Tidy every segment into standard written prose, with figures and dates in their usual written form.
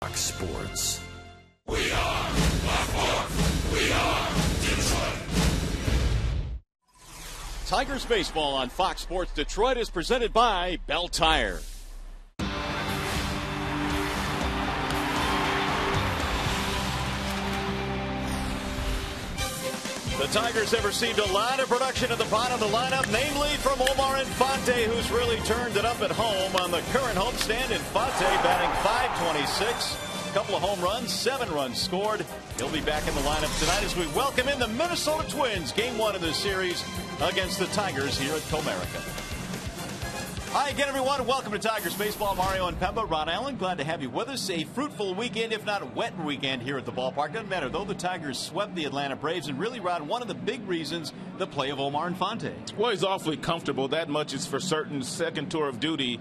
Fox Sports. We are Fox. We are Detroit. Tigers baseball on Fox Sports Detroit is presented by Bell Tire. The Tigers have received a lot of production at the bottom of the lineup, namely from OMAR Infante, who's really turned it up at home on the current homestand. Infante batting .526, a couple of home runs, 7 runs scored. He'll be back in the lineup tonight as we welcome in the Minnesota Twins, game 1 of the series against the Tigers here at Comerica. Hi again, everyone. Welcome to Tigers Baseball. Mario and Pemba, Ron Allen, glad to have you with us. A fruitful weekend, if not a wet weekend, here at the ballpark. Doesn't matter, though. The Tigers swept the Atlanta Braves, and really, Ron, one of the big reasons, the play of Omar Infante. Well, he's awfully comfortable. That much is for certain. Second tour of duty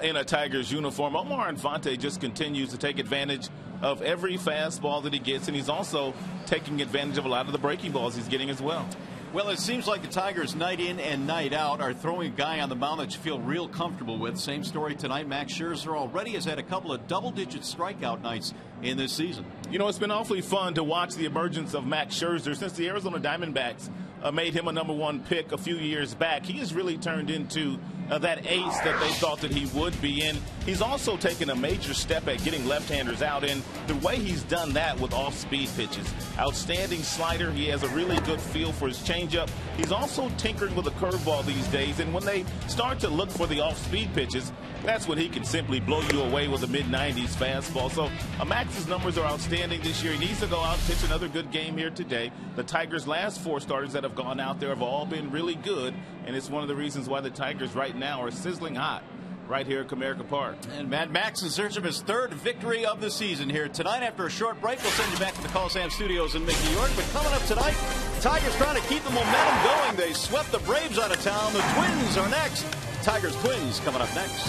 in a Tigers uniform. Omar Infante just continues to take advantage of every fastball that he gets, and he's also taking advantage of a lot of the breaking balls he's getting as well. Well, it seems like the Tigers, night in and night out, are throwing a guy on the mound that you feel real comfortable with. Same story tonight. Max Scherzer already has had a couple of double-digit strikeout nights in this season. You know, it's been awfully fun to watch the emergence of Max Scherzer since the Arizona Diamondbacks made him a #1 pick a few years back. He has really turned into that ace that they thought that he would be in. He's also taken a major step at getting left-handers out, and the way he's done that with off-speed pitches. Outstanding slider. He has a really good feel for his changeup. He's also tinkering with a curveball these days, and when they start to look for the off-speed pitches, that's when he can simply blow you away with a mid-90s fastball. So Max's numbers are outstanding this year. He needs to go out and pitch another good game here today. The Tigers' last 4 starters that have gone out there have all been really good, and it's one of the reasons why the Tigers right now are sizzling hot right here at Comerica Park. And Matt Max in search of his 3rd victory of the season here tonight. After a short break, we'll send you back to the Coliseum Studios in New York. But coming up tonight, Tigers trying to keep the momentum going. They swept the Braves out of town. The Twins are next. Tigers Twins coming up next.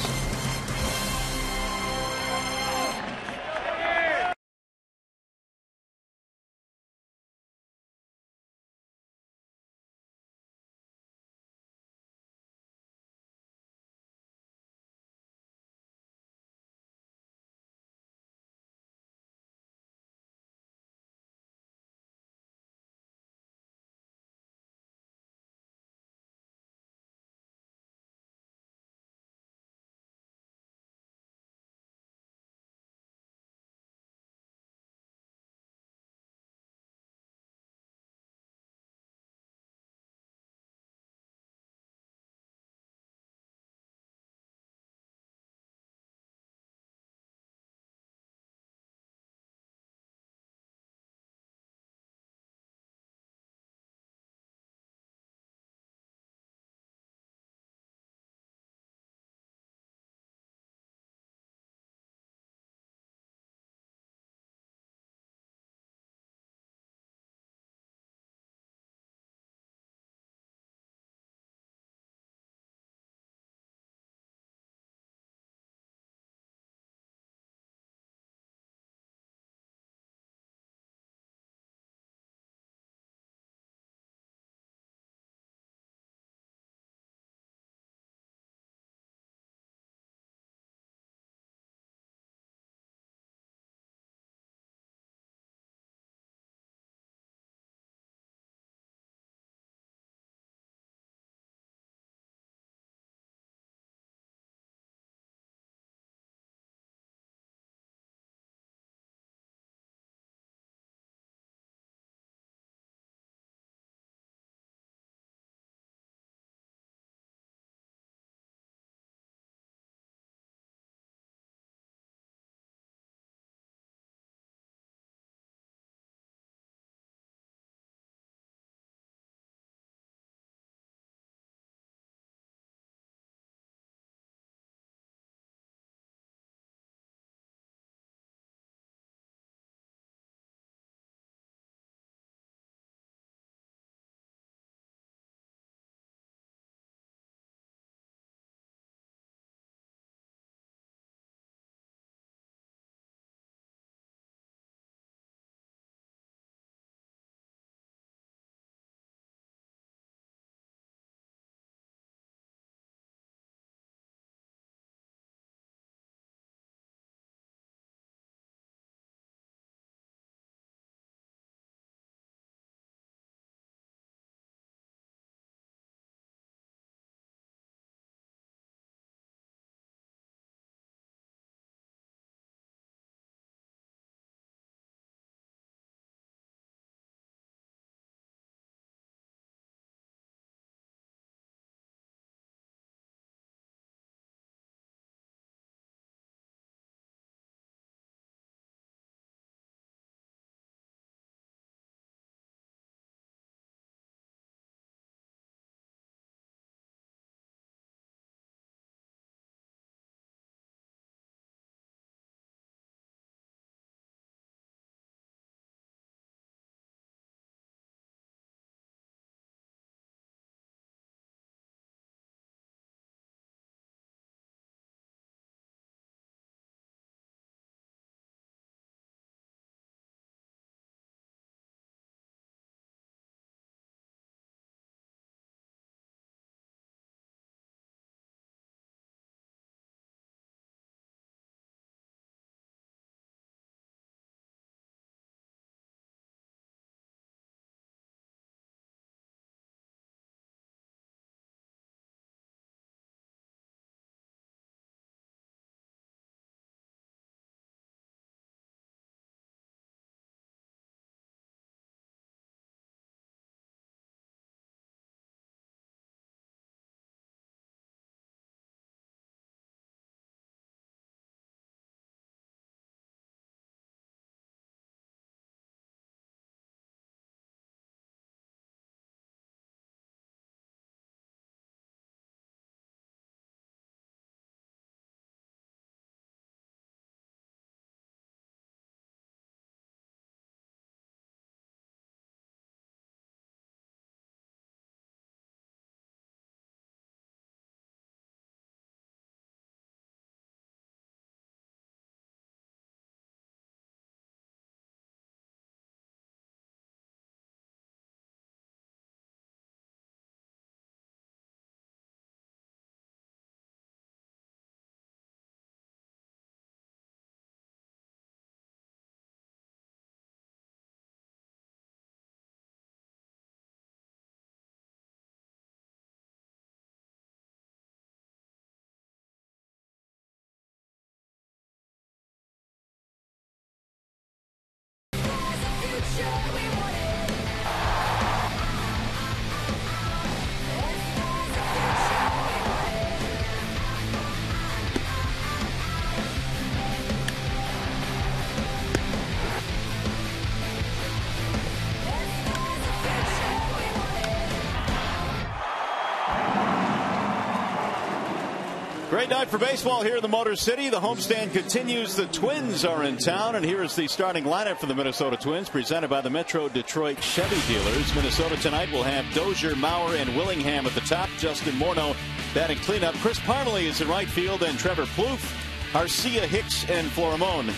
Great night for baseball here in the Motor City. The homestand continues. The Twins are in town, and here is the starting lineup for the Minnesota Twins, presented by the Metro Detroit Chevy dealers. Minnesota tonight will have Dozier, Mauer, and Willingham at the top. Justin Morneau batting cleanup. Chris Parmalee is in right field, and Trevor Plouffe, Garcia, Hicks, and Florimon,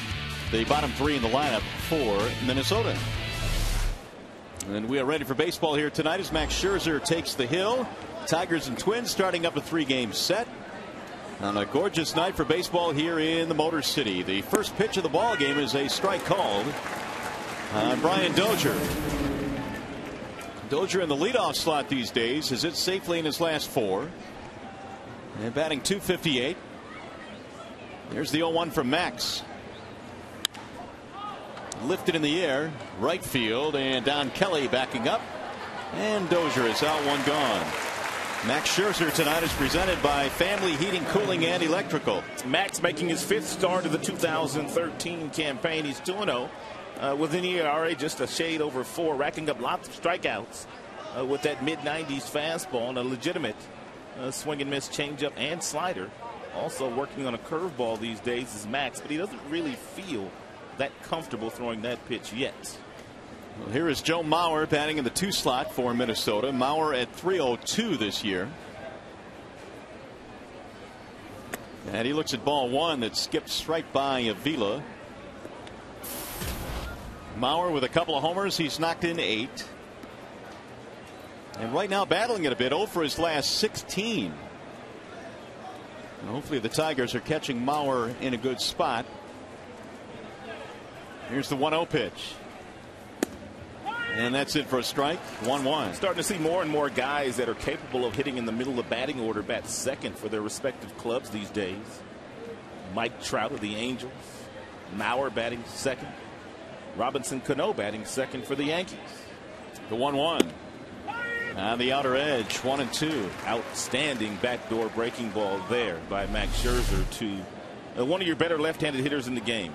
the bottom three in the lineup for Minnesota. And we are ready for baseball here tonight as Max Scherzer takes the hill. Tigers and Twins starting up a 3-game set on a gorgeous night for baseball here in the Motor City. The first pitch of the ball game is a strike called on Brian Dozier. Dozier in the leadoff slot these days has hit safely in his last 4. And batting .258. There's the 0-1 from Max. Lifted in the air, right field, and Don Kelly backing up. And Dozier is out, 1 gone. Max Scherzer tonight is presented by Family Heating, Cooling, and Electrical. Max making his 5th start of the 2013 campaign. He's 2-0 with an ERA just a shade over 4, racking up lots of strikeouts with that mid-90s fastball and a legitimate swing and miss changeup and slider. Also working on a curveball these days is Max, but he doesn't really feel that comfortable throwing that pitch yet. Well, here is Joe Mauer batting in the 2 slot for Minnesota. Mauer at .302 this year. And he looks at ball 1 that skips right by Avila. Mauer with a couple of homers. He's knocked in 8. And right now battling it a bit. 0 for his last 16. And hopefully the Tigers are catching Mauer in a good spot. Here's the 1-0 pitch. And that's it for a strike. 1-1. Starting to see more and more guys that are capable of hitting in the middle of batting order bat second for their respective clubs these days. Mike Trout of the Angels. Mauer batting second. Robinson Cano batting second for the Yankees. The 1-1. On the outer edge, 1-2. Outstanding backdoor breaking ball there by Max Scherzer to one of your better left-handed hitters in the game.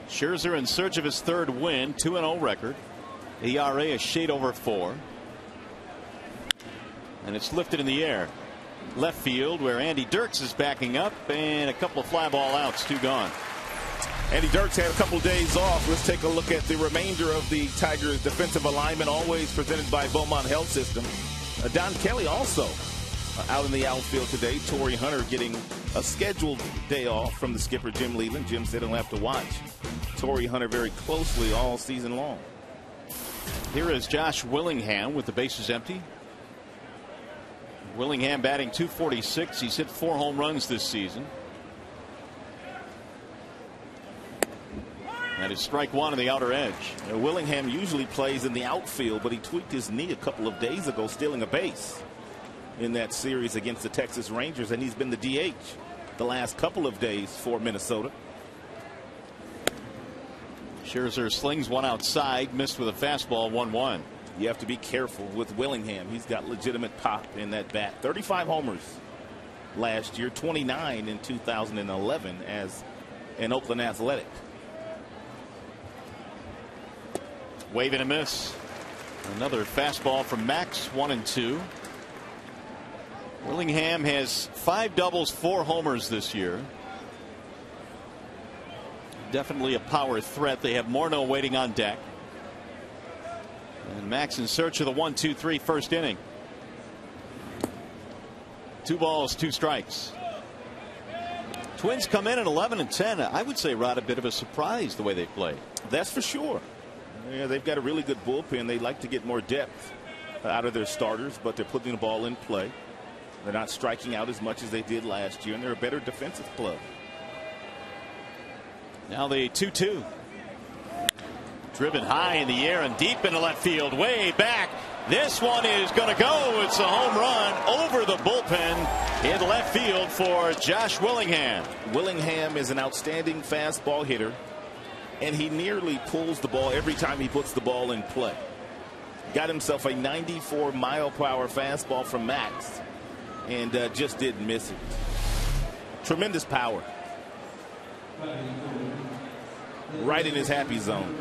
Scherzer in search of his 3rd win, 2-0 record. ERA a shade over 4. And it's lifted in the air. Left field where Andy Dirks is backing up, and a couple of fly ball outs, 2 gone. Andy Dirks had a couple days off. Let's take a look at the remainder of the Tigers defensive alignment, always presented by Beaumont Health System. Don Kelly also out in the outfield today. Torrey Hunter getting a scheduled day off from the skipper Jim Leland. Jim said he'll have to watch Torrey Hunter very closely all season long. Here is Josh Willingham with the bases empty. Willingham batting .246. He's hit 4 home runs this season. That is strike 1 on the outer edge. Willingham usually plays in the outfield, but he tweaked his knee a couple of days ago, stealing a base in that series against the Texas Rangers, and he's been the DH the last couple of days for Minnesota. Scherzer slings one outside, missed with a fastball, 1-1. You have to be careful with Willingham. He's got legitimate pop in that bat. 35 homers last year, 29 in 2011 as an Oakland Athletic. Wave and a miss. Another fastball from Max, 1-2. Willingham has 5 doubles, 4 homers this year. Definitely a power threat. They have Morneau waiting on deck. And Max in search of the 1-2-3 first inning. 2 balls, 2 strikes. Twins come in at 11-10. I would say, Rod, a bit of a surprise the way they played. That's for sure. Yeah, they've got a really good bullpen. They like to get more depth out of their starters, but they're putting the ball in play. They're not striking out as much as they did last year, and they're a better defensive club. Now the 2-2. Driven high in the air and deep into left field, way back. This one is going to go. It's a home run over the bullpen in left field for Josh Willingham. Willingham is an outstanding fastball hitter. and he nearly pulls the ball every time he puts the ball in play. Got himself a 94-mile-per-hour fastball from Max, and just didn't miss it. Tremendous power. Right in his happy zone.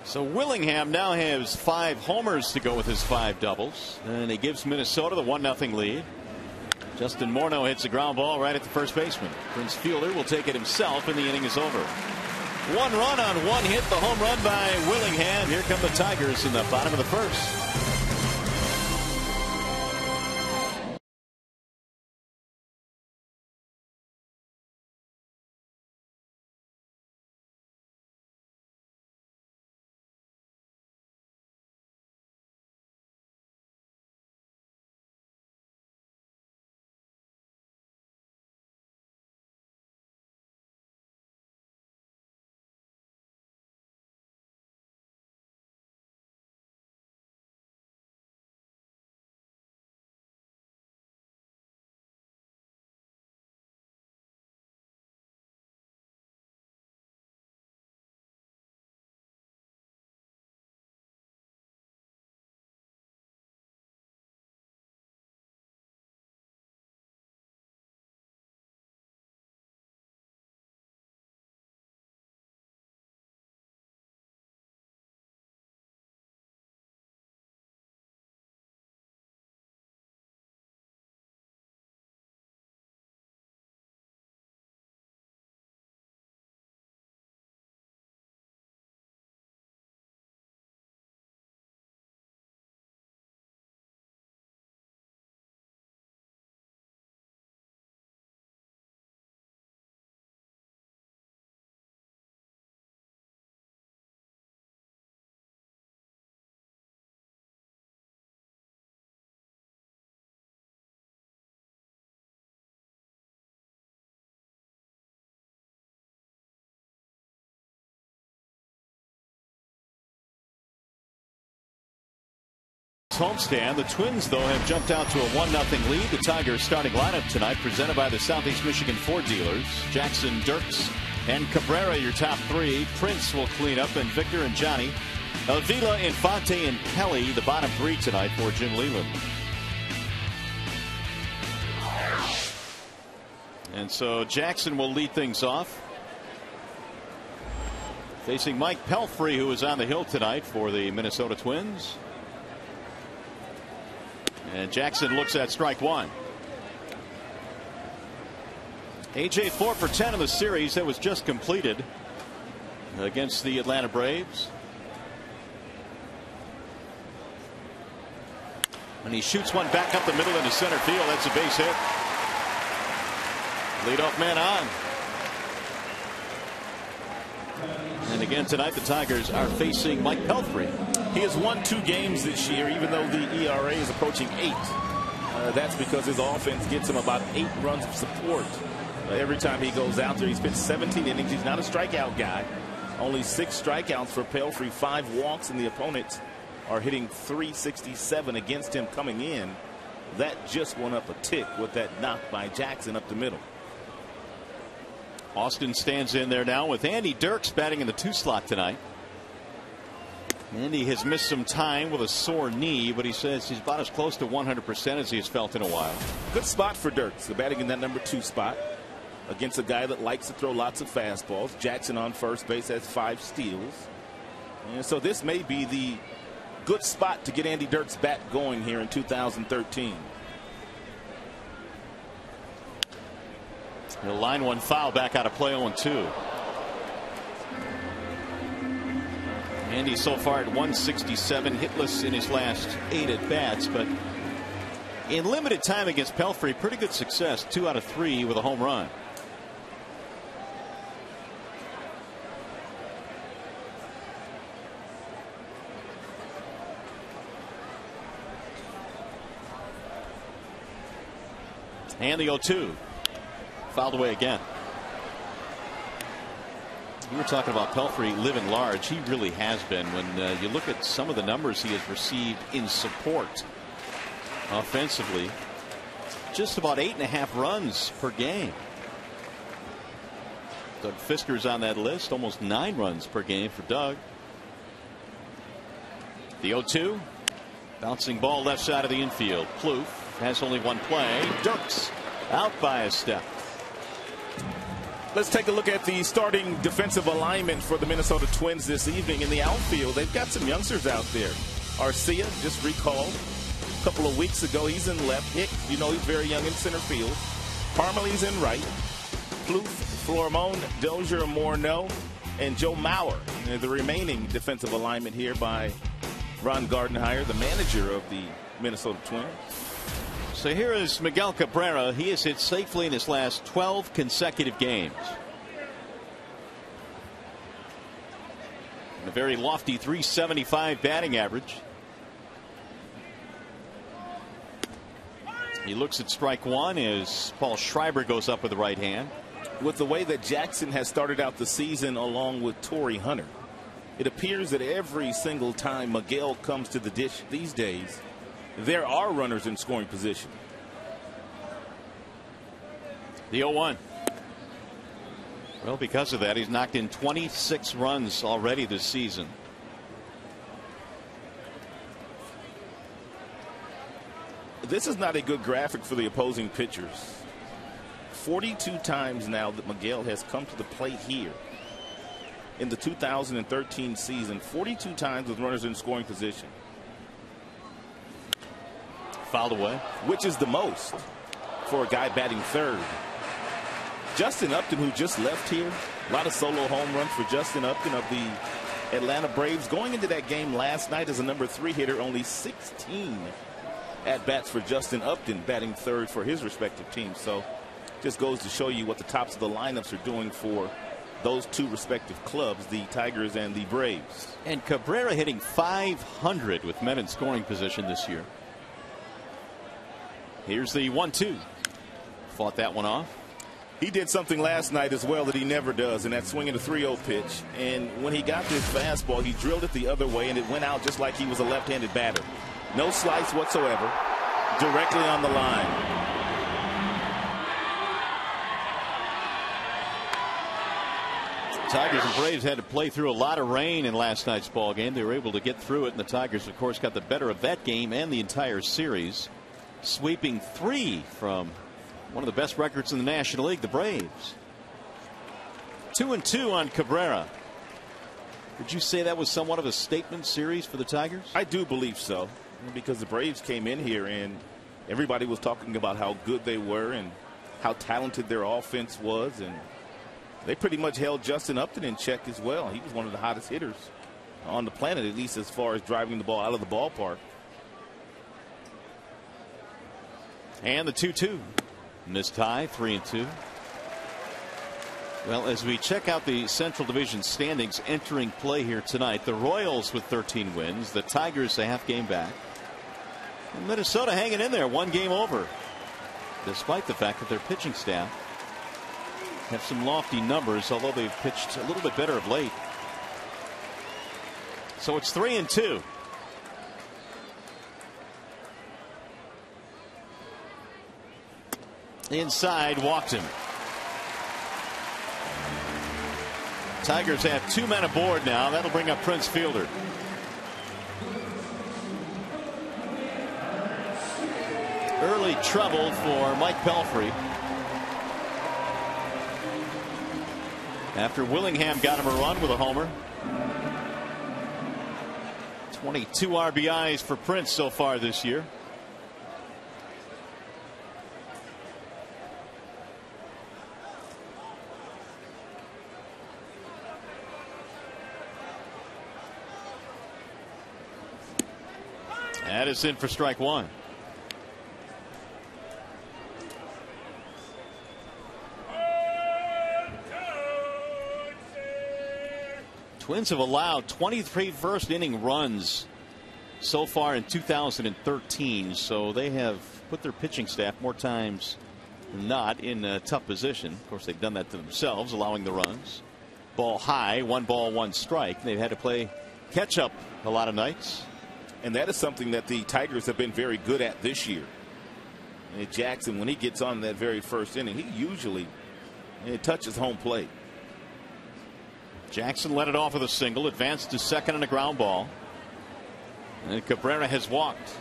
So Willingham now has 5 homers to go with his 5 doubles, and he gives Minnesota the 1-0 lead. Justin Morneau hits a ground ball right at the first baseman. Prince Fielder will take it himself, and the inning is over. 1 run on 1 hit, the home run by Willingham. Here come the Tigers in the bottom of the first. Homestand. The Twins, though, have jumped out to a 1-0 lead. The Tigers starting lineup tonight presented by the Southeast Michigan Ford dealers. Jackson, Dirks, and Cabrera, your top 3. Prince will clean up, and Victor and Johnny. Avila, Infante, and Kelly, the bottom 3 tonight for Jim Leland. And so Jackson will lead things off, facing Mike Pelfrey, who is on the hill tonight for the Minnesota Twins. And Jackson looks at strike 1. AJ 4 for 10 in the series that was just completed against the Atlanta Braves. And he shoots one back up the middle into center field. That's a base hit. Leadoff man on. And again tonight the Tigers are facing Mike Pelfrey. He has won 2 games this year, even though the ERA is approaching 8. That's because his offense gets him about 8 runs of support every time he goes out there. He's pitched 17 innings. He's not a strikeout guy. Only 6 strikeouts for Pelfrey, 5 walks, and the opponents are hitting .367 against him coming in. That just went up a tick with that knock by Jackson up the middle. Austin stands in there now with Andy Dirks batting in the 2 slot tonight. Andy has missed some time with a sore knee, but he says he's about as close to 100% as he has felt in a while. Good spot for Dirks, batting in that number 2 spot against a guy that likes to throw lots of fastballs. Jackson on first base has 5 steals. And so this may be the good spot to get Andy Dirks' bat going here in 2013. He'll line one foul back out of play 0-2. Andy so far at 167, hitless in his last 8 at bats, but in limited time against Pelfrey, pretty good success. 2 out of 3 with a home run. And the 0-2. Fouled away again. You were talking about Pelfrey living large. He really has been. When you look at some of the numbers he has received in support offensively. Just about 8.5 runs per game. Doug Fisker's on that list, almost 9 runs per game for Doug. The 0-2. Bouncing ball left side of the infield. Plouffe has only one play. Dirks out by a step. Let's take a look at the starting defensive alignment for the Minnesota Twins this evening. In the outfield, they've got some youngsters out there. Arcia, just recalled a couple of weeks ago, he's in left. Hicks, you know, he's very young in center field. Parmalee's in right. Plouffe, Florimon, Dozier, Morneau, and Joe Mauer. The remaining defensive alignment here by Ron Gardenhire, the manager of the Minnesota Twins. So here is Miguel Cabrera. He has hit safely in his last 12 consecutive games. A very lofty 375 batting average. He looks at strike one as Paul Schreiber goes up with the right hand. With the way that Jackson has started out the season along with Torrey Hunter, it appears that every single time Miguel comes to the dish these days, there are runners in scoring position. The 0-1. Well, because of that, he's knocked in 26 runs already this season. This is not a good graphic for the opposing pitchers. 42 times now that Miguel has come to the plate here in the 2013 season. 42 times with runners in scoring position. Fouled away. Which is the most for a guy batting third. Justin Upton, who just left here. A lot of solo home runs for Justin Upton of the Atlanta Braves. Going into that game last night as a number 3 hitter, only 16 at bats for Justin Upton, batting third for his respective teams. So just goes to show you what the tops of the lineups are doing for those two respective clubs, the Tigers and the Braves. And Cabrera hitting .500 with men in scoring position this year. Here's the 1-2. Fought that one off. He did something last night as well that he never does, and that's swinging a 3-0 pitch. And when he got this fastball, he drilled it the other way, and it went out just like he was a left-handed batter. No slice whatsoever, directly on the line. Tigers and Braves had to play through a lot of rain in last night's ball game. They were able to get through it, and the Tigers, of course, got the better of that game and the entire series, sweeping 3 from one of the best records in the National League, the Braves. 2-2 on Cabrera. Would you say that was somewhat of a statement series for the Tigers? I do believe so, because the Braves came in here and everybody was talking about how good they were and how talented their offense was, and they pretty much held Justin Upton in check as well. He was one of the hottest hitters on the planet, at least as far as driving the ball out of the ballpark. And the 2-2 in this tie, 3-2. Well, as we check out the Central Division standings entering play here tonight, the Royals with 13 wins, the Tigers a half game back, and Minnesota hanging in there 1 game over, despite the fact that their pitching staff have some lofty numbers, although they've pitched a little bit better of late. So it's 3-2. Inside, walked him. Tigers have 2 men aboard now. That'll bring up Prince Fielder. Early trouble for Mike Pelfrey. After Willingham got him a run with a homer. 22 RBIs for Prince so far this year. That is in for strike one. Twins have allowed 23 first inning runs so far in 2013, so they have put their pitching staff more times than not in a tough position. Of course, they've done that to themselves, allowing the runs. Ball high, 1 ball, 1 strike. They've had to play catch up a lot of nights. And that is something that the Tigers have been very good at this year. And Jackson, when he gets on that very first inning, he usually touches home plate. Jackson led it off with a single, advanced to second and a ground ball. And Cabrera has walked.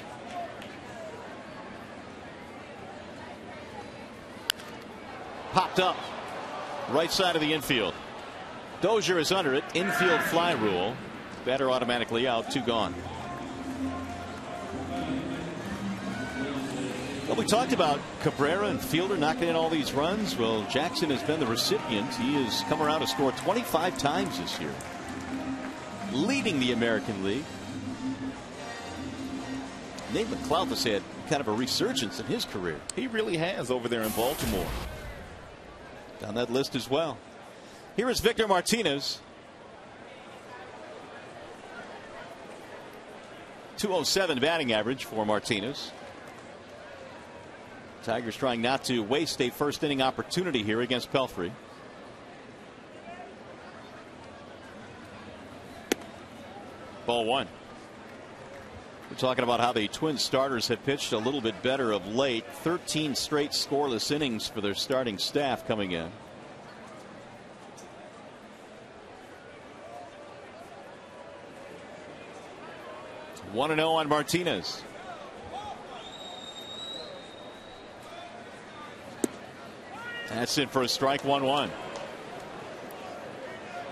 Popped up. Right side of the infield. Dozier is under it. Infield fly rule. Batter automatically out. 2 gone. Well, we talked about Cabrera and Fielder knocking in all these runs. Well, Jackson has been the recipient. He has come around to score 25 times this year, leading the American League. Nate McLeod has had kind of a resurgence in his career. He really has over there in Baltimore. On that list as well. Here is Victor Martinez. .207 batting average for Martinez. Tigers trying not to waste a first inning opportunity here against Pelfrey. Ball 1. We're talking about how the Twins starters have pitched a little bit better of late. 13 straight scoreless innings for their starting staff coming in. One and 0 on Martinez. That's it for a strike. 1-1.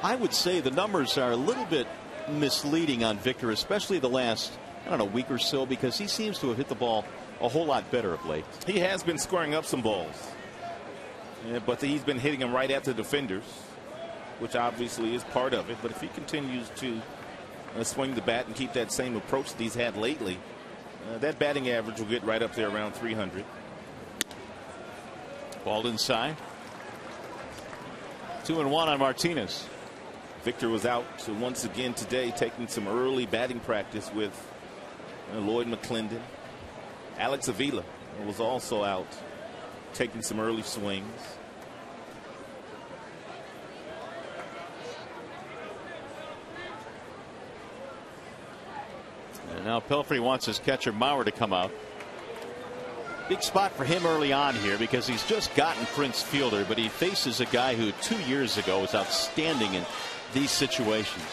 I would say the numbers are a little bit misleading on Victor, especially the last, I don't know, week or so, because he seems to have hit the ball a whole lot better of late. He has been scoring up some balls, but he's been hitting them right at the defenders, which obviously is part of it. But if he continues to swing the bat and keep that same approach that he's had lately, that batting average will get right up there around 300. Balled inside. 2-1 on Martinez. Victor was out once again today, taking some early batting practice with Lloyd McClendon. Alex Avila was also out, taking some early swings. And now Pelfrey wants his catcher Maurer to come out. Big spot for him early on here because he's just gotten Prince Fielder, but he faces a guy who 2 years ago was outstanding in these situations.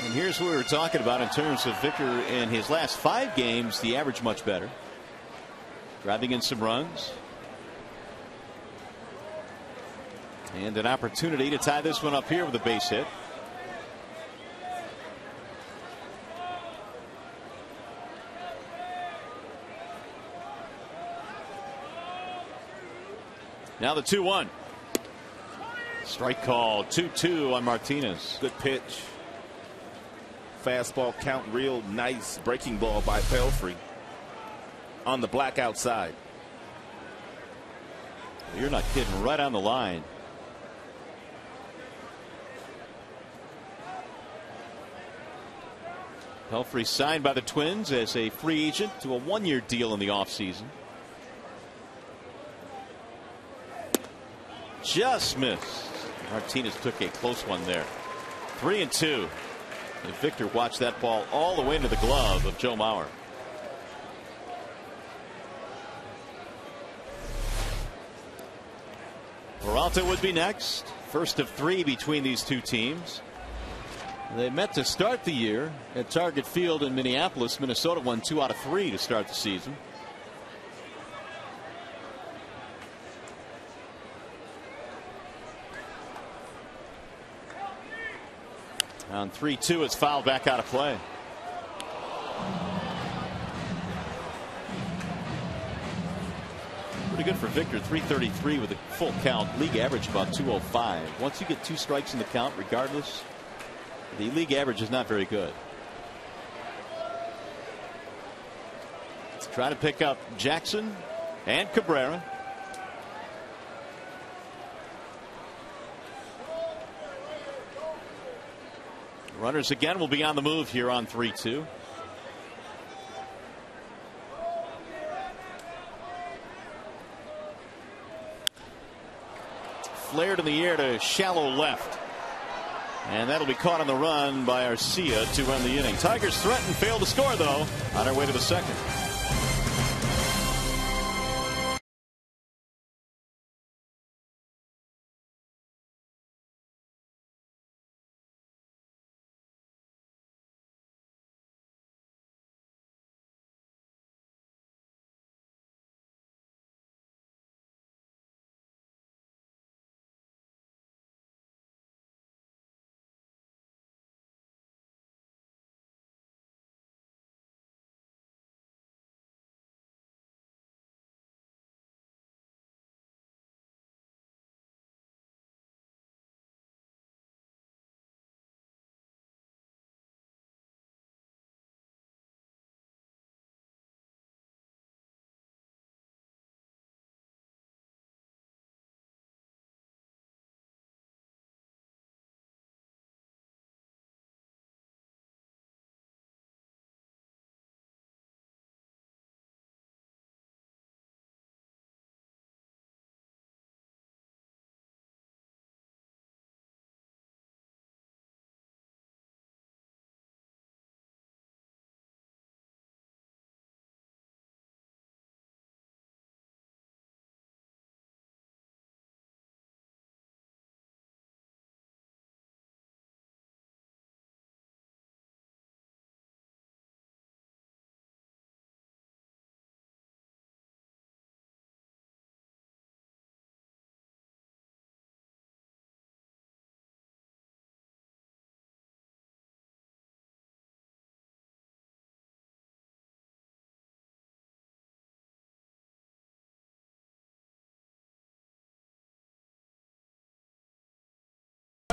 And here's what we were talking about in terms of Victor in his last 5 games. The average much better, driving in some runs, and an opportunity to tie this one up here with a base hit. Now the 2-1. Strike call. 2-2 on Martinez. Good pitch. Fastball count real nice. Breaking ball by Pelfrey on the black outside. You're not kidding. Right on the line. Pelfrey signed by the Twins as a free agent to a 1-year deal in the offseason. Just missed. Martinez took a close one there. 3-2. And Victor watched that ball all the way into the glove of Joe Mauer. Peralta would be next. First of 3 between these two teams. They met to start the year at Target Field in Minneapolis. Minnesota won 2 out of 3 to start the season. On 3-2, it's fouled back out of play. Pretty good for Victor. 333 with a full count. League average about 205. Once you get 2 strikes in the count, regardless, the league average is not very good. Let's try to pick up Jackson and Cabrera. Runners again will be on the move here on 3-2. flared in the air to shallow left. And that'll be caught on the run by Arcia to run the inning. Tigers threaten, fail to score, though, on our way to the second.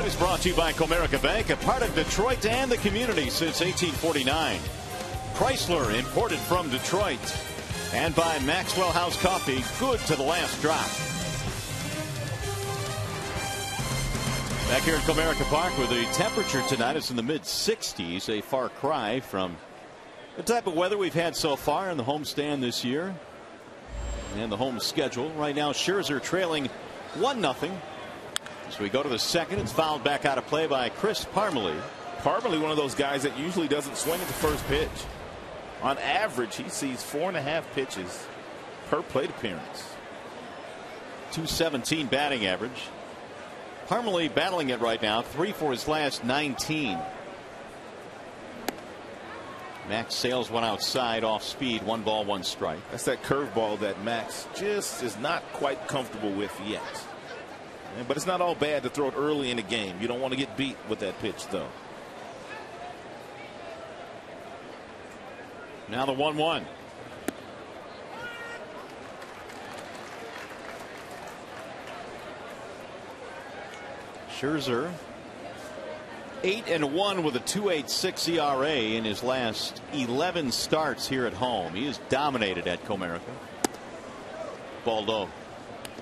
Is brought to you by Comerica Bank, a part of Detroit and the community since 1849. Chrysler, imported from Detroit. And by Maxwell House Coffee, good to the last drop. Back here at Comerica Park, where the temperature tonight is in the mid-60s, a far cry from the type of weather we've had so far in the homestand this year. And the home schedule. Right now, Scherzer trailing 1-0. So we go to the second. It's fouled back out of play by Chris Parmelee. Parmelee, one of those guys that usually doesn't swing at the first pitch. On average, he sees 4.5 pitches per plate appearance. .217 batting average. Parmelee battling it right now. 3 for his last 19. Max sails one outside off speed. 1 ball, 1 strike. That's that curveball that Max just is not quite comfortable with yet. But it's not all bad to throw it early in the game. You don't want to get beat with that pitch, though. Now the 1-1. Scherzer 8-1 with a 2.86 ERA in his last 11 starts here at home. He has dominated at Comerica. Ball low.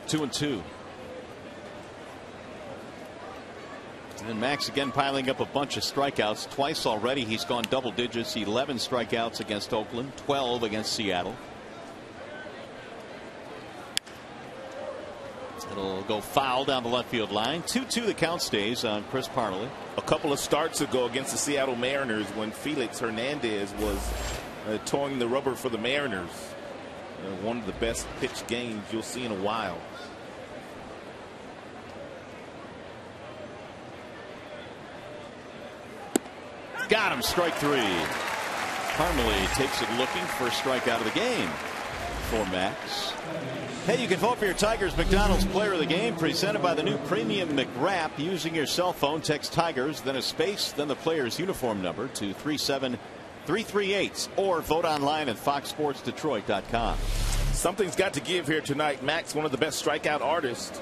2-2. And Max again piling up a bunch of strikeouts. Twice already he's gone double digits. 11 strikeouts against Oakland, 12 against Seattle. It'll go foul down the left field line. 2-2 the count stays on Chris Parmelee. A couple of starts ago against the Seattle Mariners, when Felix Hernandez was towing the rubber for the Mariners. One of the best pitch games you'll see in a while. Got him. Strike 3. Parmelee takes it looking. First strikeout of the game for Max. Hey, you can vote for your Tigers McDonald's Player of the Game, presented by the new Premium McWrap. Using your cell phone, text Tigers, then a space, then the player's uniform number to 37338, or vote online at foxsportsdetroit.com. Something's got to give here tonight. Max, one of the best strikeout artists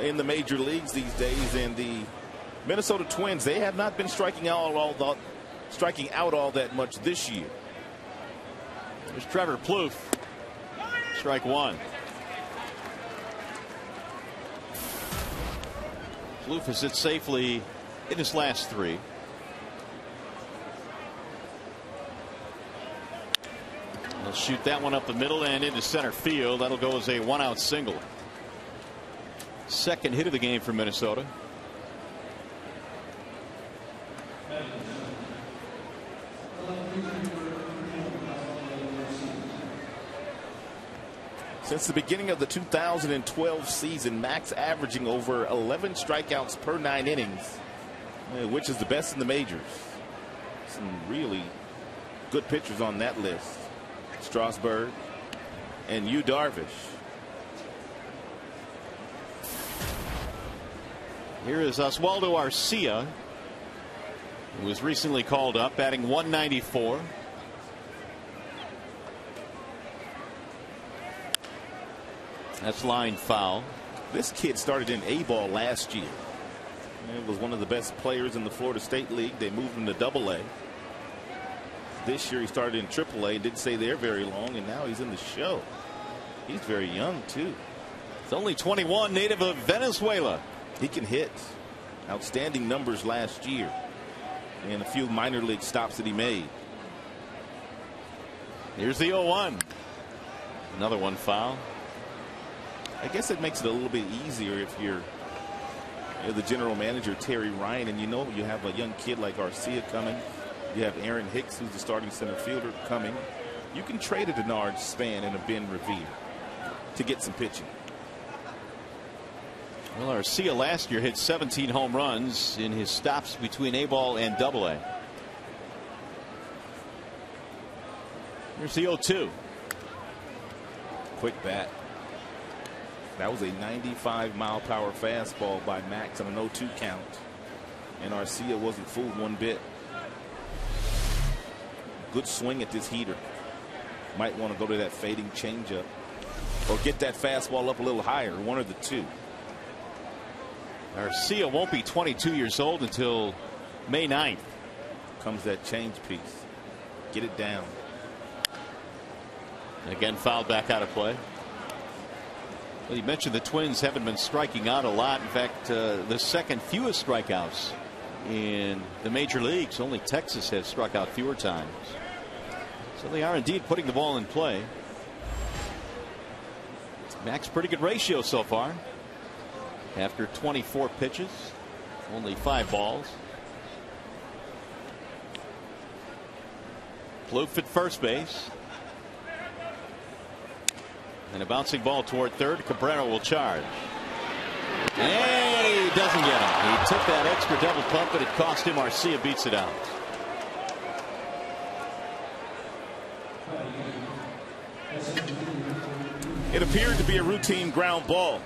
in the major leagues these days, and the Minnesota Twins, they have not been striking out all that much this year. There's Trevor Plouffe. Strike 1. Plouffe has hit safely in his last 3. He'll shoot that one up the middle and into center field. That'll go as a 1-out single. Second hit of the game for Minnesota. Since the beginning of the 2012 season, Max averaging over 11 strikeouts per 9 innings, which is the best in the majors. Some really good pitchers on that list. Strasburg and Yu Darvish. Here is Oswaldo Arcia, who was recently called up, batting 194. That's line foul. This kid started in A-ball last year. He was one of the best players in the Florida State League. They moved him to Double-A. This year he started in Triple-A, didn't stay there very long, and now he's in the show. He's very young, too. He's only 21, native of Venezuela. He can hit. Outstanding numbers last year, and a few minor league stops that he made. Here's the 0-1. Another one foul. I guess it makes it a little bit easier if you're the general manager, Terry Ryan, and you know you have a young kid like Arcia coming. You have Aaron Hicks, who's the starting center fielder, coming. You can trade a Denard Span and a Ben Revere to get some pitching. Well, Arcia last year hit 17 home runs in his stops between A-ball and Double-A. Here's the 0-2. Quick bat. That was a 95-mile-per-hour fastball by Max on an 0-2 count. And Arcia wasn't fooled one bit. Good swing at this heater. Might want to go to that fading changeup or get that fastball up a little higher, one of the two. Arcia won't be 22 years old until May 9th. Comes that change piece. Get it down. Again, fouled back out of play. Well, you mentioned the Twins haven't been striking out a lot. In fact, the second fewest strikeouts in the major leagues. Only Texas has struck out fewer times. So they are indeed putting the ball in play. Max, pretty good ratio so far. After 24 pitches, only 5 balls. Plouffe at first base. And a bouncing ball toward third. Cabrera will charge. And he doesn't get him. He took that extra double pump, but it cost him. Arcia beats it out. It appeared to be a routine ground ball.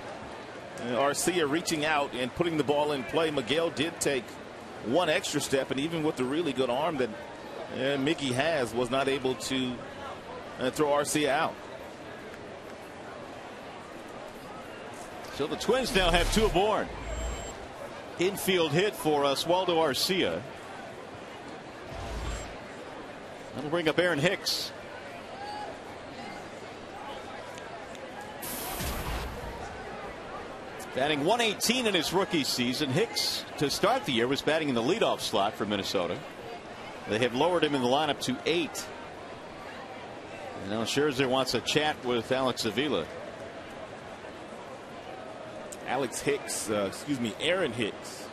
Arcia reaching out and putting the ball in play. Miguel did take one extra step, and even with the really good arm that Mickey has, was not able to throw Arcia out. So the Twins now have 2 aboard. Infield hit for Oswaldo Arcia. That'll bring up Aaron Hicks. Batting 118 in his rookie season. Hicks, to start the year, was batting in the leadoff slot for Minnesota. They have lowered him in the lineup to 8. And now Scherzer wants a chat with Alex Avila. Aaron Hicks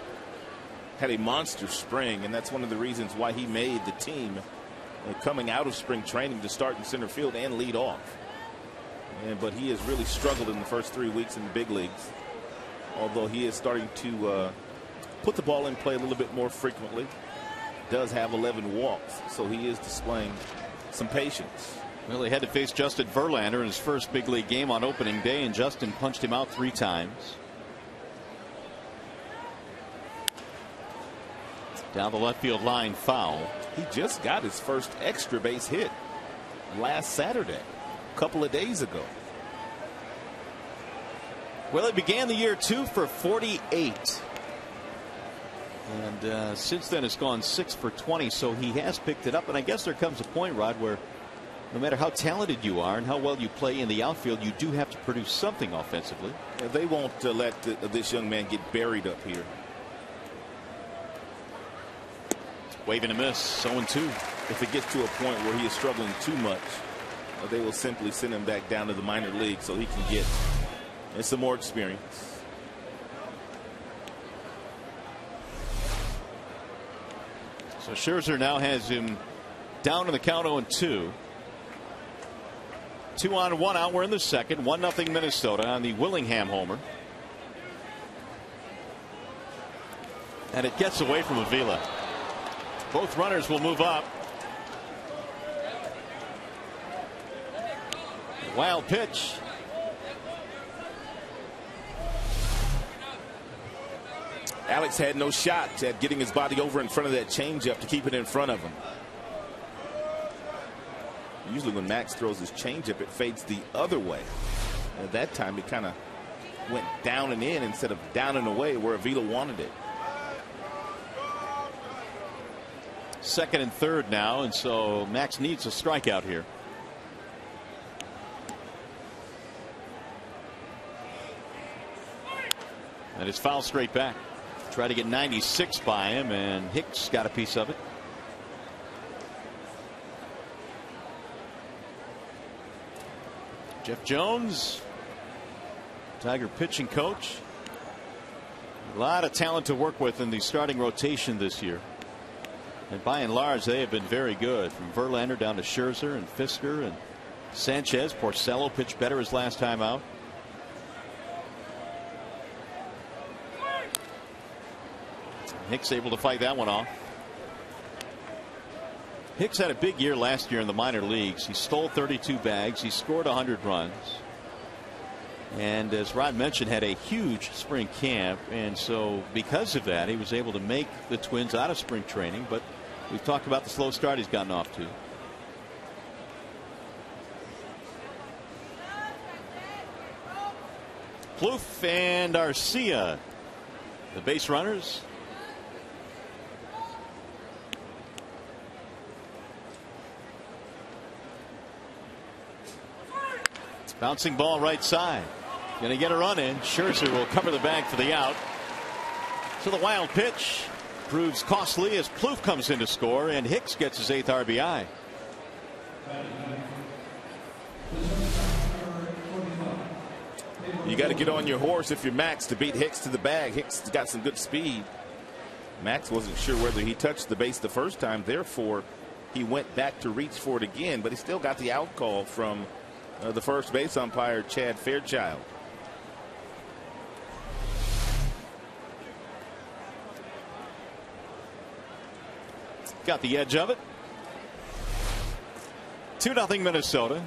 had a monster spring, and that's one of the reasons why he made the team coming out of spring training to start in center field and lead off. But he has really struggled in the first 3 weeks in the big leagues, although he is starting to put the ball in play a little bit more frequently. Does have 11 walks, so he is displaying some patience. Well, he had to face Justin Verlander in his first big league game on opening day, and Justin punched him out 3 times. Down the left field line, foul. He just got his first extra base hit last Saturday, a couple of days ago. Well, it began the year 2 for 48. And since then it's gone 6 for 20, so he has picked it up. And I guess there comes a point, Rod, where no matter how talented you are and how well you play in the outfield, you do have to produce something offensively. They won't let this young man get buried up here. Waving a miss, 0-2. If it gets to a point where he is struggling too much, they will simply send him back down to the minor league so he can get some more experience. So Scherzer now has him down in the count 0-2. 2 on, 1 out. We're in the second. 1-0 Minnesota on the Willingham homer. And it gets away from Avila. Both runners will move up. Wild pitch. Alex had no shot at getting his body over in front of that changeup to keep it in front of him. Usually when Max throws his changeup, it fades the other way. At that time, it kind of went down and in instead of down and away where Avila wanted it. Second and third now, and so Max needs a strikeout here. And it's fouled straight back. Try to get 96 by him, and Hicks got a piece of it. Jeff Jones, Tiger pitching coach. A lot of talent to work with in the starting rotation this year. And by and large, they have been very good. From Verlander down to Scherzer and Fisker and Sanchez. Porcello pitched better his last time out. Hicks able to fight that one off. Hicks had a big year last year in the minor leagues. He stole 32 bags. He scored 100 runs. And as Rod mentioned, had a huge spring camp. And so because of that, he was able to make the Twins out of spring training. But we've talked about the slow start he's gotten off to. Plouffe and Arcia, the base runners. Bouncing ball right side. Going to get a run in. Scherzer will cover the bag for the out. So the wild pitch proves costly as Plouffe comes in to score, and Hicks gets his 8th RBI. You got to get on your horse if you're Max to beat Hicks to the bag. Hicks has got some good speed. Max wasn't sure whether he touched the base the first time, therefore he went back to reach for it again, but he still got the out call from the first base umpire, Chad Fairchild. Got the edge of it. 2-0 Minnesota.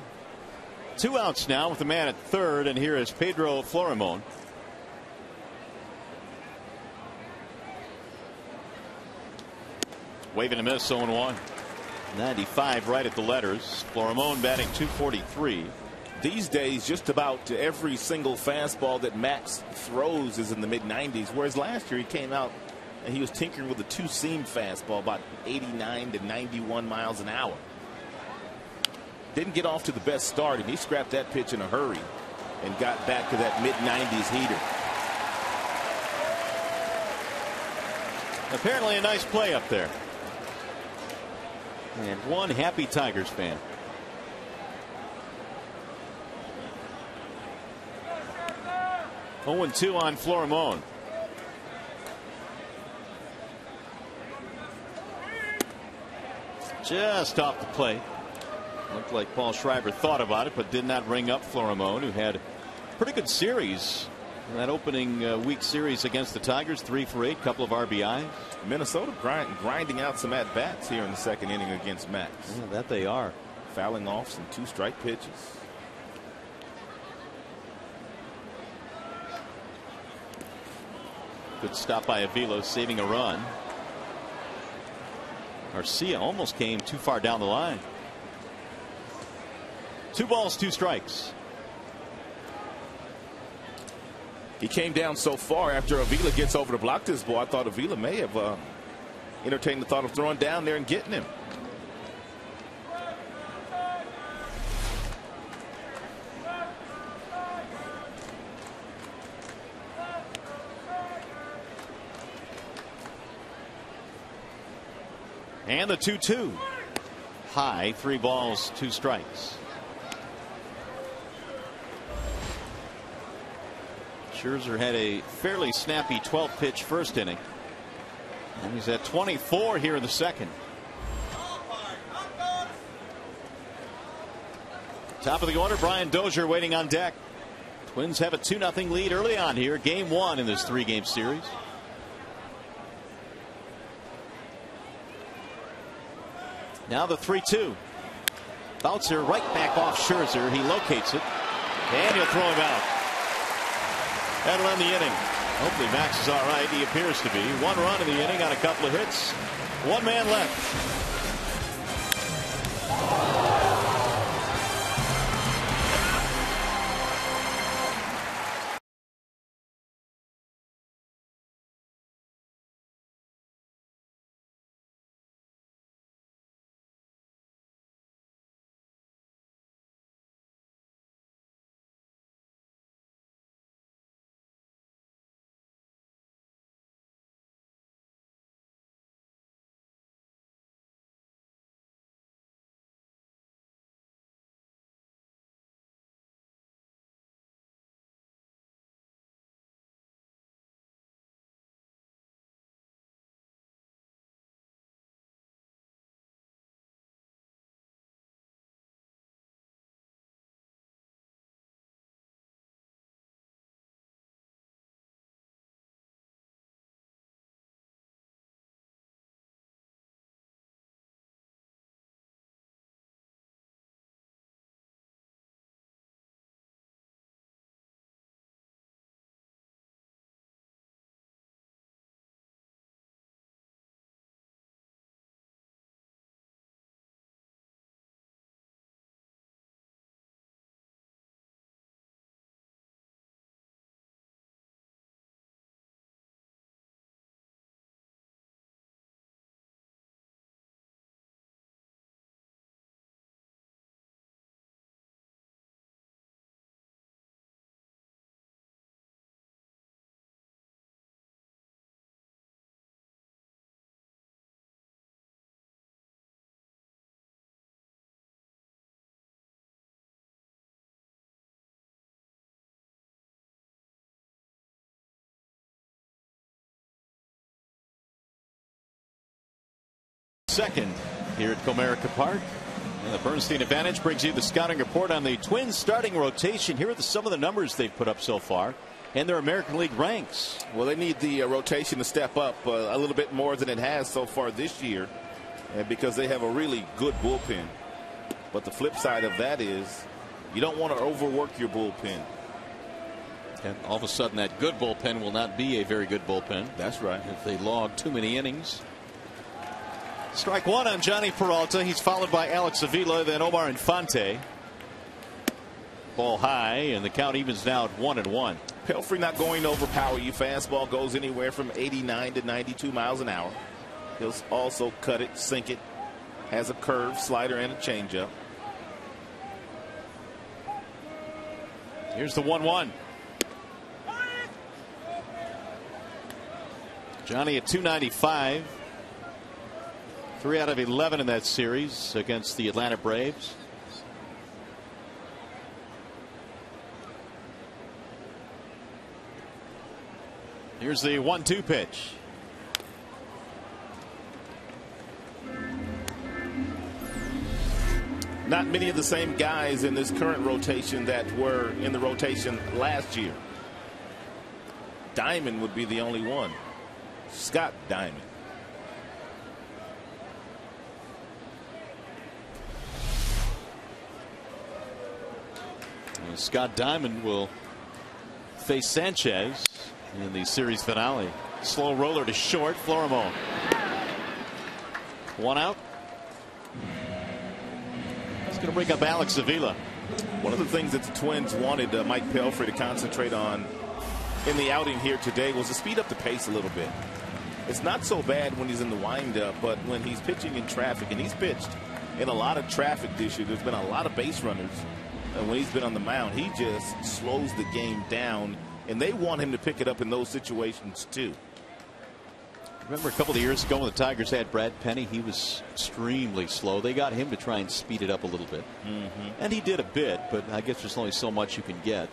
2 outs now with the man at third, and here is Pedro Florimon. Waving a miss, 0-1. 95 right at the letters. Florimon batting .243. These days, just about every single fastball that Max throws is in the mid-90s, whereas last year he came out and he was tinkering with a two-seam fastball, about 89 to 91 miles an hour. Didn't get off to the best start, and he scrapped that pitch in a hurry and got back to that mid-90s heater. Apparently a nice play up there. And one happy Tigers fan. Oh, 2 on Florimon. Just off the plate. Looked like Paul Schreiber thought about it, but did not ring up Florimon, who had a pretty good series in that opening week series against the Tigers. 3 for 8, couple of RBIs. Minnesota grinding out some at-bats here in the second inning against Max. Yeah, that they are. Fouling off some 2-strike pitches. Good stop by Avila, saving a run. Arcia almost came too far down the line. 2 balls, 2 strikes. He came down so far after Avila gets over to block this ball. I thought Avila may have entertained the thought of throwing down there and getting him. And the 2-2. High, 3 balls, 2 strikes. Scherzer had a fairly snappy 12-pitch first inning. And he's at 24 here in the second. Top of the order, Brian Dozier waiting on deck. Twins have a 2-0 lead early on here. Game 1 in this 3-game series. Now the 3-2. Bouncer right back off Scherzer. He locates it. And he'll throw him out. That'll end the inning. Hopefully Max is all right. He appears to be. 1 run in the inning on a couple of hits. 1 man left. Second here at Comerica Park. And the Bernstein Advantage brings you the scouting report on the Twins starting rotation. Here are some of the numbers they've put up so far and their American League ranks. Well, they need the rotation to step up a little bit more than it has so far this year, because they have a really good bullpen. But the flip side of that is you don't want to overwork your bullpen. And all of a sudden that good bullpen will not be a very good bullpen. That's right. If they log too many innings. Strike 1 on Johnny Peralta. He's followed by Alex Avila, then Omar Infante. Ball high, and the count evens now at 1-1. Pelfrey not going to overpower you. Fastball goes anywhere from 89 to 92 miles an hour. He'll also cut it, sink it. Has a curve, slider, and a changeup. Here's the 1-1. Johnny at 295. 3 out of 11 in that series against the Atlanta Braves. Here's the 1-2 pitch. Not many of the same guys in this current rotation that were in the rotation last year. Diamond would be the only one. Scott Diamond. Scott Diamond will face Sanchez in the series finale. Slow roller to short. Florimon. 1 out. It's going to bring up Alex Avila. One of the things that the Twins wanted Mike Pelfrey to concentrate on in the outing here today was to speed up the pace a little bit. It's not so bad when he's in the windup, but when he's pitching in traffic, and he's pitched in a lot of traffic this year, there's been a lot of base runners. And when he's been on the mound, he just slows the game down, and they want him to pick it up in those situations too. Remember a couple of years ago when the Tigers had Brad Penny, he was extremely slow. They got him to try and speed it up a little bit. And he did a bit, but I guess there's only so much you can get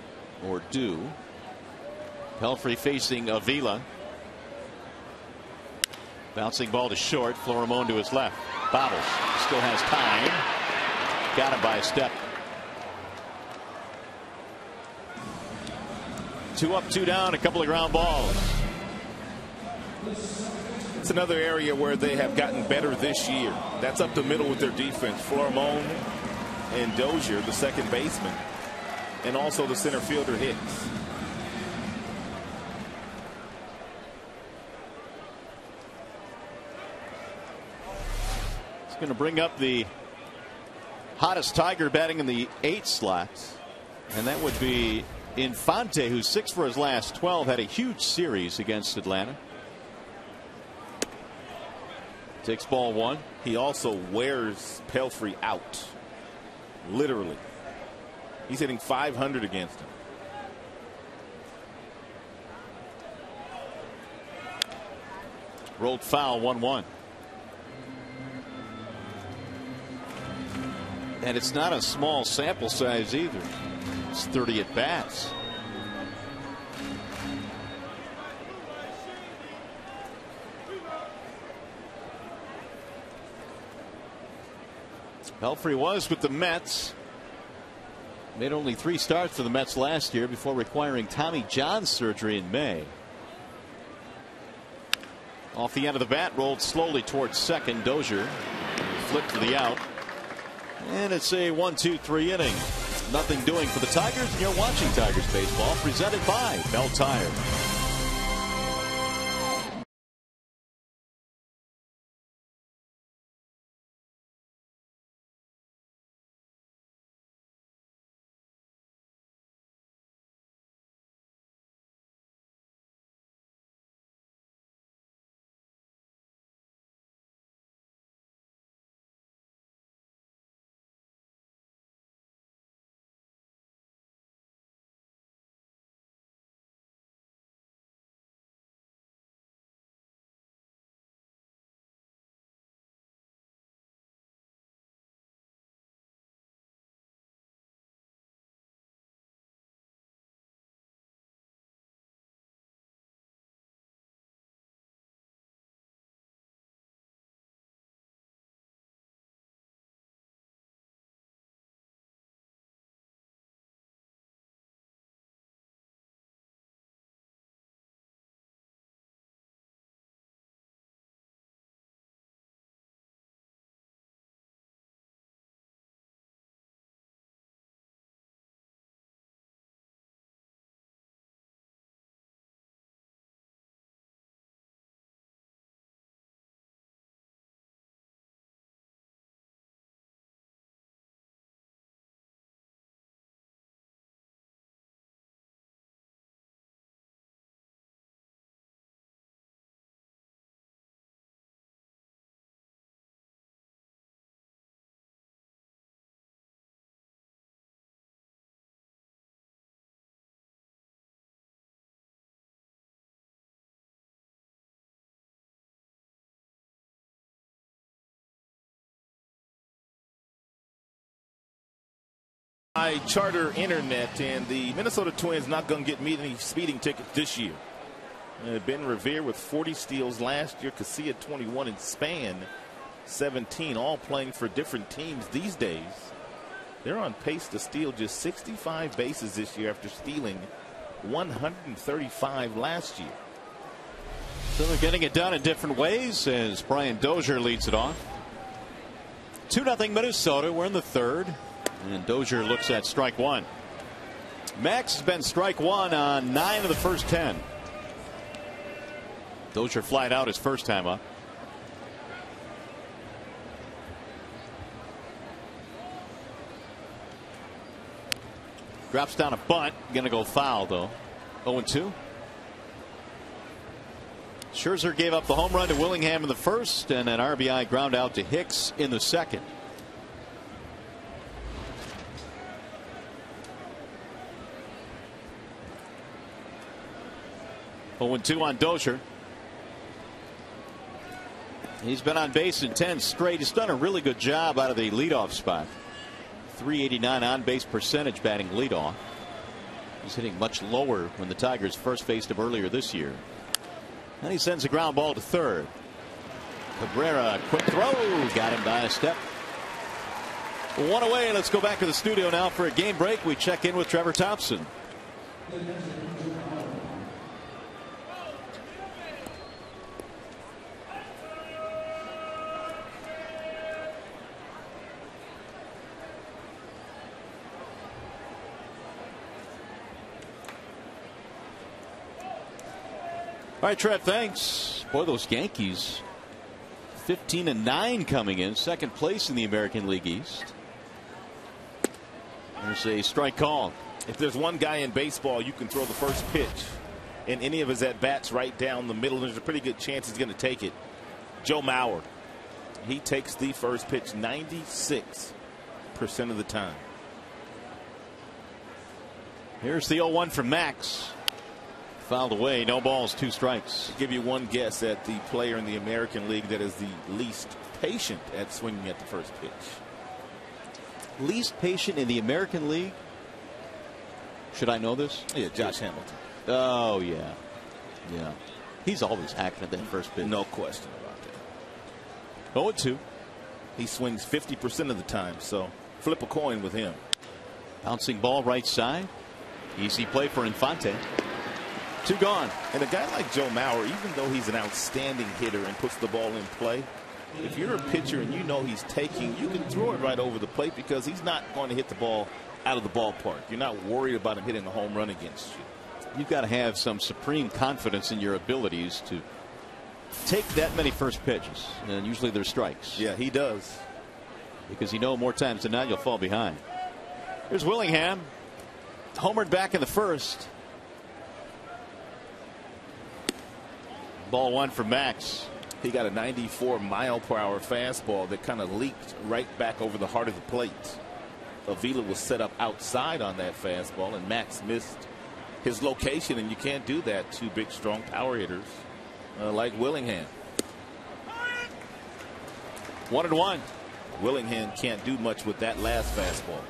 or do. Pelfrey facing Avila. Bouncing ball to short. Florimon to his left. Bobbles. Still has time. Got him by a step. 2 up, 2 down. A couple of ground balls. It's another area where they have gotten better this year. That's up the middle with their defense. Florimon and Dozier, the second baseman, and also the center fielder Hicks. It's going to bring up the hottest Tiger batting in the 8 slot, and that would be Infante, who's 6 for his last 12, had a huge series against Atlanta. Takes ball 1. He also wears Pelfrey out. Literally. He's hitting .500 against him. Rolled foul, 1-1. And it's not a small sample size either. It's 30 at bats. Pelfrey was with the Mets. Made only 3 starts for the Mets last year before requiring Tommy John surgery in May. Off the end of the bat, rolled slowly towards second. Dozier flipped for the out. And it's a 1-2-3 inning. Nothing doing for the Tigers, and you're watching Tigers baseball, presented by Bell Tire. I charter internet, and the Minnesota Twins not going to get me any speeding tickets this year. Ben Revere with 40 steals last year. Casilla 21 and Span 17, all playing for different teams these days. They're on pace to steal just 65 bases this year after stealing 135 last year. So they're getting it done in different ways as Brian Dozier leads it off. 2-0 Minnesota. We're in the 3rd. And Dozier looks at strike 1. Max has been strike 1 on 9 of the first 10. Dozier flied out his first time up. Drops down a bunt. Going to go foul, though. 0-2. Scherzer gave up the home run to Willingham in the first, and an RBI ground out to Hicks in the second. 0-2 on Dozier. He's been on base in 10 straight. He's done a really good job out of the leadoff spot. .389 on base percentage batting leadoff. He's hitting much lower when the Tigers first faced him earlier this year. And he sends a ground ball to third. Cabrera, quick throw, got him by a step. One away. Let's go back to the studio now for a game break. We check in with Trevor Thompson. All right, Trev, thanks. Boy, those Yankees 15-9 coming in, second place in the American League East. There's a strike call. If there's one guy in baseball you can throw the first pitch in any of his at-bats right down the middle, there's a pretty good chance he's going to take it. Joe Mauer. He takes the first pitch 96% of the time. Here's the 0-1 from Max. Fouled away, no balls, 2 strikes. I'll give you one guess at the player in the American League that is the least patient at swinging at the first pitch. Least patient in the American League? Should I know this? Yeah, Josh Hamilton. Oh, yeah. Yeah. He's always hacking at that first pitch. No question about that. 0-2. He swings 50% of the time, so flip a coin with him. Bouncing ball right side. Easy play for Infante. 2 gone. And a guy like Joe Mauer, even though he's an outstanding hitter and puts the ball in play, if you're a pitcher and you know he's taking, you can throw it right over the plate because he's not going to hit the ball out of the ballpark. You're not worried about him hitting a home run against you. You've got to have some supreme confidence in your abilities to take that many first pitches. And usually they're strikes. Yeah, he does. Because you know more times than not you'll fall behind. Here's Willingham. Homered back in the first. Ball 1 for Max. He got a 94-mile-per-hour fastball that kind of leaked right back over the heart of the plate. Avila was set up outside on that fastball, and Max missed his location, and you can't do that to big, strong power hitters like Willingham. 1-1. Willingham can't do much with that last fastball.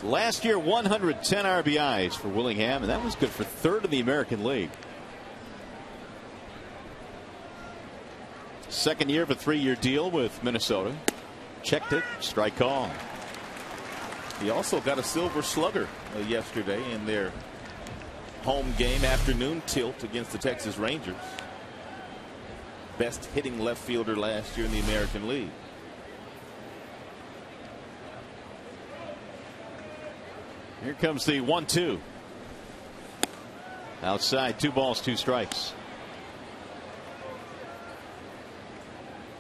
Last year, 110 RBIs for Willingham, and that was good for 3rd in the American League. Second year of a 3-year deal with Minnesota. Checked it, strike call. He also got a silver slugger yesterday in their home game afternoon tilt against the Texas Rangers. Best hitting left fielder last year in the American League. Here comes the 1-2. Outside, 2 balls, 2 strikes.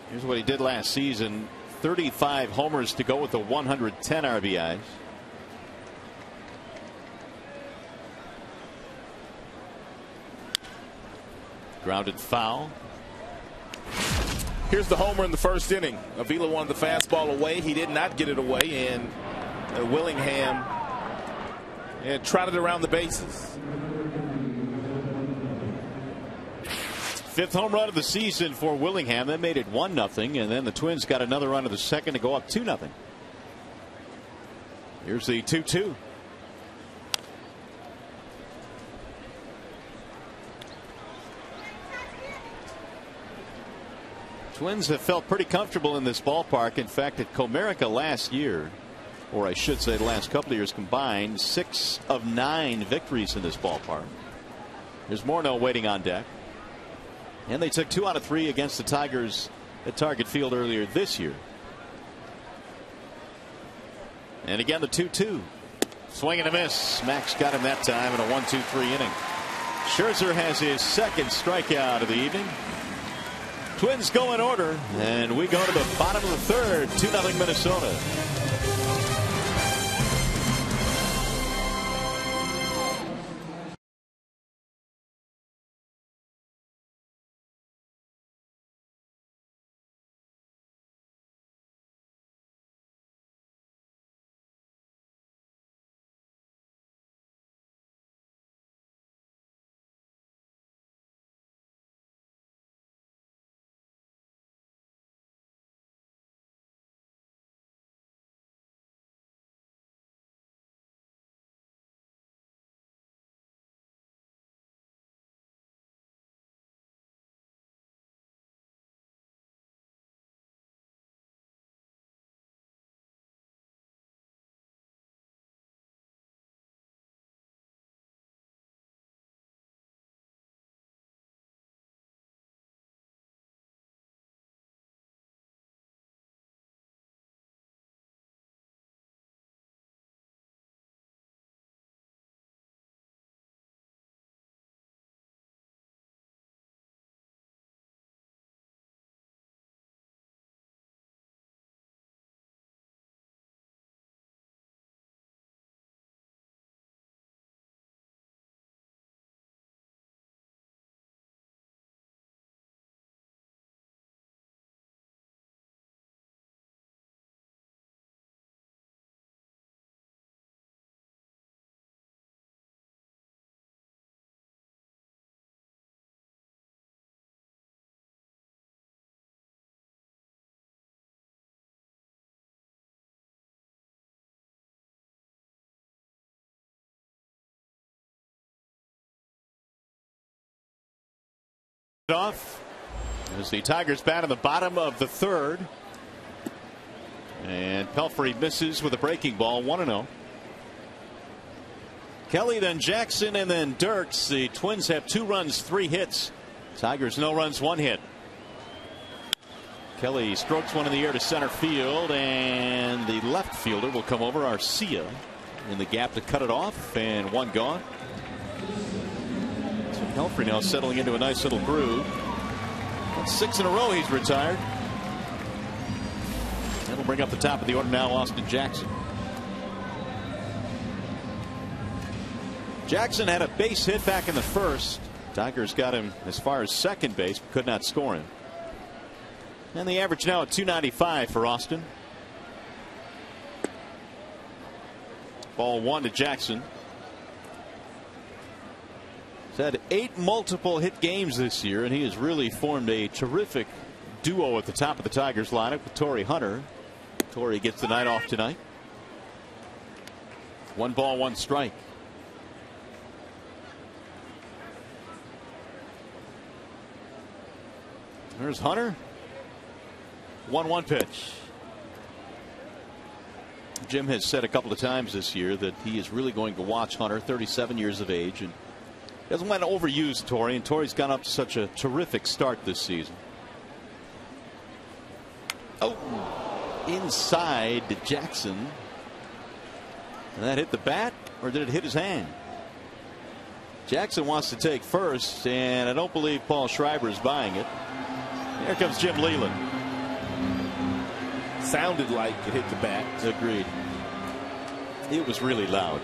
Here's what he did last season. 35 homers to go with the 110 RBIs. Grounded foul. Here's the homer in the first inning. Avila wanted the fastball away. He did not get it away, and Willingham trotted around the bases. 5th home run of the season for Willingham. That made it 1-0, and then the Twins got another run of the second to go up 2-0. Here's the 2-2. Twins have felt pretty comfortable in this ballpark. In fact, at Comerica last year, or I should say the last couple of years combined, 6 of 9 victories in this ballpark. There's Morneau waiting on deck. And they took 2 out of 3 against the Tigers at Target Field earlier this year. And again, the 2-2. Swing and a miss. Max got him that time in a 1-2-3 inning. Scherzer has his 2nd strikeout of the evening. Twins go in order, and we go to the bottom of the 3rd. 2-0 Minnesota. Off as the Tigers bat in the bottom of the third, and Pelfrey misses with a breaking ball. 1-0. Kelly, then Jackson, and then Dirks. The Twins have 2 runs, 3 hits. Tigers no runs, 1 hit. Kelly strokes one in the air to center field, and the left fielder will come over. Arcia in the gap to cut it off, and 1 gone. So Pelfrey now settling into a nice little groove. That's 6 in a row he's retired. That'll bring up the top of the order now, Austin Jackson. Jackson had a base hit back in the first. Tigers got him as far as second base, but could not score him. And the average now at 295 for Austin. Ball 1 to Jackson. He's had 8 multiple hit games this year, and he has really formed a terrific duo at the top of the Tigers lineup with Torrey Hunter. Torrey gets the night off tonight. 1 ball, 1 strike. There's Hunter. 1-1 pitch. Jim has said a couple of times this year that he is really going to watch Hunter, 37 years of age, and doesn't want to overuse Torrey, and Torrey's gone up to such a terrific start this season. Oh, inside to Jackson. And that hit the bat, or did it hit his hand? Jackson wants to take first, and I don't believe Paul Schreiber is buying it. Here comes Jim Leland. Sounded like it hit the bat. Agreed. It was really loud.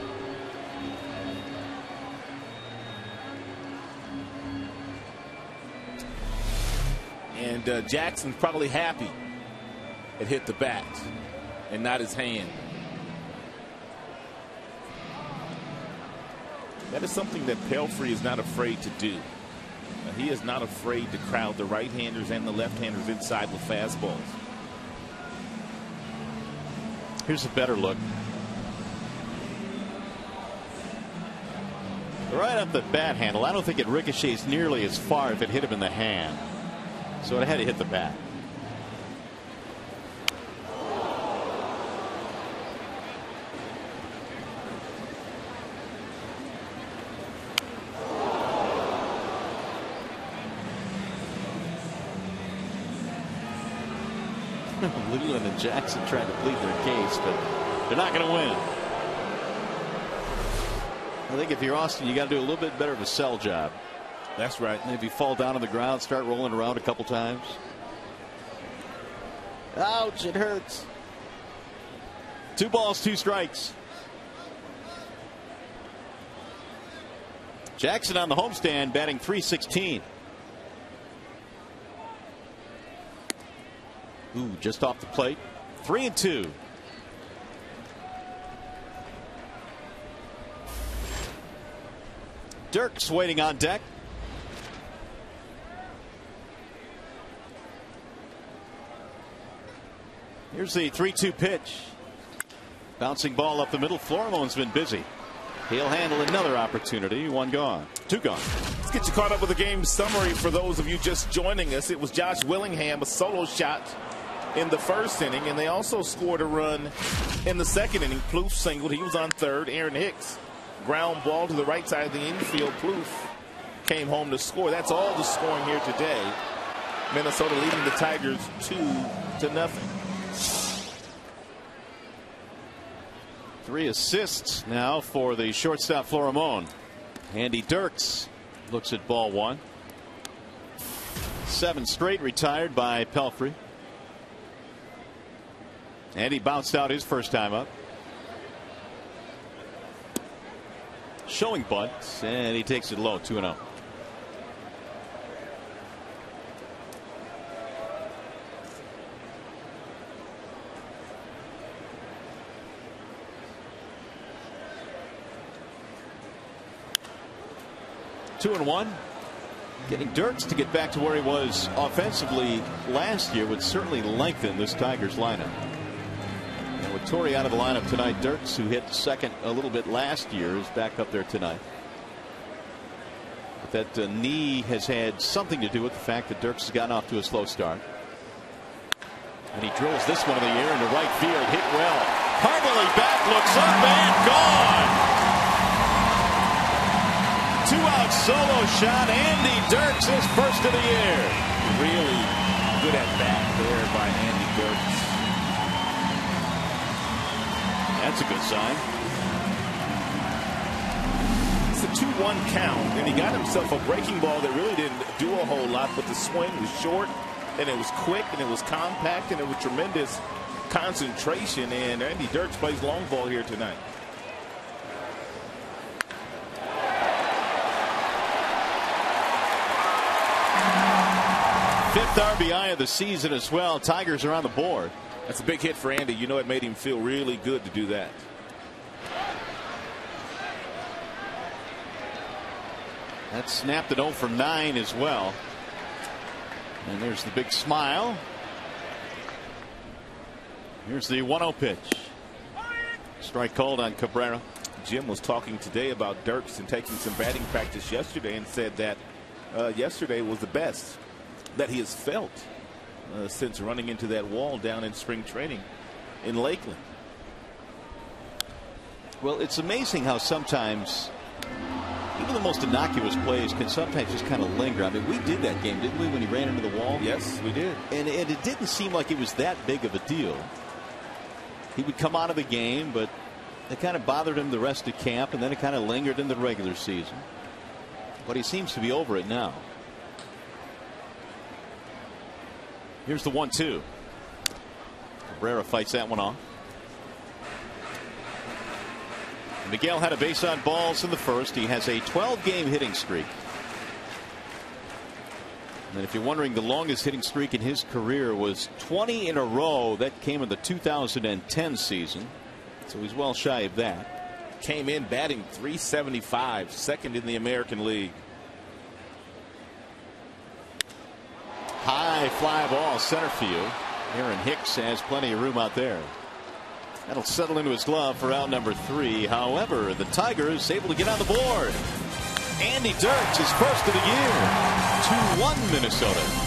And Jackson's probably happy it hit the bat and not his hand. That is something that Pelfrey is not afraid to do. He is not afraid to crowd the right-handers and the left-handers inside with fastballs. Here's a better look. Right up the bat handle. I don't think it ricochets nearly as far if it hit him in the hand. So it had to hit the bat. Leland and Jackson trying to plead their case, but they're not going to win. I think if you're Austin, you got to do a little bit better of a sell job. That's right. Maybe fall down on the ground, start rolling around a couple times. Ouch, it hurts. 2 balls, 2 strikes. Jackson on the homestand batting .316. Ooh, just off the plate. 3-2. Dirks waiting on deck. Here's the 3-2 pitch. Bouncing ball up the middle. Florimon's been busy. He'll handle another opportunity. 1 gone. 2 gone. Let's get you caught up with the game summary for those of you just joining us. It was Josh Willingham, a solo shot in the first inning, and they also scored a run in the second inning. Plouffe singled. He was on third. Aaron Hicks ground ball to the right side of the infield. Plouffe came home to score. That's all the scoring here today. Minnesota leading the Tigers 2-0. 3 assists now for the shortstop Florimon. Andy Dirks looks at ball 1. 7 straight retired by Pelfrey. And he bounced out his first time up. Showing bunt, and he takes it low. 2-0. Two and 1. Getting Dirks to get back to where he was offensively last year would certainly lengthen this Tigers lineup. And with Torrey out of the lineup tonight, Dirks, who hit second a little bit last year, is back up there tonight. that knee has had something to do with the fact that Dirks has gotten off to a slow start. And he drills this one in the air into right field. Hit well. Harmony back, looks up and gone. 2-out solo shot. Andy Dirks is first of the year. Really good at bat there by Andy Dirks. That's a good sign. It's a 2-1 count, and he got himself a breaking ball that really didn't do a whole lot, but the swing was short, and it was quick, and it was compact, and it was tremendous concentration. And Andy Dirks plays long ball here tonight. Fifth RBI of the season as well. Tigers are on the board. That's a big hit for Andy. You know, it made him feel really good to do that. That snapped it 0 for 9 as well. And there's the big smile. Here's the 1-0 pitch. Strike called on Cabrera. Jim was talking today about Dirks and taking some batting practice yesterday, and said that yesterday was the best that he has felt since running into that wall down in spring training in Lakeland. Well, it's amazing how sometimes even the most innocuous plays can sometimes just kind of linger. I mean, we did that game, didn't we, when he ran into the wall? Yes, we did. And it didn't seem like it was that big of a deal. He would come out of the game, but it kind of bothered him the rest of camp, and then it kind of lingered in the regular season. But he seems to be over it now. Here's the 1-2. Cabrera fights that one off. Miguel had a base on balls in the first. He has a 12-game hitting streak. And if you're wondering, the longest hitting streak in his career was 20 in a row. That came in the 2010 season. So he's well shy of that. Came in batting .375, second in the American League. High fly ball, center field. Aaron Hicks has plenty of room out there. That'll settle into his glove for out number 3. However, the Tigers able to get on the board. Andy Dirks is first of the year. 2-1 Minnesota.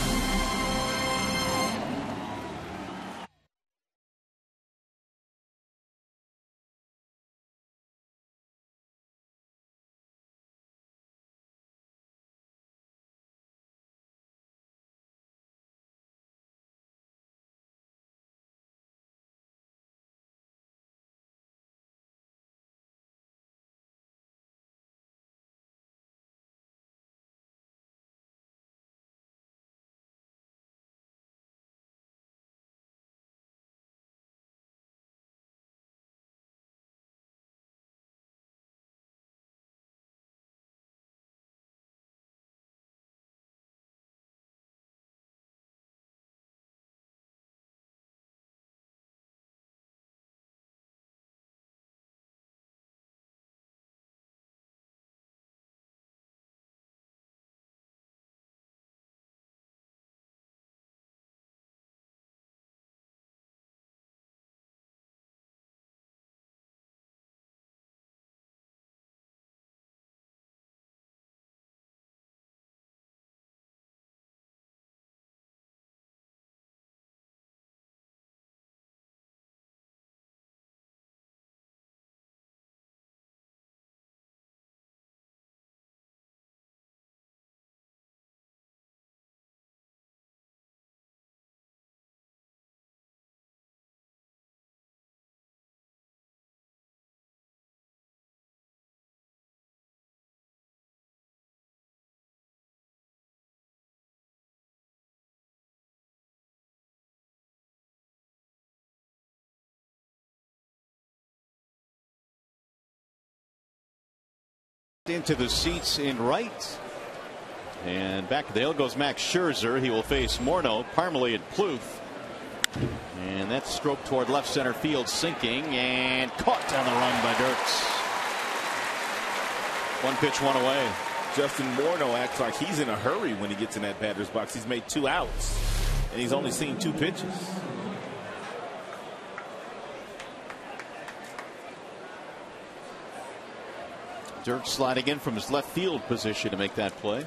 Into the seats in right. And back to the hill goes Max Scherzer. He will face Morneau, Parmalee, and Plouffe. And that stroke toward left center field, sinking and caught down the run by Dirks. 1 pitch, 1 away. Justin Morneau acts like he's in a hurry when he gets in that batter's box. He's made 2 outs, and he's only seen 2 pitches. Dirk sliding in from his left field position to make that play.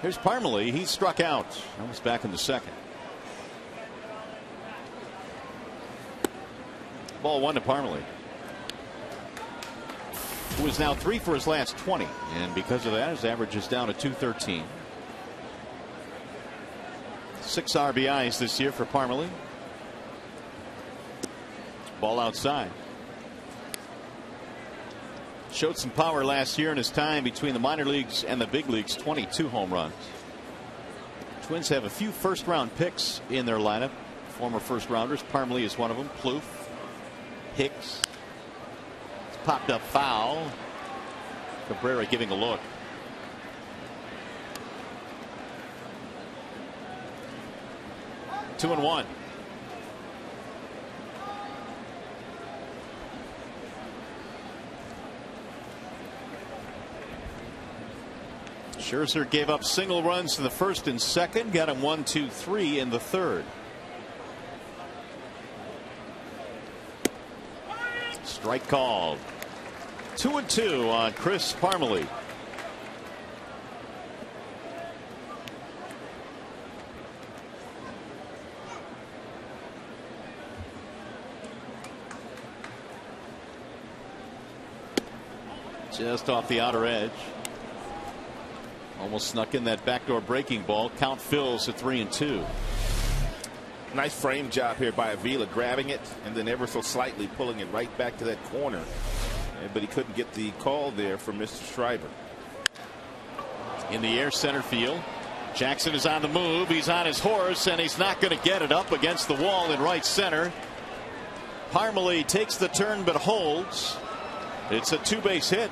Here's Parmalee. He struck out. Almost back in the second. Ball 1 to Parmalee, who is now 3 for his last 20. And because of that, his average is down to 213. 6 RBIs this year for Parmalee. Ball outside. Showed some power last year in his time between the minor leagues and the big leagues. 22 home runs. Twins have a few first-round picks in their lineup. Former first-rounders. Parmalee is one of them. Plouffe, Hicks. It's popped up foul. Cabrera giving a look. 2-1. Scherzer gave up single runs to the first and second. Got him 1, 2, 3 in the third. Strike called. 2-2 on Chris Parmalee. Just off the outer edge. Almost snuck in that backdoor breaking ball. Count fills at 3-2. Nice frame job here by Avila, grabbing it and then ever so slightly pulling it right back to that corner. But he couldn't get the call there from Mr. Schreiber. In the air, center field. Jackson is on the move. He's on his horse, and he's not going to get it up against the wall in right center. Parmalee takes the turn but holds. It's a 2-base hit.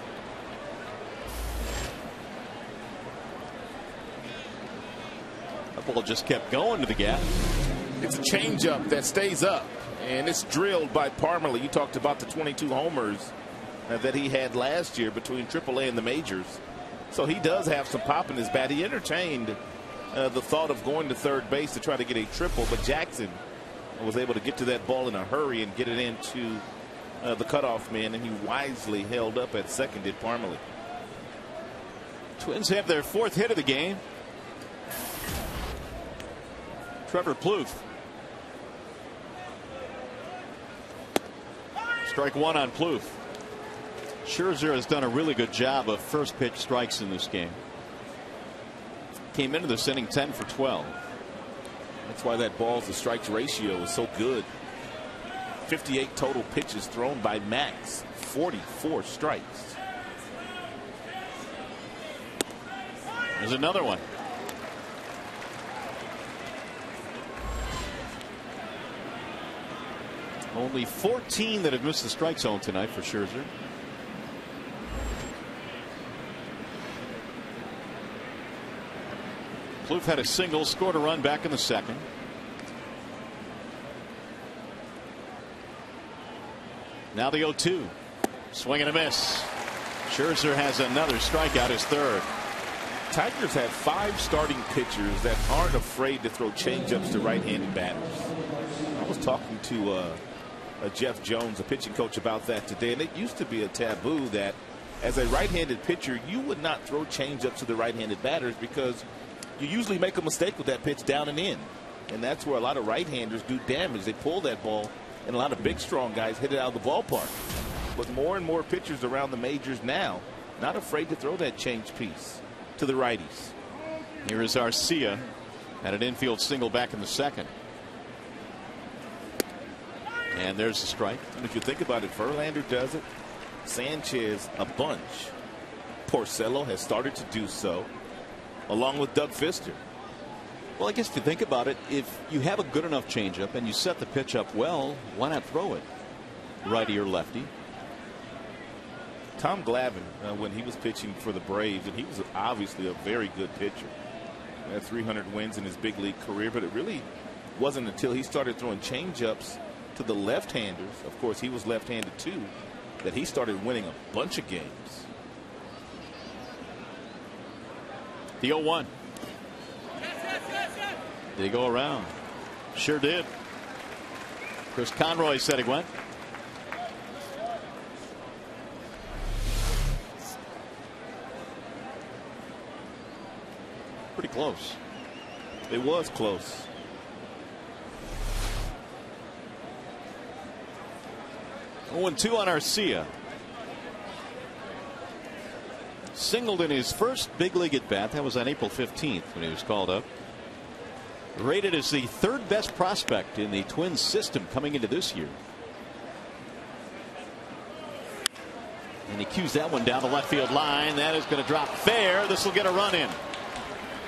The ball just kept going to the gap. It's a changeup that stays up, and it's drilled by Parmalee. You talked about the 22 homers that he had last year between AAA and the majors. So he does have some pop in his bat. He entertained the thought of going to third base to try to get a triple, but Jackson was able to get to that ball in a hurry and get it into the cutoff man, and he wisely held up at second, did Parmalee. Twins have their 4th hit of the game. Trevor Plouffe. Strike 1 on Plouffe. Scherzer has done a really good job of first pitch strikes in this game. Came into this inning 10 for 12. That's why that balls to strikes ratio is so good. 58 total pitches thrown by Max. 44 strikes. There's another one. Only 14 that have missed the strike zone tonight for Scherzer. Plouffe had a single, scored a run back in the second. Now the 0-2. Swing and a miss. Scherzer has another strikeout, his third. Tigers have 5 starting pitchers that aren't afraid to throw changeups to right-handed batters. I was talking to Jeff Jones, a pitching coach, about that today, and it used to be a taboo that as a right-handed pitcher you would not throw changeups to the right-handed batters because you usually make a mistake with that pitch down and in, and that's where a lot of right-handers do damage. They pull that ball, and a lot of big strong guys hit it out of the ballpark. But more and more pitchers around the majors now not afraid to throw that change piece to the righties. Here is Arcia at an infield single back in the second. And there's the strike. And if you think about it, Verlander does it. Sanchez a bunch. Porcello has started to do so, along with Doug Fister. Well, I guess if you think about it, if you have a good enough changeup and you set the pitch up well, why not throw it? Righty or lefty? Tom Glavine, when he was pitching for the Braves, and he was obviously a very good pitcher. He had 300 wins in his big league career, but it really wasn't until he started throwing changeups to the left-handers, of course he was left-handed too, that he started winning a bunch of games. The 0-1. Did he go around? Sure did. Chris Conroy said he went. Pretty close. It was close. Oh, 2 on Arcia. Singled in his first big league at bat. That was on April 15th when he was called up. Rated as the 3rd best prospect in the Twins system coming into this year. And he cues that one down the left field line. That is going to drop fair. This will get a run in.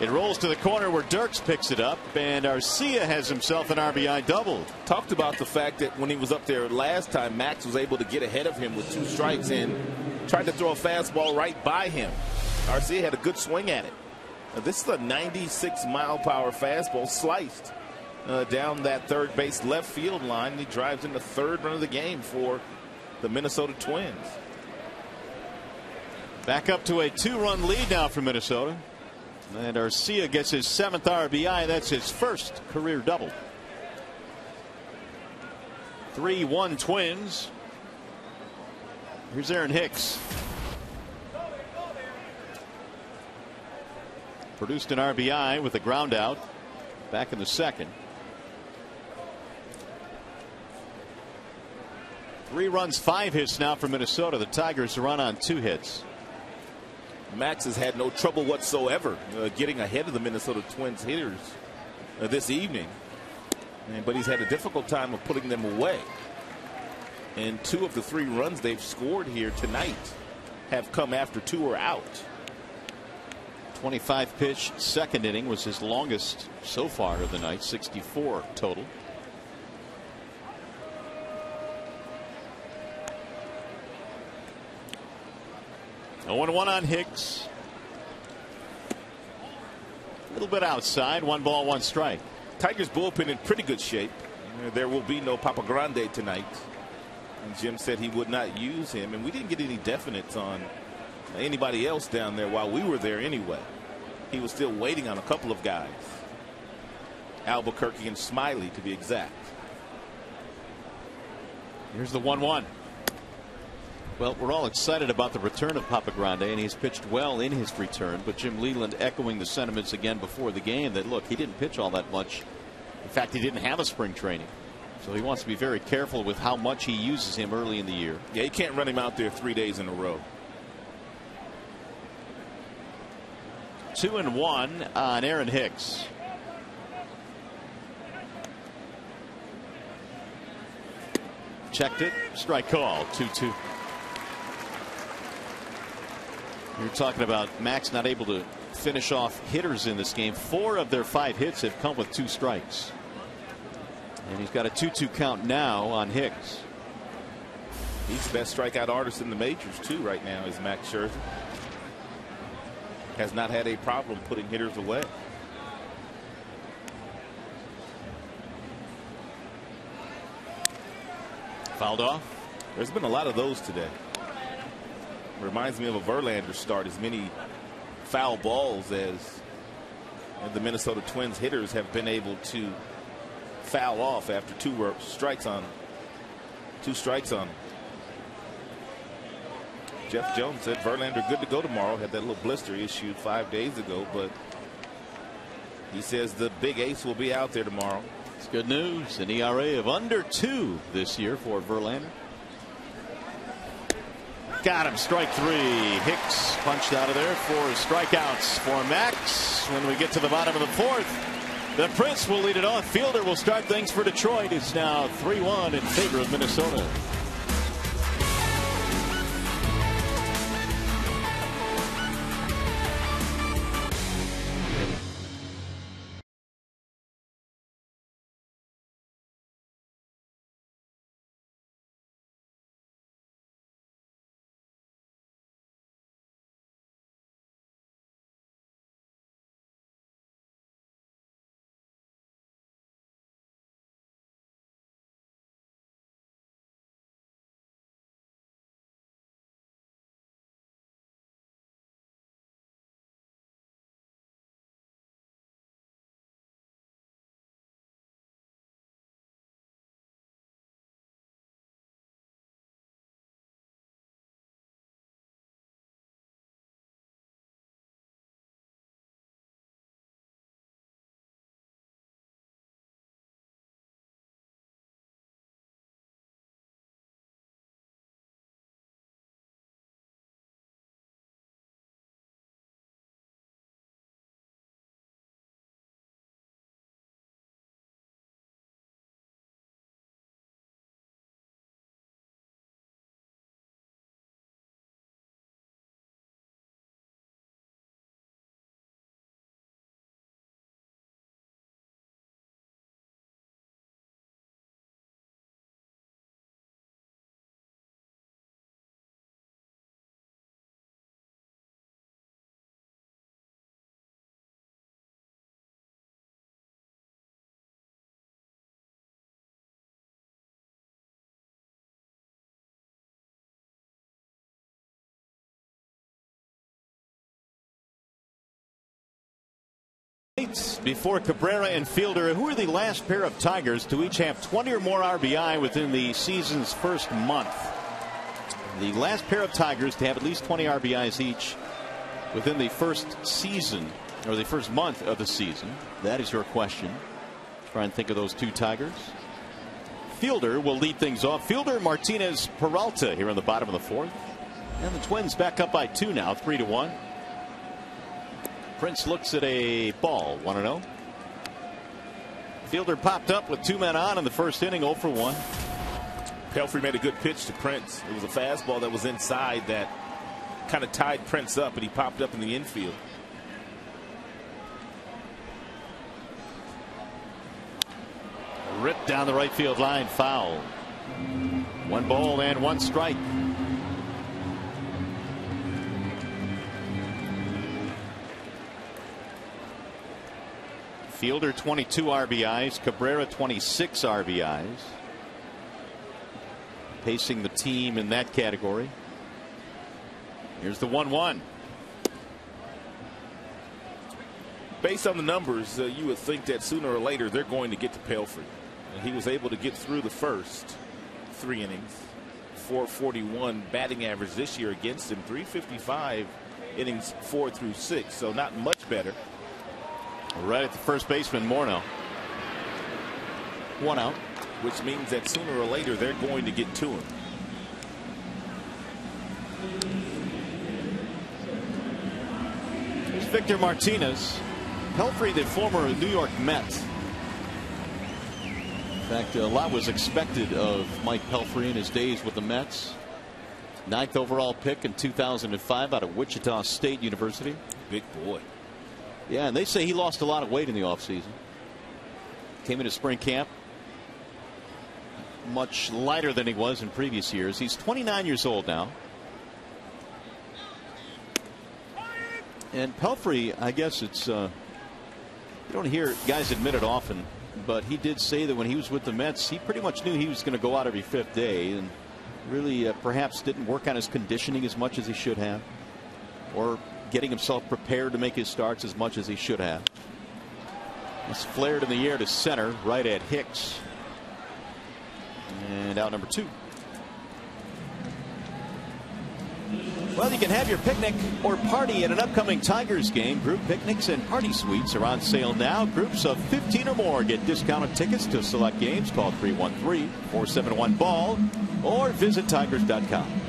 It rolls to the corner where Dirks picks it up, and Arcia has himself an RBI double. Talked about the fact that when he was up there last time, Max was able to get ahead of him with 2 strikes and tried to throw a fastball right by him. Arcia had a good swing at it. Now, this is a 96-mile-per-hour fastball sliced down that third base left field line. He drives in the 3rd run of the game for the Minnesota Twins. Back up to a 2-run lead now for Minnesota. And Arcia gets his 7th RBI. That's his 1st career double. 3-1 Twins. Here's Aaron Hicks. Produced an RBI with a ground out back in the 2nd. 3 runs, 5 hits now for Minnesota. The Tigers run on 2 hits. Max has had no trouble whatsoever getting ahead of the Minnesota Twins hitters this evening. But he's had a difficult time of putting them away. And 2 of the 3 runs they've scored here tonight have come after 2 are out. 25 pitch 2nd inning was his longest so far of the night. 64 total. Oh, 1 on Hicks. A little bit outside. 1 ball, 1 strike. Tigers bullpen in pretty good shape. There will be no Papa Grande tonight. And Jim said he would not use him. And we didn't get any definites on anybody else down there while we were there anyway. He was still waiting on a couple of guys. Albuquerque and Smiley, to be exact. Here's the 1-1. Well, we're all excited about the return of Papa Grande, and he's pitched well in his return. But Jim Leland echoing the sentiments again before the game that, look, he didn't pitch all that much. In fact, he didn't have a spring training. So he wants to be very careful with how much he uses him early in the year. Yeah, you can't run him out there 3 days in a row. 2-1 on Aaron Hicks. Checked it. Strike call. 2-2. You're talking about Max not able to finish off hitters in this game. 4 of their 5 hits have come with 2 strikes. And he's got a 2-2 count now on Hicks. He's the best strikeout artist in the majors too right now is Max Scherzer. Has not had a problem putting hitters away. Fouled off. There's been a lot of those today. Reminds me of a Verlander start. As many foul balls as the Minnesota Twins hitters have been able to foul off after 2 strikes on 2 strikes on him. Jeff Jones said Verlander good to go tomorrow. Had that little blister issued 5 days ago, but he says the big ace will be out there tomorrow. It's good news. An ERA of under 2 this year for Verlander. Got him. Strike 3. Hicks punched out of there for strikeouts for Max. When we get to the bottom of the 4th, the Prince will lead it off. Fielder will start things for Detroit. It's now 3-1 in favor of Minnesota. minutes before Cabrera and Fielder, who are the last pair of Tigers to each have 20 or more RBI within the season's first month. The last pair of Tigers to have at least 20 RBIs each within the first season, or the first month of the season. That is your question. Try and think of those two Tigers. Fielder will lead things off. Fielder, Martinez, Peralta here in the bottom of the fourth. And the Twins back up by 2 now, 3-1. Prince looks at a ball, 1-0. Fielder popped up with 2 men on in the first inning, 0 for 1. Pelfrey made a good pitch to Prince. It was a fastball that was inside that kind of tied Prince up, and he popped up in the infield. Ripped down the right field line, foul. 1 ball and 1 strike. Fielder 22 RBIs, Cabrera 26 RBIs. Pacing the team in that category. Here's the 1-1. Based on the numbers, you would think that sooner or later they're going to get to Pelfrey. And he was able to get through the first 3 innings. 441 batting average this year against him. 355 innings 4 through 6. So not much better. Right at the first baseman, Morneau. 1 out. Which means that sooner or later they're going to get to him. Here's Victor Martinez. Pelfrey, the former New York Met. In fact, a lot was expected of Mike Pelfrey in his days with the Mets. 9th overall pick in 2005 out of Wichita State University. Big boy. Yeah, and they say he lost a lot of weight in the offseason. Came into spring camp much lighter than he was in previous years. He's 29 years old now. And Pelfrey, I guess it's you don't hear guys admit it often, but he did say that when he was with the Mets, he pretty much knew he was going to go out every 5th day, and really perhaps didn't work on his conditioning as much as he should have, or getting himself prepared to make his starts as much as he should have. It's flared in the air to center, right at Hicks. And out number 2. Well, you can have your picnic or party at an upcoming Tigers game. Group picnics and party suites are on sale now. Groups of 15 or more get discounted tickets to select games. Call 313-471-BALL or visit Tigers.com.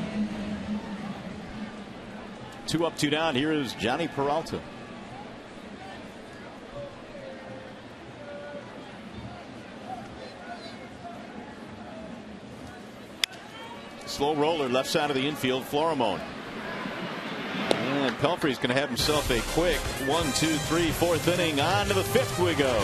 2 up, 2 down. Here is Johnny Peralta. Slow roller left side of the infield. Florimon. And Pelfrey's going to have himself a quick 1, 2, 3, 4th inning. On to the 5th we go.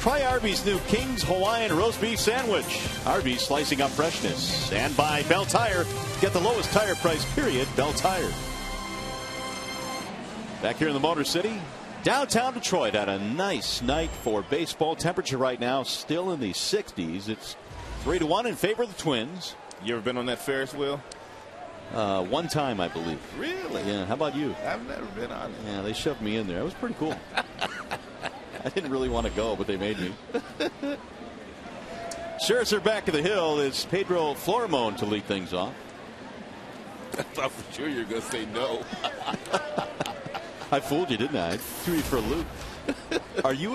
Try Arby's new King's Hawaiian Roast Beef Sandwich. Arby's, slicing up freshness. And by Bell Tire. Get the lowest tire price, period. Bell Tire. Back here in the Motor City. Downtown Detroit had a nice night for baseball. Temperature right now still in the 60s. It's 3-1 in favor of the Twins. You ever been on that Ferris wheel? One time, I believe. Really? Yeah. How about you? I've never been on it. Yeah, they shoved me in there. It was pretty cool. I didn't really want to go, but they made me. Scherzer back to the hill. Is Pedro Florimon to lead things off? I thought for sure you were going to say no. I fooled you, didn't I? I threw you for a loop. Are you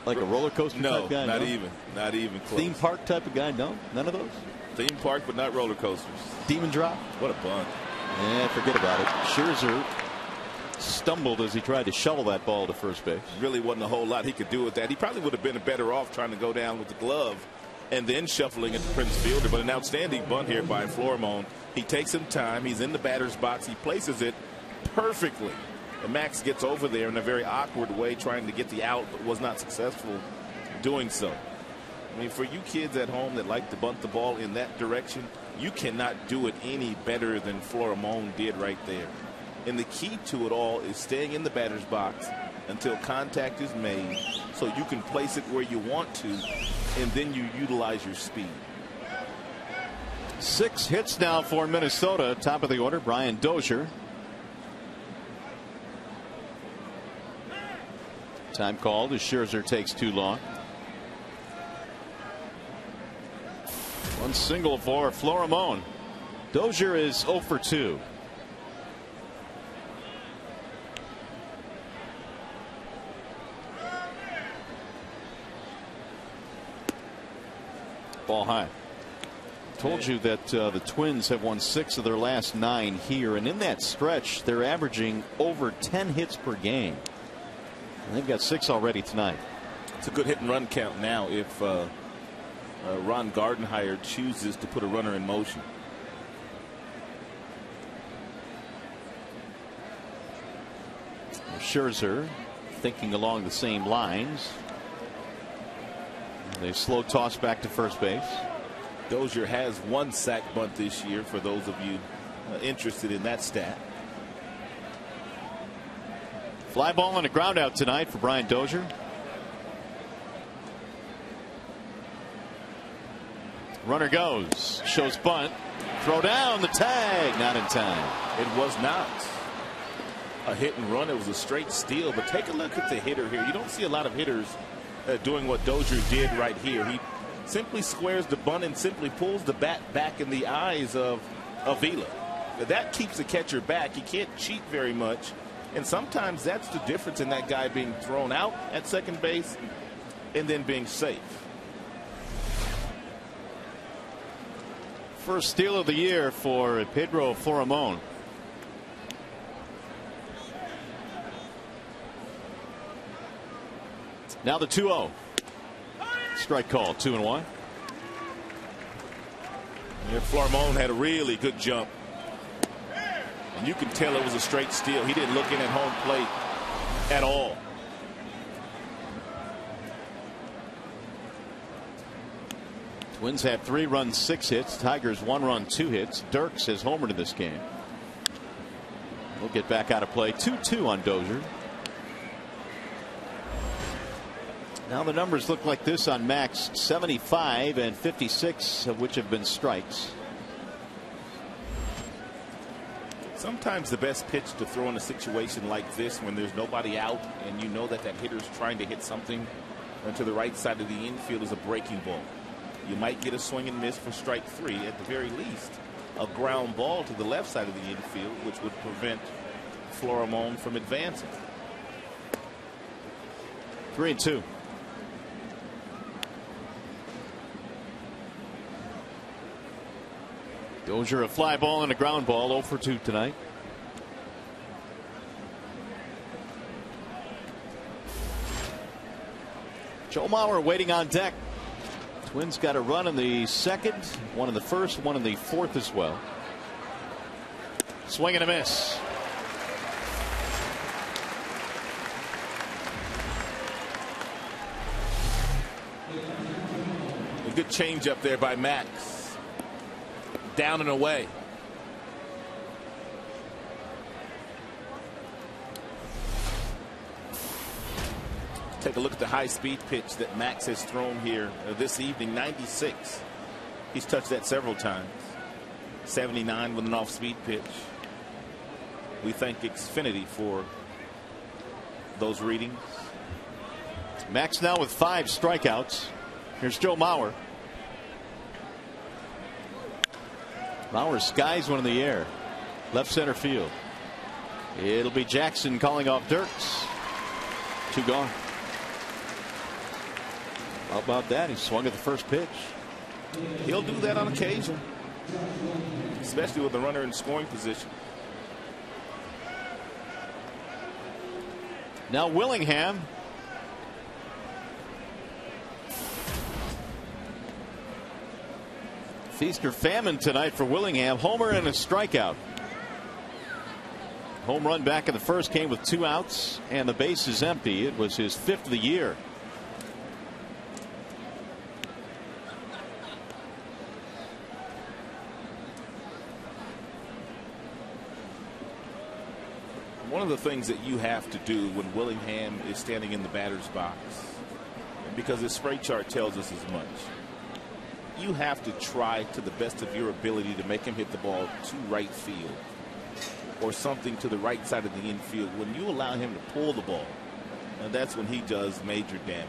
like a roller coaster type guy? Not even. Not even close. Theme park type of guy? No? None of those? Theme park, but not roller coasters. Demon drop? What a bunt. Yeah, forget about it. Scherzer stumbled as he tried to shovel that ball to first base. Really wasn't a whole lot he could do with that. He probably would have been better off trying to go down with the glove and then shuffling at the Prince fielder. But an outstanding bunt here by Florimon. He takes some time. He's in the batter's box. He places it perfectly. And Max gets over there in a very awkward way trying to get the out, but was not successful doing so. I mean, for you kids at home that like to bunt the ball in that direction, you cannot do it any better than Florimon did right there. And the key to it all is staying in the batter's box until contact is made so you can place it where you want to, and then you utilize your speed. 6 hits now for Minnesota. Top of the order, Brian Dozier. Time called as Scherzer takes too long. One single for Florimon. Dozier is 0 for 2. Ball high. Told you that the Twins have won 6 of their last 9 here, and in that stretch they're averaging over 10 hits per game. And they've got 6 already tonight. It's a good hit and run count now if Ron Gardenhire chooses to put a runner in motion. Scherzer thinking along the same lines. They slow toss back to first base. Dozier has 1 sack bunt this year for those of you interested in that stat. Fly ball and a ground out tonight for Brian Dozier. Runner goes, shows bunt, throw down, the tag, not in time. It was not a hit and run. It was a straight steal. But take a look at the hitter here. You don't see a lot of hitters doing what Dozier did right here. He simply squares the bunt and simply pulls the bat back in the eyes of Avila. That keeps the catcher back. He can't cheat very much. And sometimes that's the difference in that guy being thrown out at second base and then being safe. First steal of the year for Pedro Florimon. Now the 2-0. Strike call, 2-1. Yeah, Florimon had a really good jump. And you can tell it was a straight steal. He didn't look in at home plate at all. Twins have 3 runs, 6 hits. Tigers 1 run, 2 hits. Dirks has homered in this game. We'll get back out of play. 2-2 on Dozier. Now the numbers look like this on Max: 75 and 56 of which have been strikes. Sometimes the best pitch to throw in a situation like this when there's nobody out and you know that that hitter's trying to hit something to the right side of the infield is a breaking ball. You might get a swing and miss for strike 3, at the very least a ground ball to the left side of the infield, which would prevent Florimon from advancing. 3-2. Dozier a fly ball and a ground ball, 0 for 2 tonight. Joe Mauer waiting on deck. Twins got a run in the second, 1 in the first, 1 in the fourth as well. Swing and a miss. A good change up there by Max. Down and away. Take a look at the high-speed pitch that Max has thrown here this evening. 96. He's touched that several times. 79 with an off-speed pitch. We thank Xfinity for those readings. Max now with 5 strikeouts. Here's Joe Mauer. Mauer skies one in the air. Left center field. It'll be Jackson calling off Dirks. 2 gone. How about that? He swung at the first pitch. He'll do that on occasion, especially with a runner in scoring position. Now Willingham. Feast or famine tonight for Willingham. Homer and a strikeout. Home run back in the first came with 2 outs and the base is empty. It was his 5th of the year. One of the things that you have to do when Willingham is standing in the batter's box, because his spray chart tells us as much, you have to try to the best of your ability to make him hit the ball to right field or something to the right side of the infield. When you allow him to pull the ball, that's when he does major damage.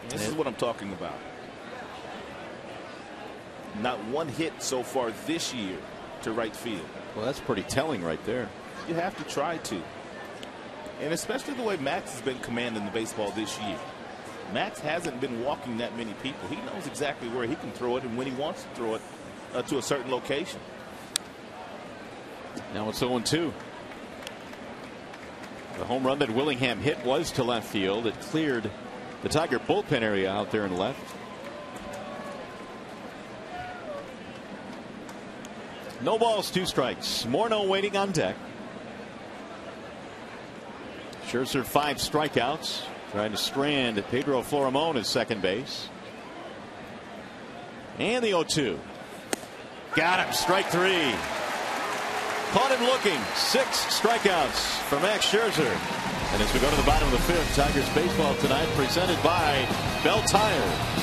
This is what I'm talking about. Not one hit so far this year to right field. Well, that's pretty telling right there. You have to try to. And especially the way Max has been commanding the baseball this year. Max hasn't been walking that many people. He knows exactly where he can throw it and when he wants to throw it to a certain location. Now it's 0-2. The home run that Willingham hit was to left field. It cleared the Tiger bullpen area out there in left. No balls, 2 strikes. Morneau waiting on deck. Scherzer 5 strikeouts. Trying to strand Pedro Florimon at second base. And the 0-2. Got him. Strike 3. Caught him looking. 6 strikeouts for Max Scherzer. And as we go to the bottom of the 5th, Tigers baseball tonight presented by Bell Tire.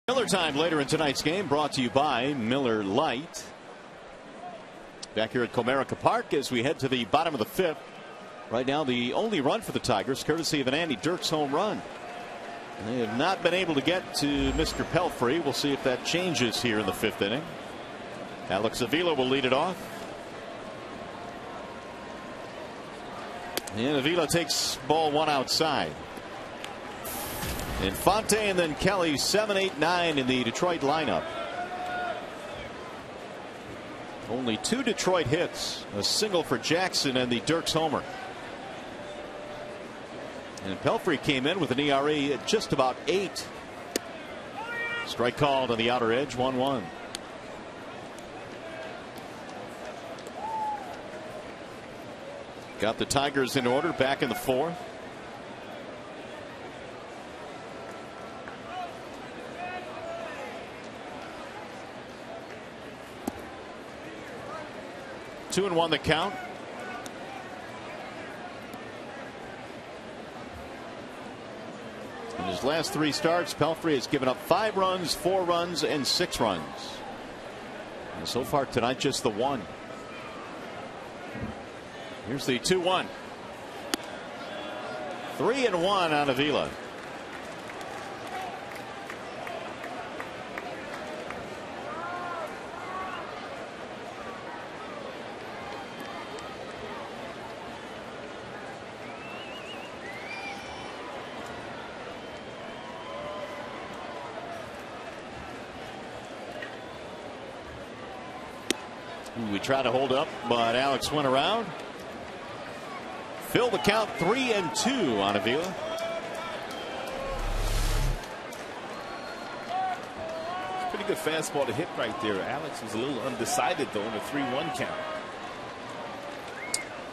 Miller time later in tonight's game, brought to you by Miller Lite. Back here at Comerica Park as we head to the bottom of the 5th. Right now, the only run for the Tigers, courtesy of an Andy Dirks home run. And they have not been able to get to Mr. Pelfrey. We'll see if that changes here in the 5th inning. Alex Avila will lead it off. And Avila takes ball 1 outside. Infante and then Kelly, 7, 8, 9 in the Detroit lineup. Only 2 Detroit hits, a single for Jackson and the Dirks homer. And Pelfrey came in with an ERA at just about 8. Strike called on the outer edge, 1-1. Got the Tigers in order back in the 4th. Two and 1 the count. In his last 3 starts, Pelfrey has given up 5 runs, 4 runs, and 6 runs. And so far tonight, just the 1. Here's the 2-1. 3-1 on Avila. We try to hold up, but Alex went around. Fill the count, 3-2 on Avila. Pretty good fastball to hit right there. Alex was a little undecided though in a 3-1 count.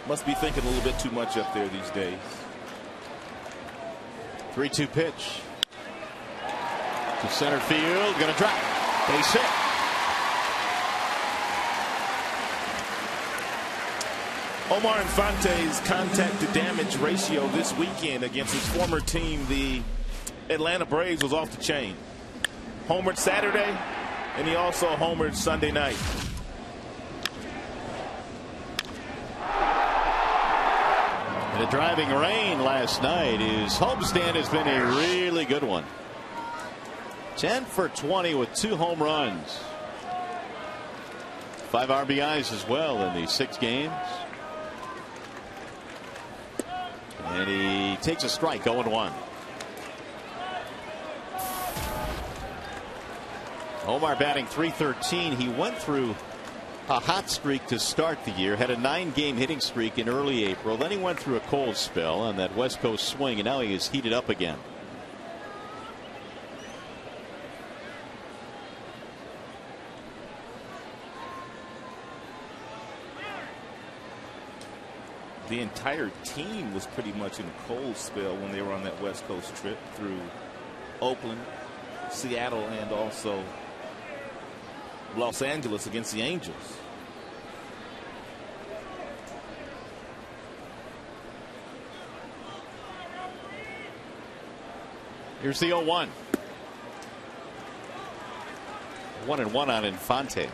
Must be thinking a little bit too much up there these days. 3-2 pitch to center field, gonna drop, base hit. Omar Infante's contact to damage ratio this weekend against his former team, the Atlanta Braves, was off the chain. Homered Saturday, and he also homered Sunday night. The driving rain last night. His homestand has been a really good one. 10 for 20 with 2 home runs. 5 RBIs as well in the 6 games. And he takes a strike, 0-1. Omar batting .313. He went through a hot streak to start the year, had a 9-game hitting streak in early April. Then he went through a cold spell on that West Coast swing, and now he is heated up again. The entire team was pretty much in a cold spell when they were on that West Coast trip through Oakland, Seattle, and also Los Angeles against the Angels. Here's the 0-1. 1-1 on Infante.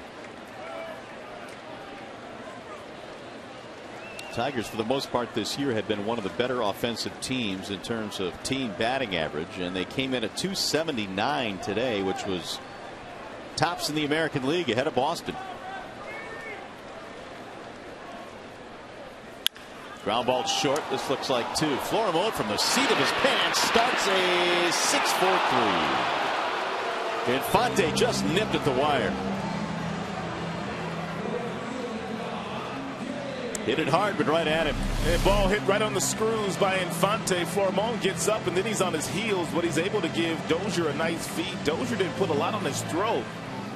Tigers, for the most part this year, have been one of the better offensive teams in terms of team batting average, and they came in at .279 today, which was tops in the American League, ahead of Boston. Ground ball short. This looks like 2. Florimon from the seat of his pants starts a 6-4-3. Infante just nipped at the wire. Hit it hard, but right at him. And ball hit right on the screws by Infante. Florimon gets up, and then he's on his heels, but he's able to give Dozier a nice feed. Dozier didn't put a lot on his throw.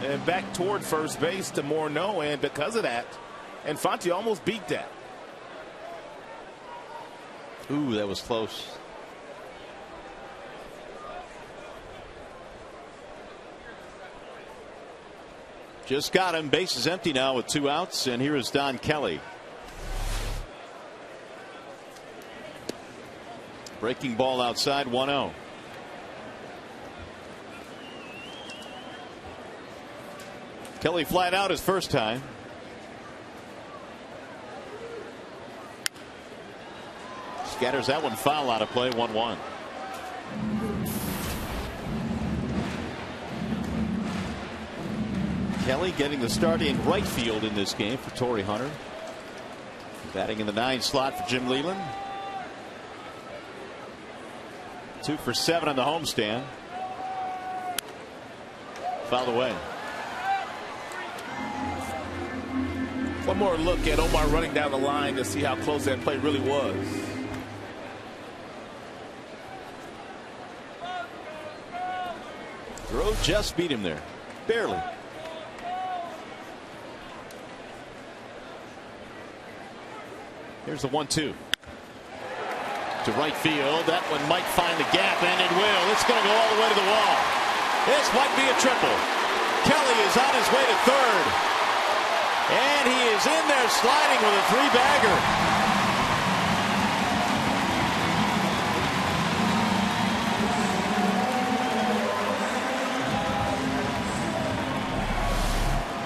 And back toward first base to Morneau, and because of that, Infante almost beat that. Ooh, that was close. Just got him. Base is empty now with 2 outs, and here is Don Kelly. Breaking ball outside, 1-0. Kelly flat out his first time. Scatters that one foul out of play. 1-1. Kelly getting the start in right field in this game for Torrey Hunter. Batting in the 9 slot for Jim Leyland. 2 for 7 on the homestand. Fouled away. One more look at Omar running down the line to see how close that play really was. Throw just beat him there. Barely. Here's the 1-2. To right field. That one might find the gap, and it will. It's going to go all the way to the wall. This might be a triple. Kelly is on his way to third. And he is in there sliding with a 3-bagger.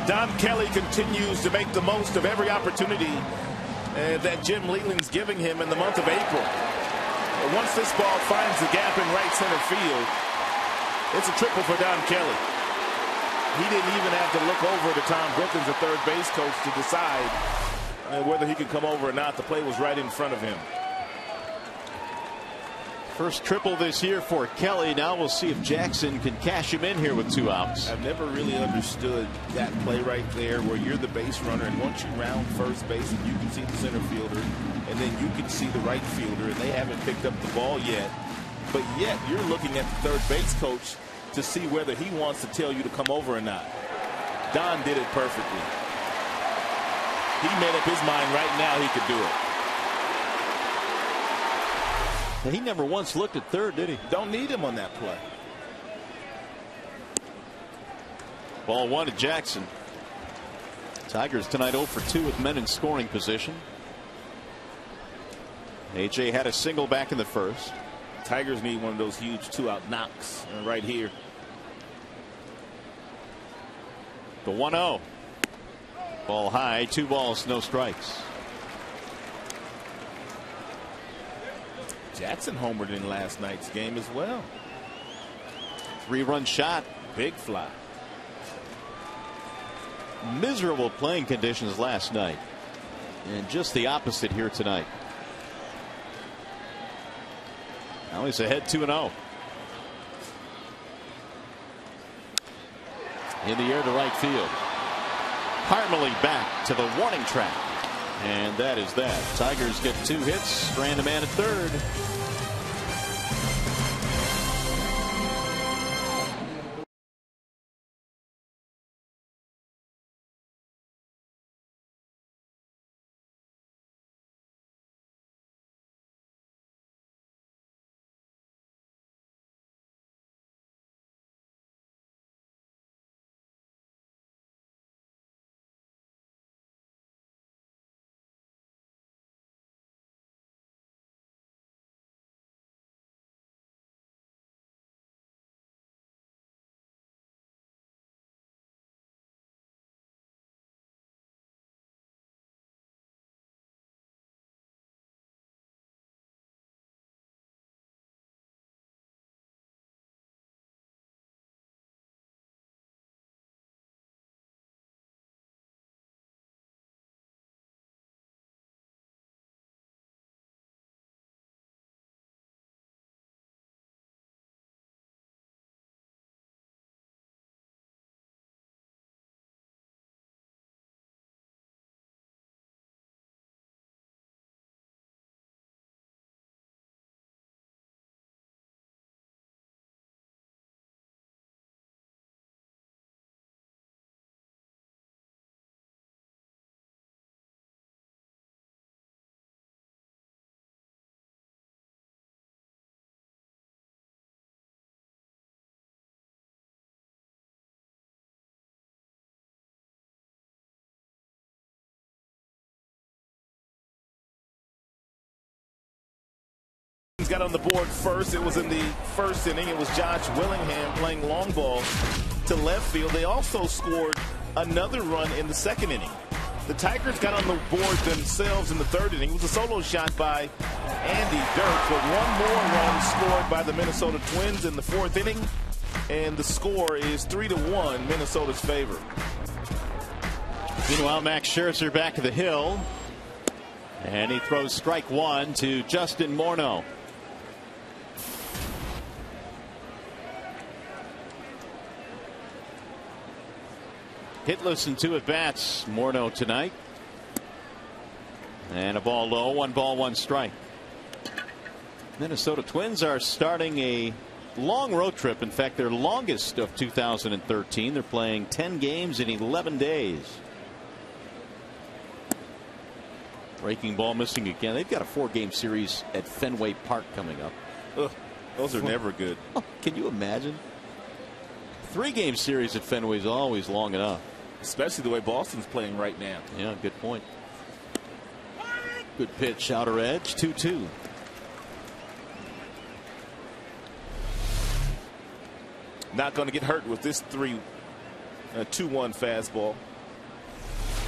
Don Kelly continues to make the most of every opportunity that Jim Leyland's giving him in the month of April. Once this ball finds the gap in right center field, it's a triple for Don Kelly. He didn't even have to look over to Tom Brookins, the third base coach, to decide whether he could come over or not. The play was right in front of him. First triple this year for Kelly. Now we'll see if Jackson can cash him in here with 2 outs. I've never really understood that play right there where you're the base runner, and once you round first base and you can see the center fielder and then you can see the right fielder, and they haven't picked up the ball yet, but yet you're looking at the third base coach to see whether he wants to tell you to come over or not. Don did it perfectly. He made up his mind right now he could do it. He never once looked at third, did he? Don't need him on that play. Ball 1 to Jackson. Tigers tonight 0 for 2 with men in scoring position. AJ had a single back in the first. Tigers need one of those huge 2-out knocks right here. The 1-0. Ball high, 2 balls, no strikes. Jackson homered in last night's game as well. 3-run shot. Big fly. Miserable playing conditions last night, and just the opposite here tonight. Now he's ahead 2-0. In the air to right field. Harmony back to the warning track. And that is that. Tigers get 2 hits. Strand a man at third. Got on the board first. It was in the first inning. It was Josh Willingham playing long ball to left field. They also scored another run in the second inning. The Tigers got on the board themselves in the third inning. It was a solo shot by Andy Dirt, but one more run scored by the Minnesota Twins in the fourth inning, and the score is 3-1 Minnesota's favor. Meanwhile, Max Scherzer back to the hill, and he throws strike one to Justin Morneau. Hitless in 2 at-bats, Morneau tonight. And a ball low, 1 ball, 1 strike. Minnesota Twins are starting a long road trip. In fact, their longest of 2013. They're playing 10 games in 11 days. Breaking ball missing again. They've got a 4-game series at Fenway Park coming up. Ugh, those are never good. Oh, can you imagine? 3-game series at Fenway is always long enough. Especially the way Boston's playing right now. Yeah, good point. Good pitch, outer edge, 2-2. Not going to get hurt with this 2-1 fastball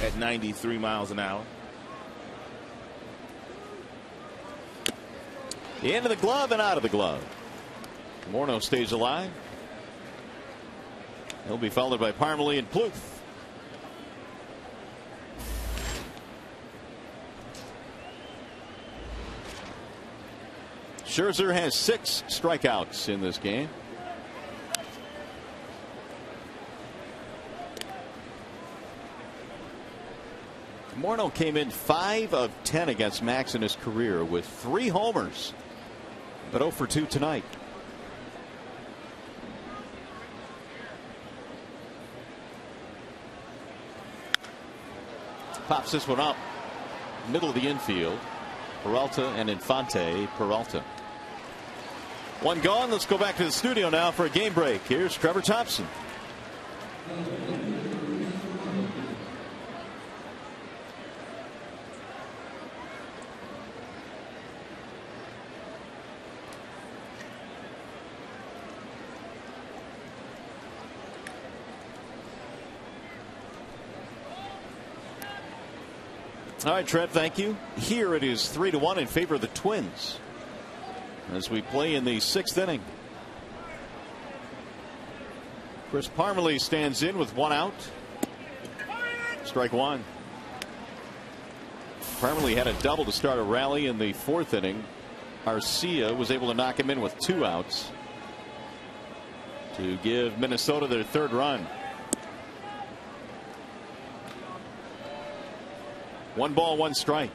at 93 miles an hour. Into the glove and out of the glove. Morneau stays alive. He'll be followed by Parmelee and Plouffe. Scherzer has 6 strikeouts in this game. Morneau came in 5 of 10 against Max in his career with 3 homers, but 0 for 2 tonight. Pops this one up middle of the infield. Peralta and Infante. Peralta. 1 gone. Let's go back to the studio now for a game break. Here's Trevor Thompson. All right, Trev, thank you. Here it is 3-1 in favor of the Twins as we play in the 6th inning. Chris Parmelee stands in with 1 out. Strike 1. Parmelee had a double to start a rally in the 4th inning. Arcia was able to knock him in with 2 outs to give Minnesota their 3rd run. 1 ball, 1 strike.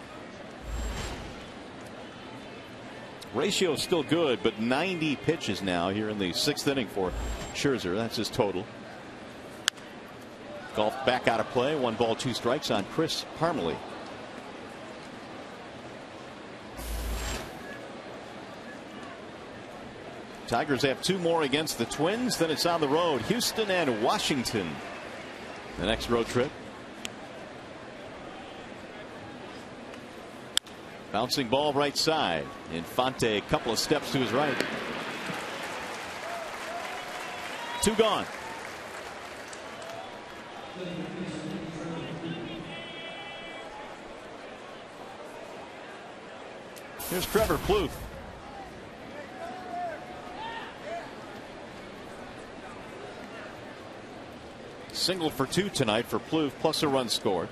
Ratio is still good, but 90 pitches now here in the 6th inning for Scherzer. That's his total. Golf back out of play. 1 ball, 2 strikes on Chris Parmelee. Tigers have 2 more against the Twins. Then it's on the road. Houston and Washington. The next road trip. Bouncing ball right side. Infante a couple of steps to his right. 2 gone. Here's Trevor Plouffe. Single for 2 tonight for Plouffe, plus a run scored.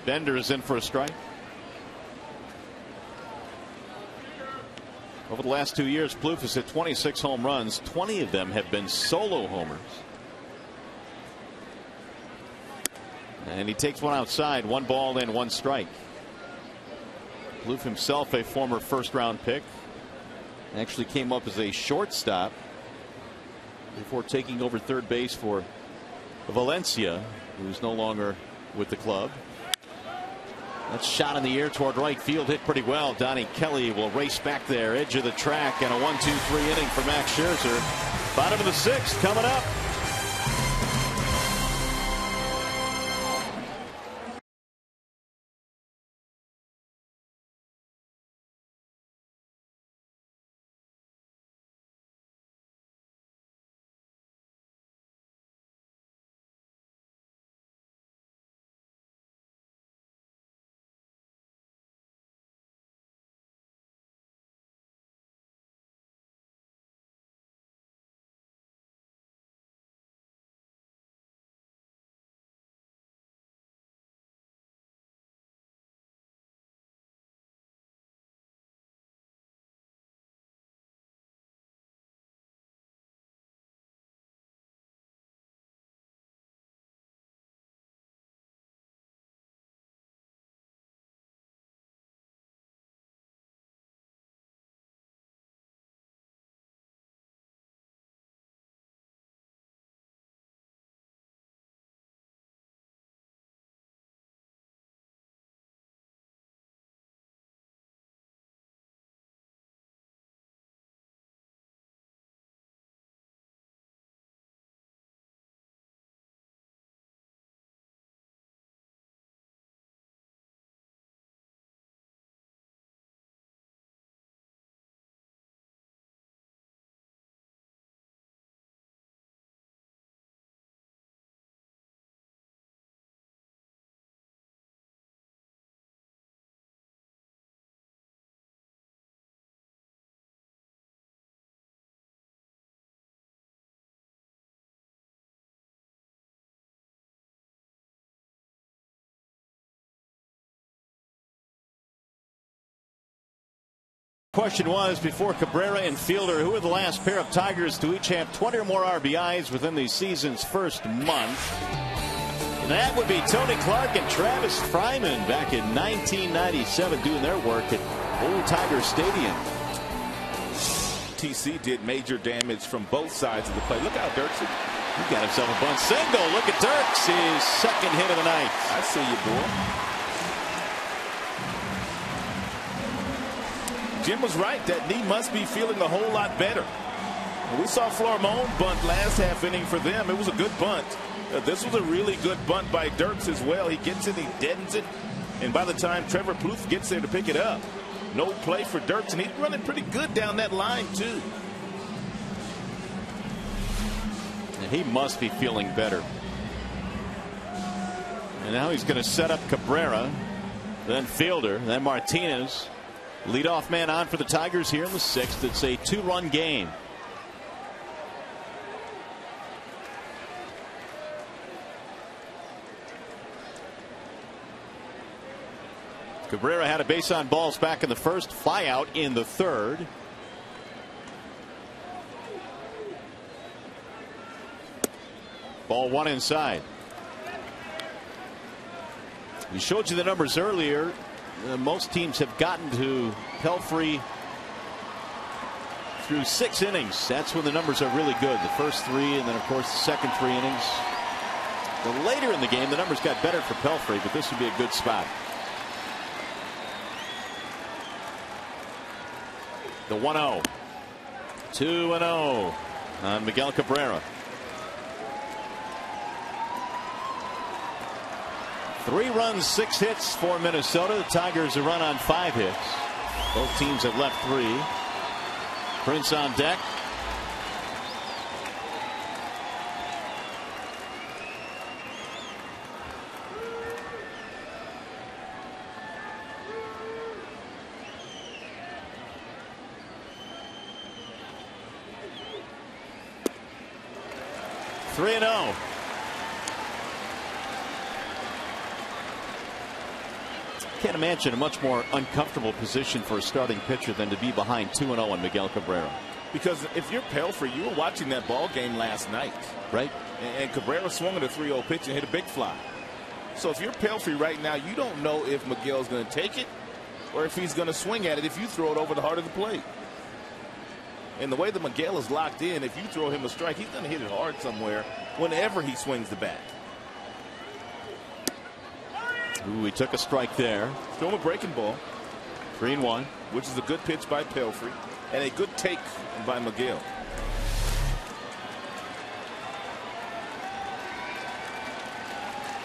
Bender is in for a strike. Over the last 2 years, Plouffe has hit 26 home runs. 20 of them have been solo homers. And he takes one outside. 1 ball and 1 strike. Plouffe himself a former 1st-round pick. Actually came up as a shortstop before taking over 3rd base for Valencia, who's no longer with the club. That shot in the air toward right field hit pretty well. Donnie Kelly will race back there, edge of the track, and a 1-2-3 inning for Max Scherzer. Bottom of the 6th coming up. Question was, before Cabrera and Fielder, who are the last pair of Tigers to each have 20 or more RBIs within the season's first month? And that would be Tony Clark and Travis Fryman back in 1997 doing their work at Old Tiger Stadium. TC did major damage from both sides of the play. Look how Dirks, he got himself a bunt single. Look at Dirks, his second hit of the night. I see you, boy. Jim was right. That knee must be feeling a whole lot better. We saw Florimon bunt last half inning for them. It was a good bunt. This was a really good bunt by Dirks as well. He gets it, he deadens it, and by the time Trevor Plouffe gets there to pick it up, no play for Dirks, and he's running pretty good down that line too. And he must be feeling better. And now he's going to set up Cabrera, then Fielder, then Martinez. Leadoff man on for the Tigers here in the sixth. It's a 2-run game. Cabrera had a base on balls back in the first, fly out in the third. Ball one inside. We showed you the numbers earlier. Most teams have gotten to Pelfrey through 6 innings. That's when the numbers are really good. The first 3, and then of course the second 3 innings. But later in the game the numbers got better for Pelfrey, but this would be a good spot. The 1-0. 2-0 on Miguel Cabrera. 3 runs, 6 hits for Minnesota. The Tigers a run on 5 hits. Both teams have left 3. Prince on deck. Three and 0. Can't imagine a much more uncomfortable position for a starting pitcher than to be behind 2-0 on Miguel Cabrera. Because if you're Pelfrey, you were watching that ball game last night, right? And Cabrera swung at a 3-0 pitch and hit a big fly. So if you're Pelfrey right now, you don't know if Miguel's going to take it or if he's going to swing at it if you throw it over the heart of the plate. And the way that Miguel is locked in, if you throw him a strike, he's going to hit it hard somewhere whenever he swings the bat. Ooh, he took a strike there. Throw him a breaking ball. 3-1. Which is a good pitch by Pelfrey and a good take by Miguel.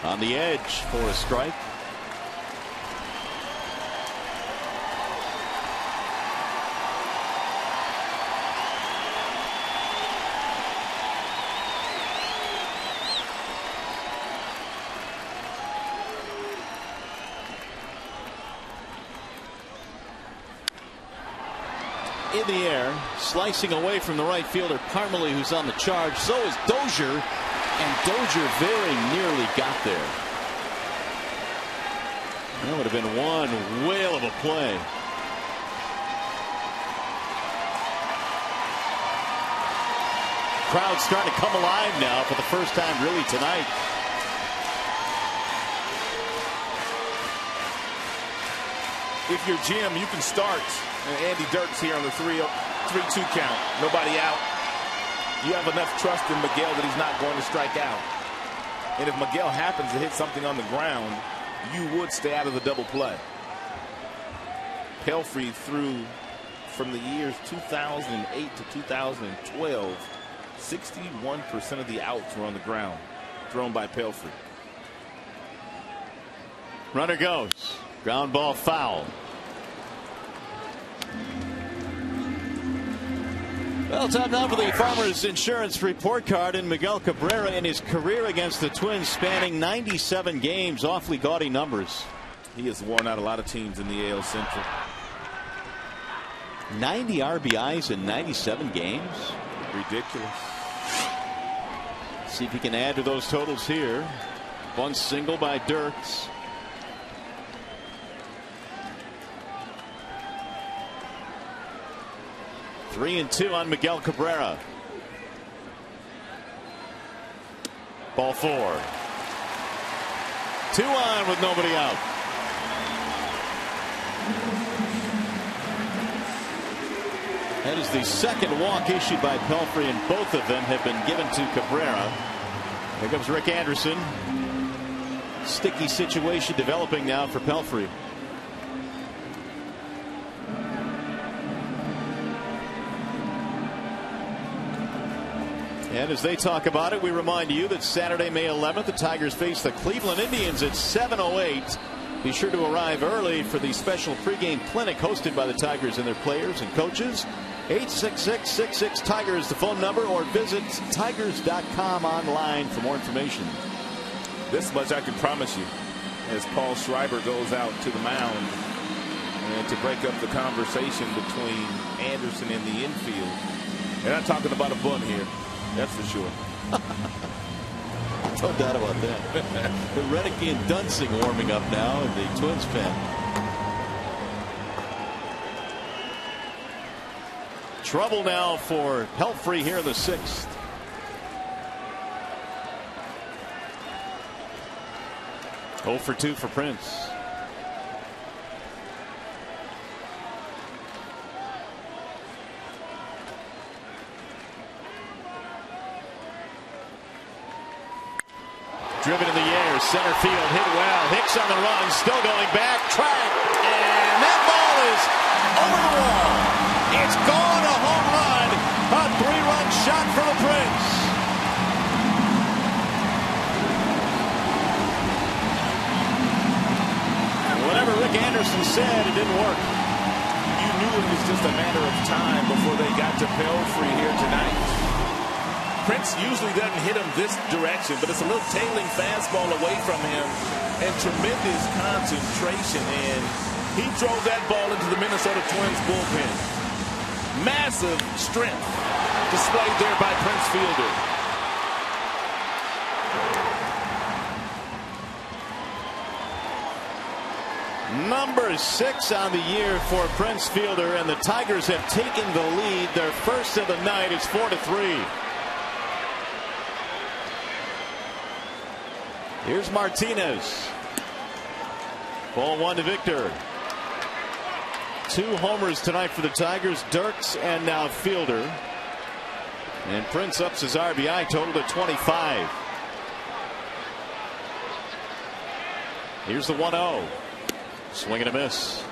On the edge for a strike. In the air, slicing away from the right fielder Parmalee, who's on the charge. So is Dozier, and Dozier very nearly got there. That would have been one whale of a play. Crowd's starting to come alive now for the first time really tonight. If you're Jim, you can start Andy Dirks here on the 3-2 count. Nobody out. You have enough trust in Miguel that he's not going to strike out. And if Miguel happens to hit something on the ground, you would stay out of the double play. Pelfrey threw from the years 2008 to 2012, 61% of the outs were on the ground thrown by Pelfrey. Runner goes. Ground ball foul. Well, time now for the Farmers Insurance Report Card. And Miguel Cabrera in his career against the Twins spanning 97 games. Awfully gaudy numbers. He has worn out a lot of teams in the AL Central. 90 RBIs in 97 games. Ridiculous. See if he can add to those totals here. One single by Dirks. 3-2 on Miguel Cabrera. Ball 4. 2 on with nobody out. That is the second walk issued by Pelfrey, and both of them have been given to Cabrera. Here comes Rick Anderson. Sticky situation developing now for Pelfrey. And as they talk about it, we remind you that Saturday, May 11th, the Tigers face the Cleveland Indians at 7:08. Be sure to arrive early for the special pregame clinic hosted by the Tigers and their players and coaches. 866-66-TIGERS, the phone number, or visit tigers.com online for more information. This much I can promise you, as Paul Schreiber goes out to the mound and to break up the conversation between Anderson and the infield. They're not talking about a bunt here. That's for sure. No doubt about that. The Redicky and Dunsing warming up now in the Twins pen. Trouble now for Pelfrey here in the 6th. Oh for 2 for Prince. Driven in the air, center field, hit well. Hicks on the run, still going back, track, and that ball is over the wall. It's gone, a home run, a 3-run shot for the Prince. Whatever Rick Anderson said, it didn't work. You knew it was just a matter of time before they got to Pelfrey here tonight. Prince usually doesn't hit him this direction, but it's a little tailing fastball away from him and tremendous concentration. And he drove that ball into the Minnesota Twins bullpen. Massive strength displayed there by Prince Fielder. Number 6 on the year for Prince Fielder, and the Tigers have taken the lead. Their first of the night. It's 4-3. Here's Martinez. Ball 1 to Victor. 2 homers tonight for the Tigers. Dirks and now Fielder. And Prince ups his RBI total to 25. Here's the 1-0. Swing and a miss.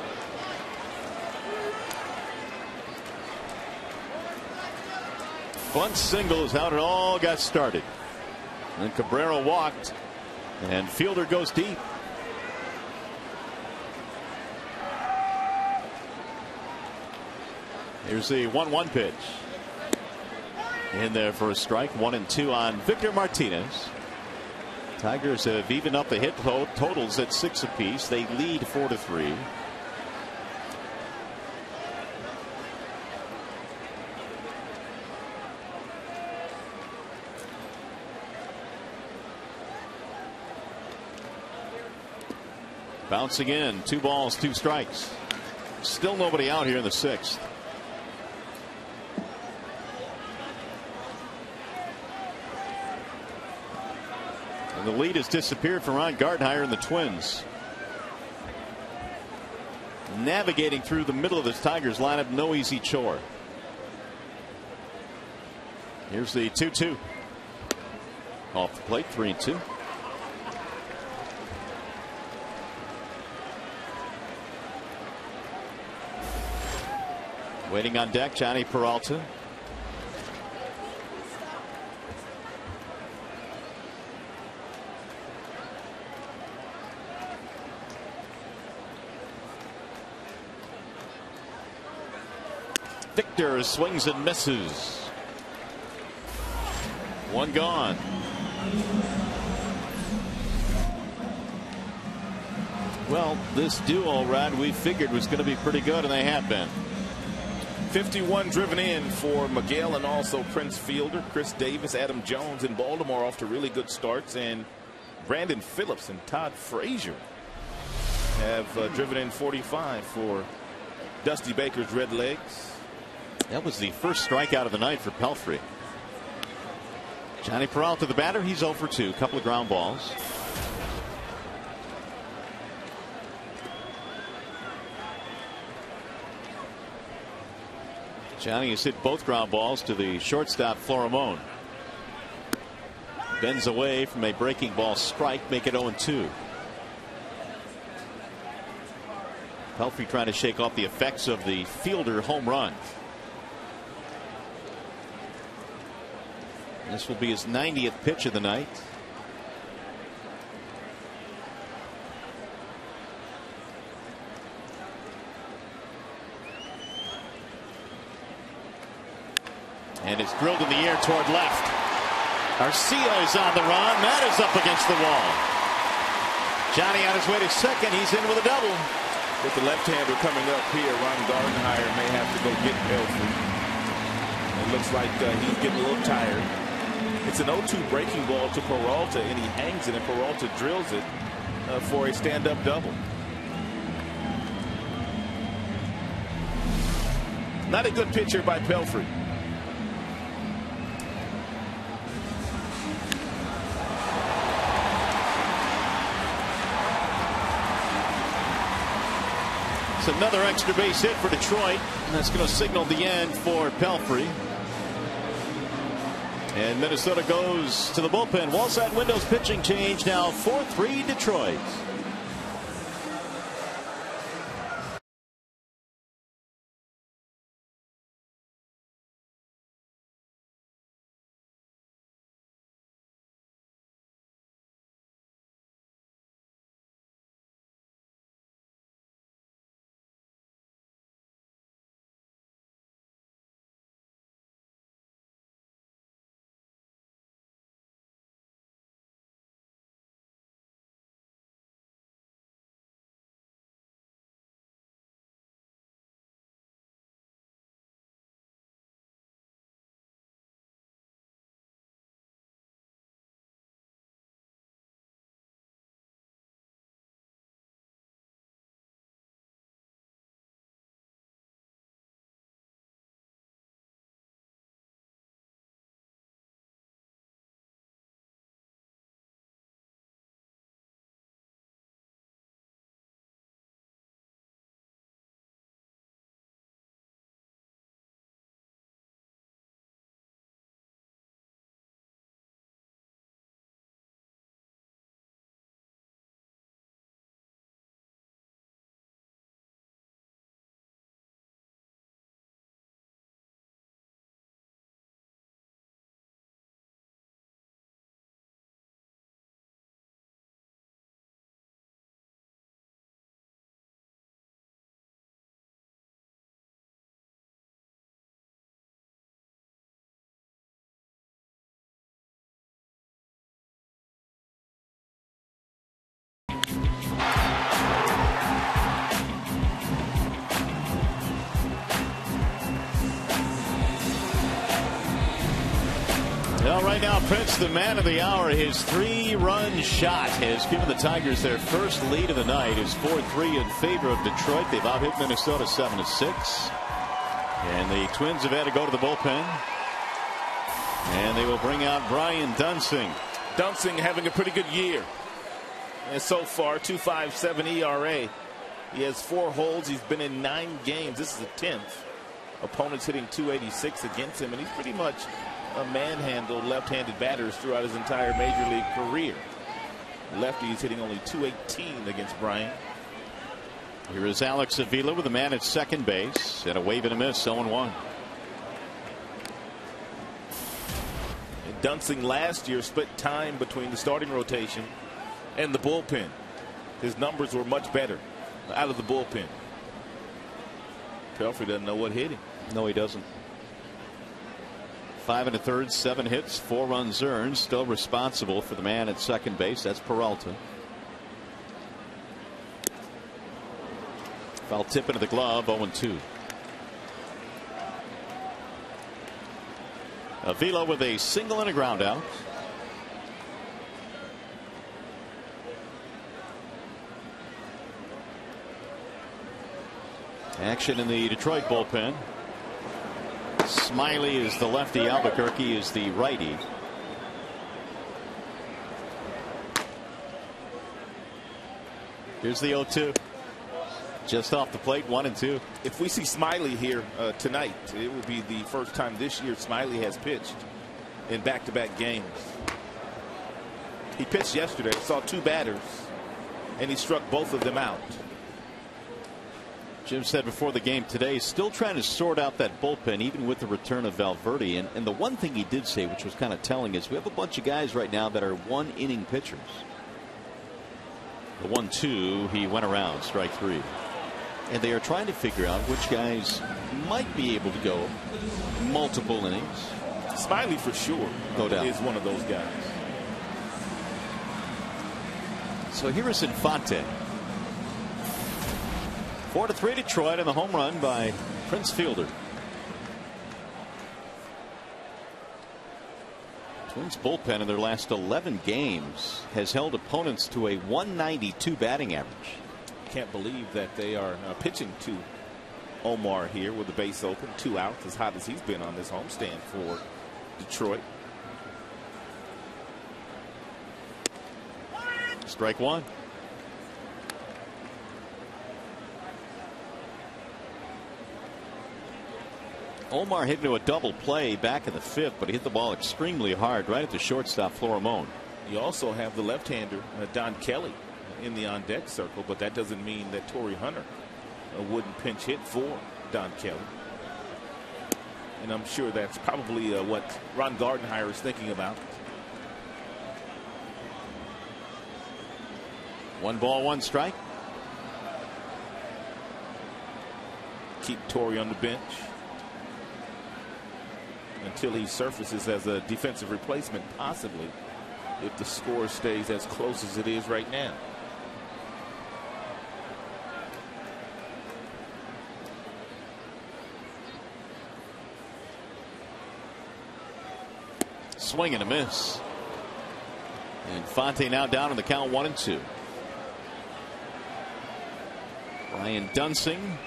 Bunt single is how it all got started. And then Cabrera walked. And Fielder goes deep. Here's the 1-1 pitch. In there for a strike. 1-2 on Victor Martinez. Tigers have evened up the hit totals at 6 apiece. They lead 4-3. Bouncing in, 2 balls, 2 strikes. Still nobody out here in the 6th. And the lead has disappeared for Ron Gardenhire and the Twins. Navigating through the middle of this Tigers lineup, no easy chore. Here's the 2-2. Off the plate, 3-2. Waiting on deck, Johnny Peralta. Victor swings and misses. 1 gone. Well, this duo, Rod, we figured was going to be pretty good, and they have been. 51 driven in for Miguel and also Prince Fielder. Chris Davis, Adam Jones in Baltimore off to really good starts, and Brandon Phillips and Todd Frazier have driven in 45 for Dusty Baker's Red Legs. That was the first strikeout of the night for Pelfrey. Johnny Peralta, the batter, he's 0 for 2. Couple of ground balls. Johnny has hit both ground balls to the shortstop, Florimon. Bends away from a breaking ball strike, make it 0-2. Pelfrey trying to shake off the effects of the Fielder home run. This will be his 90th pitch of the night. And it's drilled in the air toward left. Arcia's on the run. That is up against the wall. Johnny on his way to second. He's in with a double. With the left-hander coming up here, Ron Gardenhire may have to go get Pelfrey. It looks like he's getting a little tired. It's an 0-2 breaking ball to Peralta, and he hangs it, and Peralta drills it for a stand-up double. Not a good pitcher by Pelfrey. It's another extra base hit for Detroit, and that's going to signal the end for Pelfrey. And Minnesota goes to the bullpen. Wallside Windows pitching change now. 4-3 Detroit. Well, right now, Prince, the man of the hour, his 3-run shot has given the Tigers their first lead of the night. Is 4-3 in favor of Detroit. They've out-hit Minnesota 7-6. And the Twins have had to go to the bullpen. And they will bring out Brian Dunsing. Dunsing having a pretty good year. And so far, 2.57 ERA. He has 4 holds. He's been in 9 games. This is the 10th. Opponents hitting 286 against him, and he's pretty much manhandled left-handed batters throughout his entire major league career. Lefty is hitting only 218 against Bryant. Here is Alex Avila with a man at second base and a wave and a miss. 0-1. And Dunsing last year split time between the starting rotation and the bullpen. His numbers were much better out of the bullpen. Pelfrey doesn't know what hit him. No, he doesn't. 5 1/3, 7 hits, 4 runs earned. Still responsible for the man at second base. That's Peralta. Foul tip into the glove. 0-2. Avila with a single and a ground out. Action in the Detroit bullpen. Smiley is the lefty. Albuquerque is the righty. Here's the 0-2. Just off the plate, 1-2. If we see Smiley here tonight, it will be the first time this year Smiley has pitched in back-to-back games. He pitched yesterday, saw 2 batters, and he struck both of them out. Jim said before the game today, still trying to sort out that bullpen, even with the return of Valverde. And the one thing he did say, which was kind of telling, is we have a bunch of guys right now that are 1-inning pitchers. The 1-2, he went around, strike 3. And they are trying to figure out which guys might be able to go multiple innings. Smiley, for sure, no doubt, is one of those guys. So here is Infante. 4-3 Detroit, and the home run by Prince Fielder. Twins bullpen in their last 11 games has held opponents to a 192 batting average. Can't believe that they are pitching to Omar here with the base open, 2 outs, as hot as he's been on this homestand for Detroit. Strike 1. Omar hit into a double play back in the 5th, but he hit the ball extremely hard right at the shortstop, Florimon. You also have the left-hander, Don Kelly, in the on-deck circle, but that doesn't mean that Torrey Hunter wouldn't pinch hit for Don Kelly. And I'm sure that's probably what Ron Gardenhire is thinking about. 1 ball, 1 strike. Keep Torrey on the bench until he surfaces as a defensive replacement, possibly, if the score stays as close as it is right now. Swing and a miss. Infante now down on the count, 1-2. Ryan Dunsing,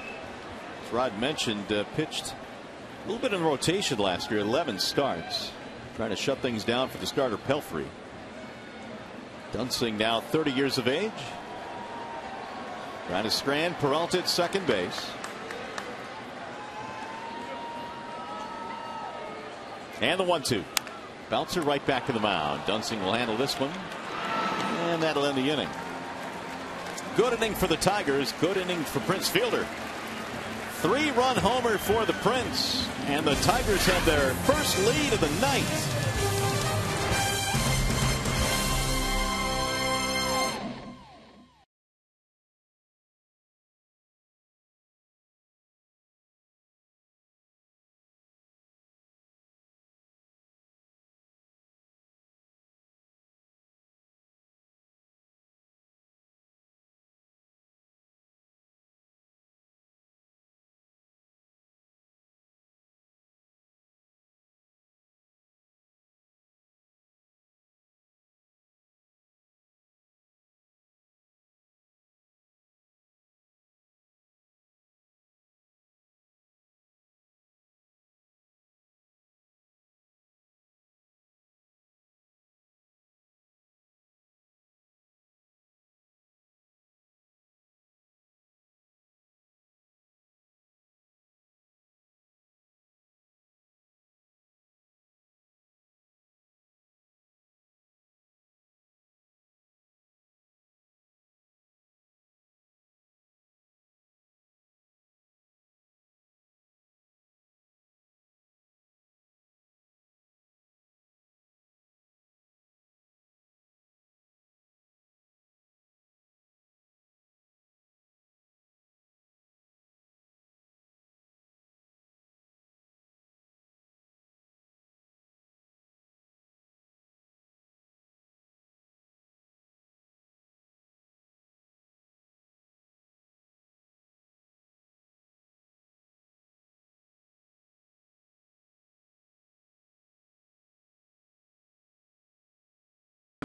as Rod mentioned, pitched a little bit in rotation last year, 11 starts, trying to shut things down for the starter Pelfrey. Dunsing now 30 years of age, trying to strand Peralta at second base. And the 1-2. Bouncer right back to the mound. Dunsing will handle this one, and that'll end the inning. Good inning for the Tigers. Good inning for Prince Fielder. 3-run homer for the Prince, and the Tigers have their first lead of the night.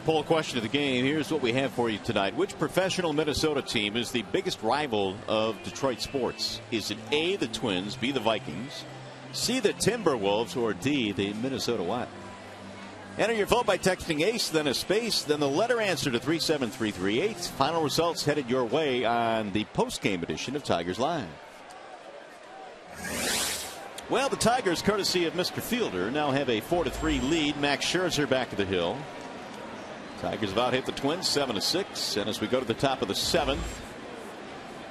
Poll question of the game. Here's what we have for you tonight. Which professional Minnesota team is the biggest rival of Detroit sports? Is it A, the Twins, B, the Vikings, C, the Timberwolves, or D, the Minnesota Wild? Enter your vote by texting ACE, then a space, then the letter answer to 37338. Final results headed your way on the post-game edition of Tigers Live. Well, the Tigers, courtesy of Mr. Fielder, now have a 4-3 lead. Max Scherzer back to the hill. Tigers have out hit the Twins 7-6. And as we go to the top of the 7th,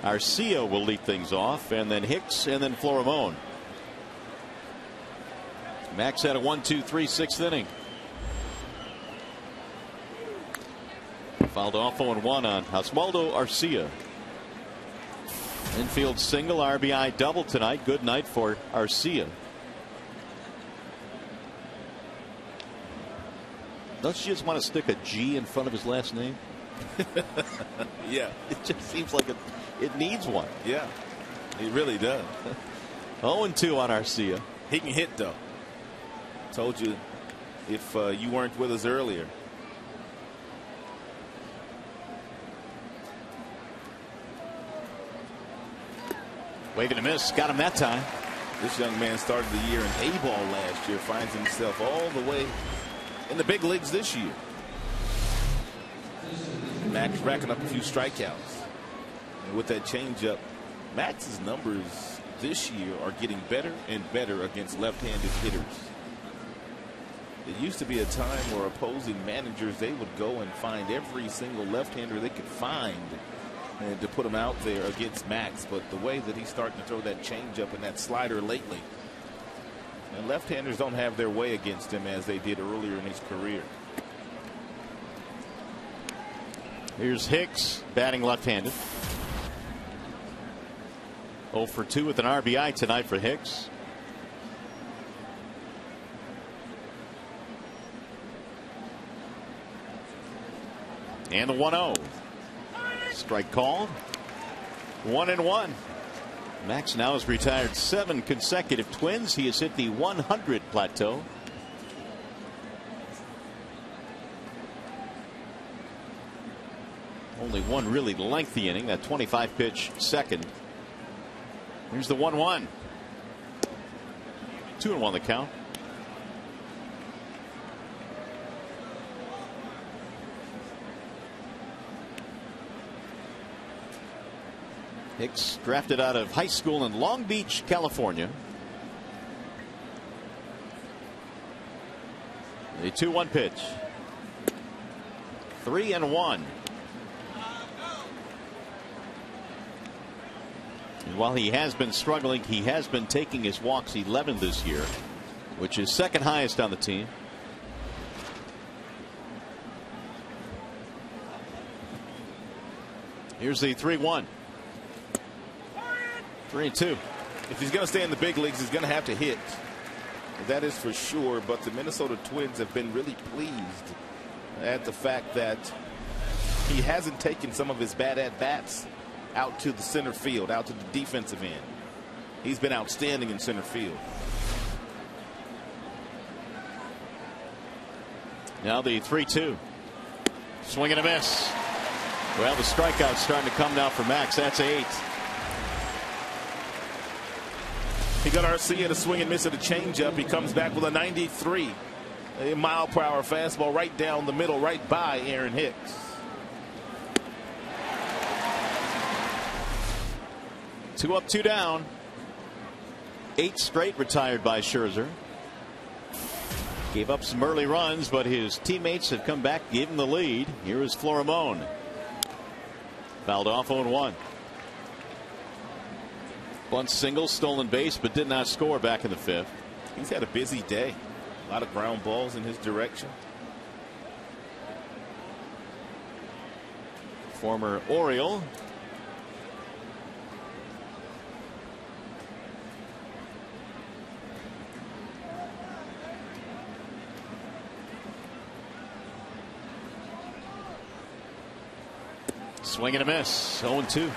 Arcia will lead things off, and then Hicks, and then Florimon. Max had a 1-2-3 6th inning. Fouled off 0-1 on Oswaldo Arcia. Infield single, RBI double tonight. Good night for Arcia. Don't you just want to stick a G in front of his last name? Yeah. It just seems like it needs one. Yeah, it really does. 0-2 on Arcia. He can hit, though. Told you if you weren't with us earlier. Waving a miss. Got him that time. This young man started the year in A-ball last year. Finds himself all the way in the big leagues this year. Max racking up a few strikeouts. And with that changeup, Max's numbers this year are getting better and better against left-handed hitters. It used to be a time where opposing managers, they would go and find every single left-hander they could find and to put him out there against Max. But the way that he's starting to throw that changeup and that slider lately, and left-handers don't have their way against him as they did earlier in his career. Here's Hicks batting left-handed. 0 for 2 with an RBI tonight for Hicks. And the 1-0. Strike called. 1-1. Max now has retired 7 consecutive Twins. He has hit the 100 plateau. Only one really lengthy inning, that 25 pitch second. Here's the 1-1. 2-1 the count. Hicks drafted out of high school in Long Beach, California. The 2-1 pitch. 3-1. And while he has been struggling, he has been taking his walks 11 this year, which is second highest on the team. Here's the 3-1. 3-2. If he's going to stay in the big leagues, he's going to have to hit. That is for sure. But the Minnesota Twins have been really pleased at the fact that he hasn't taken some of his bad at-bats out to the center field, out to the defensive end. He's been outstanding in center field. Now the 3-2. Swing and a miss. Well, the strikeout's starting to come now for Max. That's 8. He got Arcia to swing and miss at a changeup. He comes back with a 93 mile-per-hour fastball right down the middle, right by Aaron Hicks. 2 up, 2 down. 8 straight retired by Scherzer. Gave up some early runs, but his teammates have come back, gave him the lead. Here is Florimon. Fouled off 0-1. Bunt single, stolen base, but did not score back in the 5th. He's had a busy day. A lot of ground balls in his direction. Former Oriole. Swing and a miss. 0-2.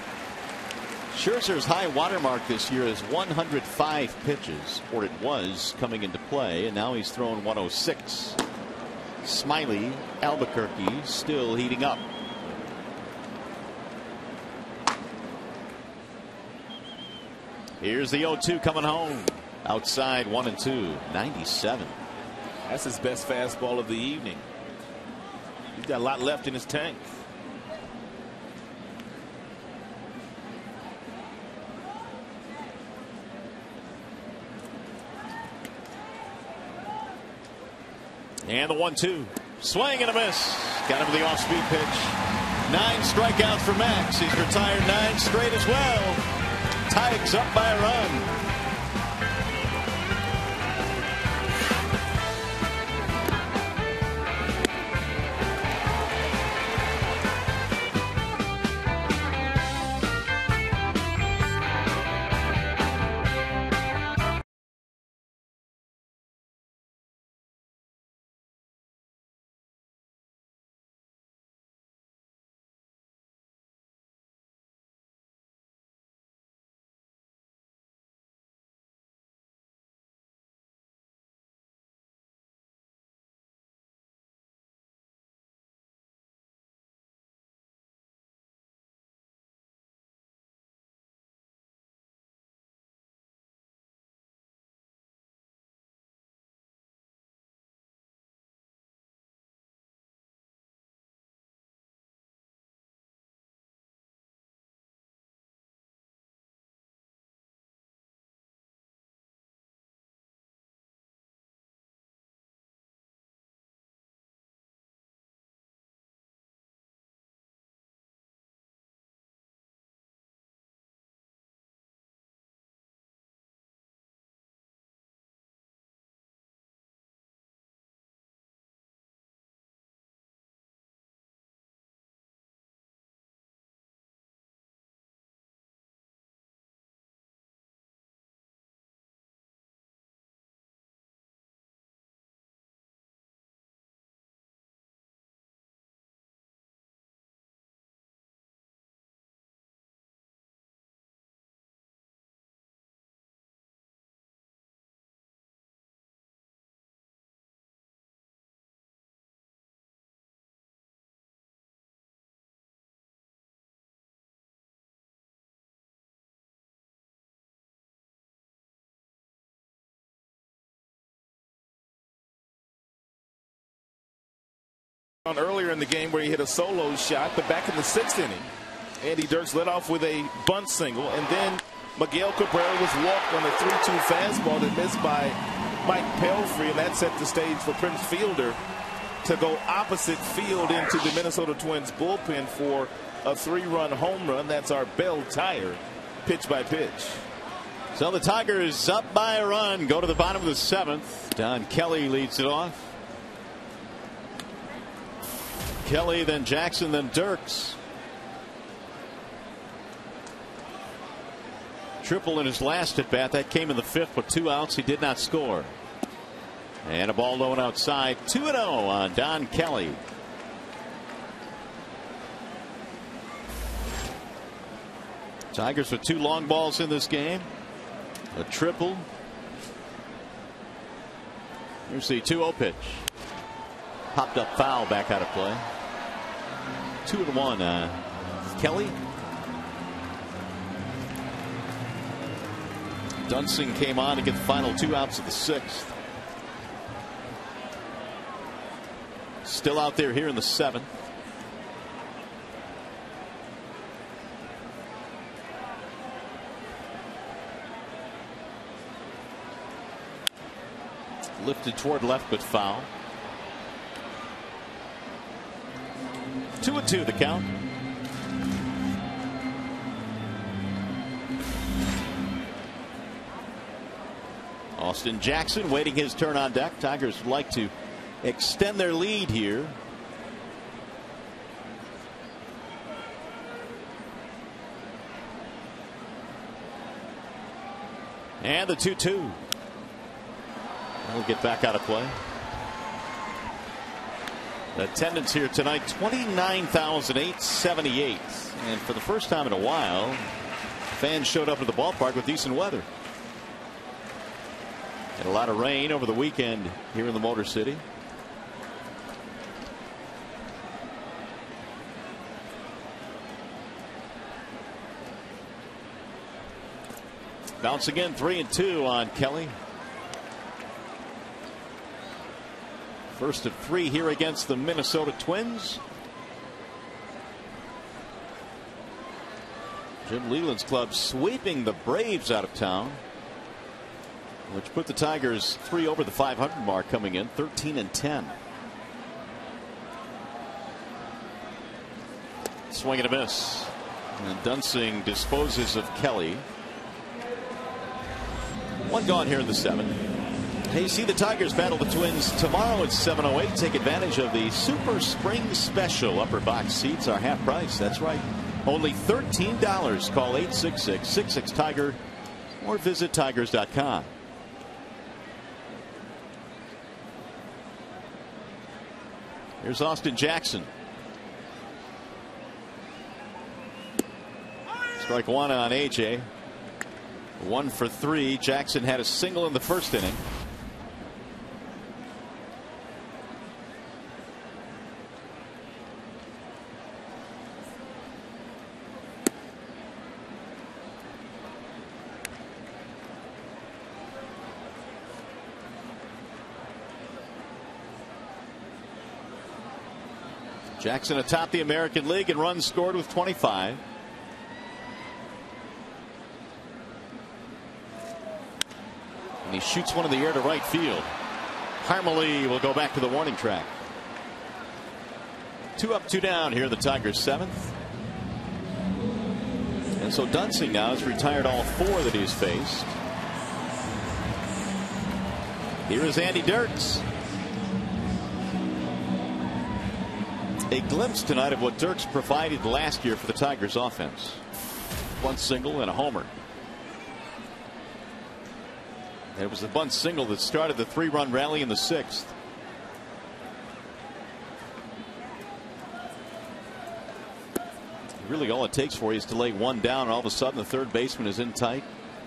Scherzer's high watermark this year is 105 pitches, or it was coming into play, and now he's thrown 106. Smiley, Albuquerque still heating up. Here's the 0-2 coming home. Outside 1-2, 97. That's his best fastball of the evening. He's got a lot left in his tank. And the 1-2. Swing and a miss. Got him with the off-speed pitch. 9 strikeouts for Max. He's retired 9 straight as well. Tigers up by a run. Earlier in the game where he hit a solo shot, but back in the 6th inning, Andy Dirks led off with a bunt single, and then Miguel Cabrera was walked on a 3-2 fastball that missed by Mike Pelfrey, and that set the stage for Prince Fielder to go opposite field into the Minnesota Twins bullpen for a 3-run home run. That's our bell tire, pitch by pitch. So the Tigers up by a run, go to the bottom of the 7th. Don Kelly leads it off. Kelly, then Jackson, then Dirks. Triple in his last at bat. That came in the 5th with 2 outs. He did not score. And a ball low and outside. 2-0 on Don Kelly. Tigers with 2 long balls in this game. A triple. Here's the 2-0 pitch. Popped up foul, back out of play. 2-1. Kelly. Dunsing came on to get the final 2 outs of the 6th. Still out there here in the 7th. Lifted toward left, but foul. 2-2 the count. Austin Jackson waiting his turn on deck. Tigers would like to extend their lead here. And the 2-2. We'll get back out of play. The attendance here tonight, 29,878. And for the first time in a while, fans showed up at the ballpark with decent weather. Had a lot of rain over the weekend here in the Motor City. Bounce again, 3-2 on Kelly. First of 3 here against the Minnesota Twins. Jim Leyland's club sweeping the Braves out of town, which put the Tigers 3 over the 500 mark, coming in 13-10. Swing and a miss. And Dunsing disposes of Kelly. 1 gone here in the 7th. Hey, see the Tigers battle the Twins tomorrow at 7:08. Take advantage of the Super Spring Special. Upper box seats are half price. That's right. Only $13. Call 866-66-TIGER or visit tigers.com. Here's Austin Jackson. Strike 1 on AJ. 1 for 3. Jackson had a single in the first inning. Jackson atop the American League in runs scored with 25. And he shoots one in the air to right field. Harmony will go back to the warning track. 2 up, 2 down here, the Tigers 7th. And so Dunsing now has retired all 4 that he's faced. Here is Andy Dirks. A glimpse tonight of what Dirks provided last year for the Tigers offense. 1 single and a homer. It was the bunt single that started the 3-run rally in the 6th. Really all it takes for you is to lay 1 down, and all of a sudden the third baseman is in tight.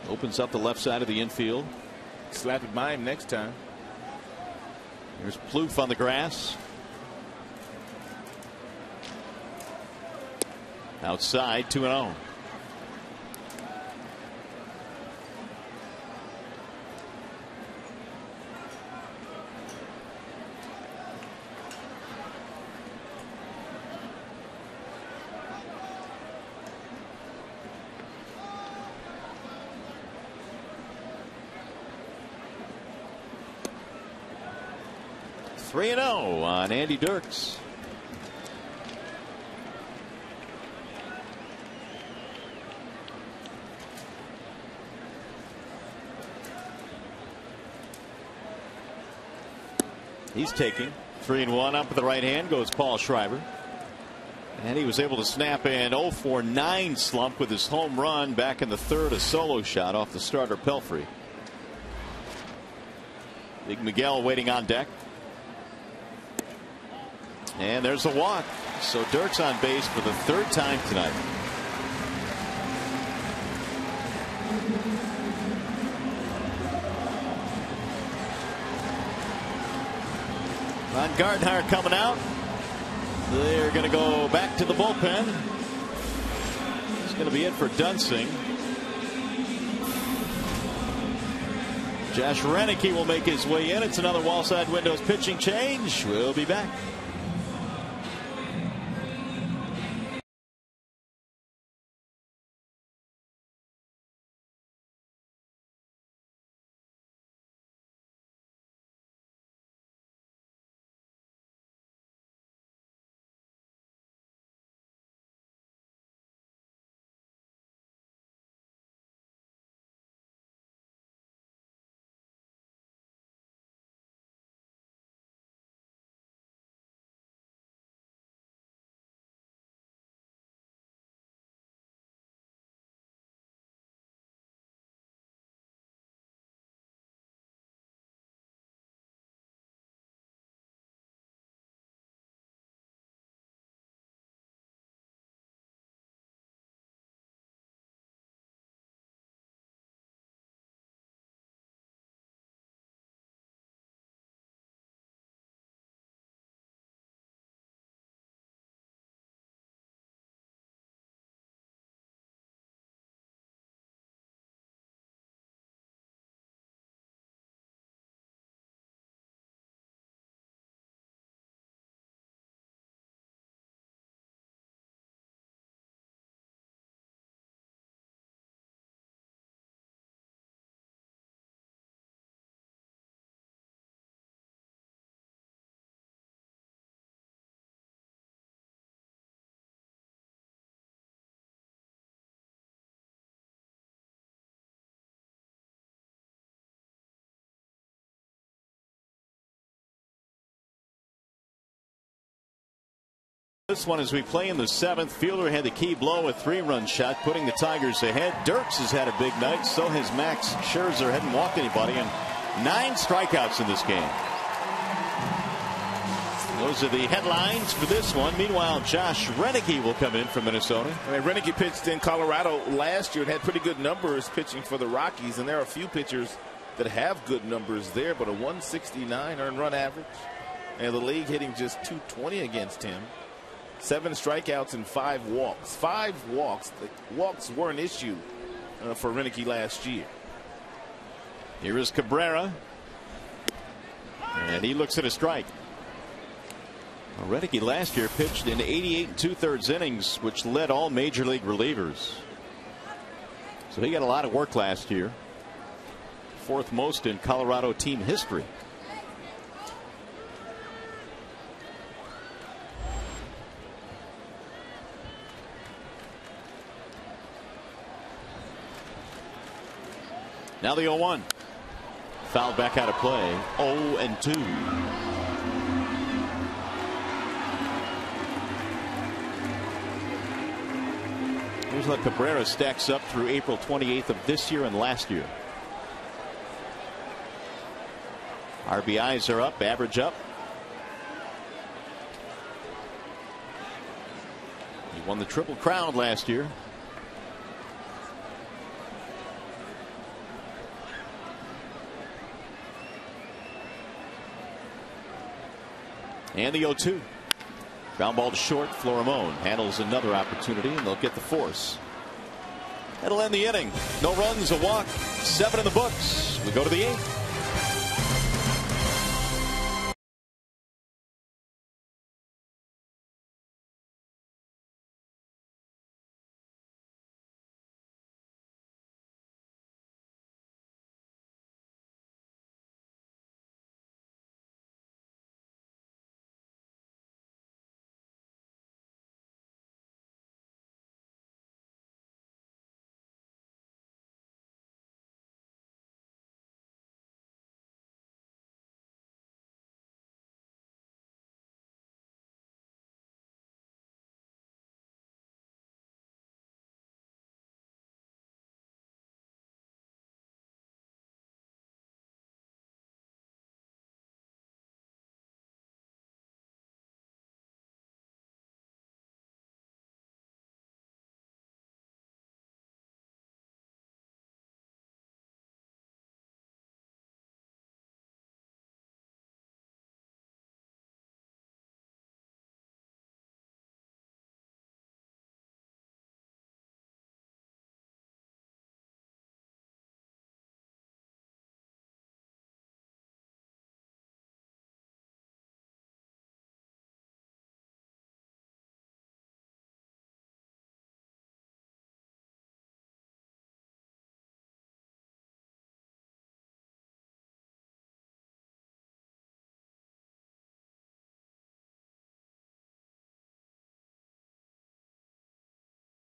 Opens up the left side of the infield. Slap it by him next time. Here's Plouffe on the grass. Outside, 2-0. Three and 0 on Andy Dirks. He's taking 3-1 up with the right hand goes Paul Schreiber. And he was able to snap an 0-for-9 slump with his home run back in the 3rd, a solo shot off the starter Pelfrey. Big Miguel waiting on deck. And there's a walk. So Dirks on base for the 3rd time tonight. Ron Gardner coming out. They're going to go back to the bullpen. It's going to be it for Dunsing. Josh Renicky will make his way in. It's another Wallside Windows pitching change. We'll be back. This one as we play in the 7th. Fielder had the key blow, a 3-run shot, putting the Tigers ahead. Dirks has had a big night. So has Max Scherzer. Hadn't walked anybody, and 9 strikeouts in this game. Those are the headlines for this one. Meanwhile, Josh Reneke will come in from Minnesota. I mean, Reneke pitched in Colorado last year and had pretty good numbers pitching for the Rockies, and there are a few pitchers that have good numbers there, but a 169 earned run average, and the league hitting just 220 against him. 7 strikeouts and 5 walks. 5 walks. The walks were an issue for Reneke last year. Here is Cabrera, and he looks at a strike. Well, Reneke last year pitched in 88 2/3 innings, which led all major league relievers. So he got a lot of work last year. 4th most in Colorado team history. Now the 0-1. Fouled back out of play. 0-2. Here's what Cabrera stacks up through April 28th of this year and last year. RBIs are up, average up. He won the Triple Crown last year. And the 0-2. Ground ball to short. Florimon handles another opportunity, and they'll get the force. That'll end the inning. No runs, a walk, 7 in the books. We go to the 8th.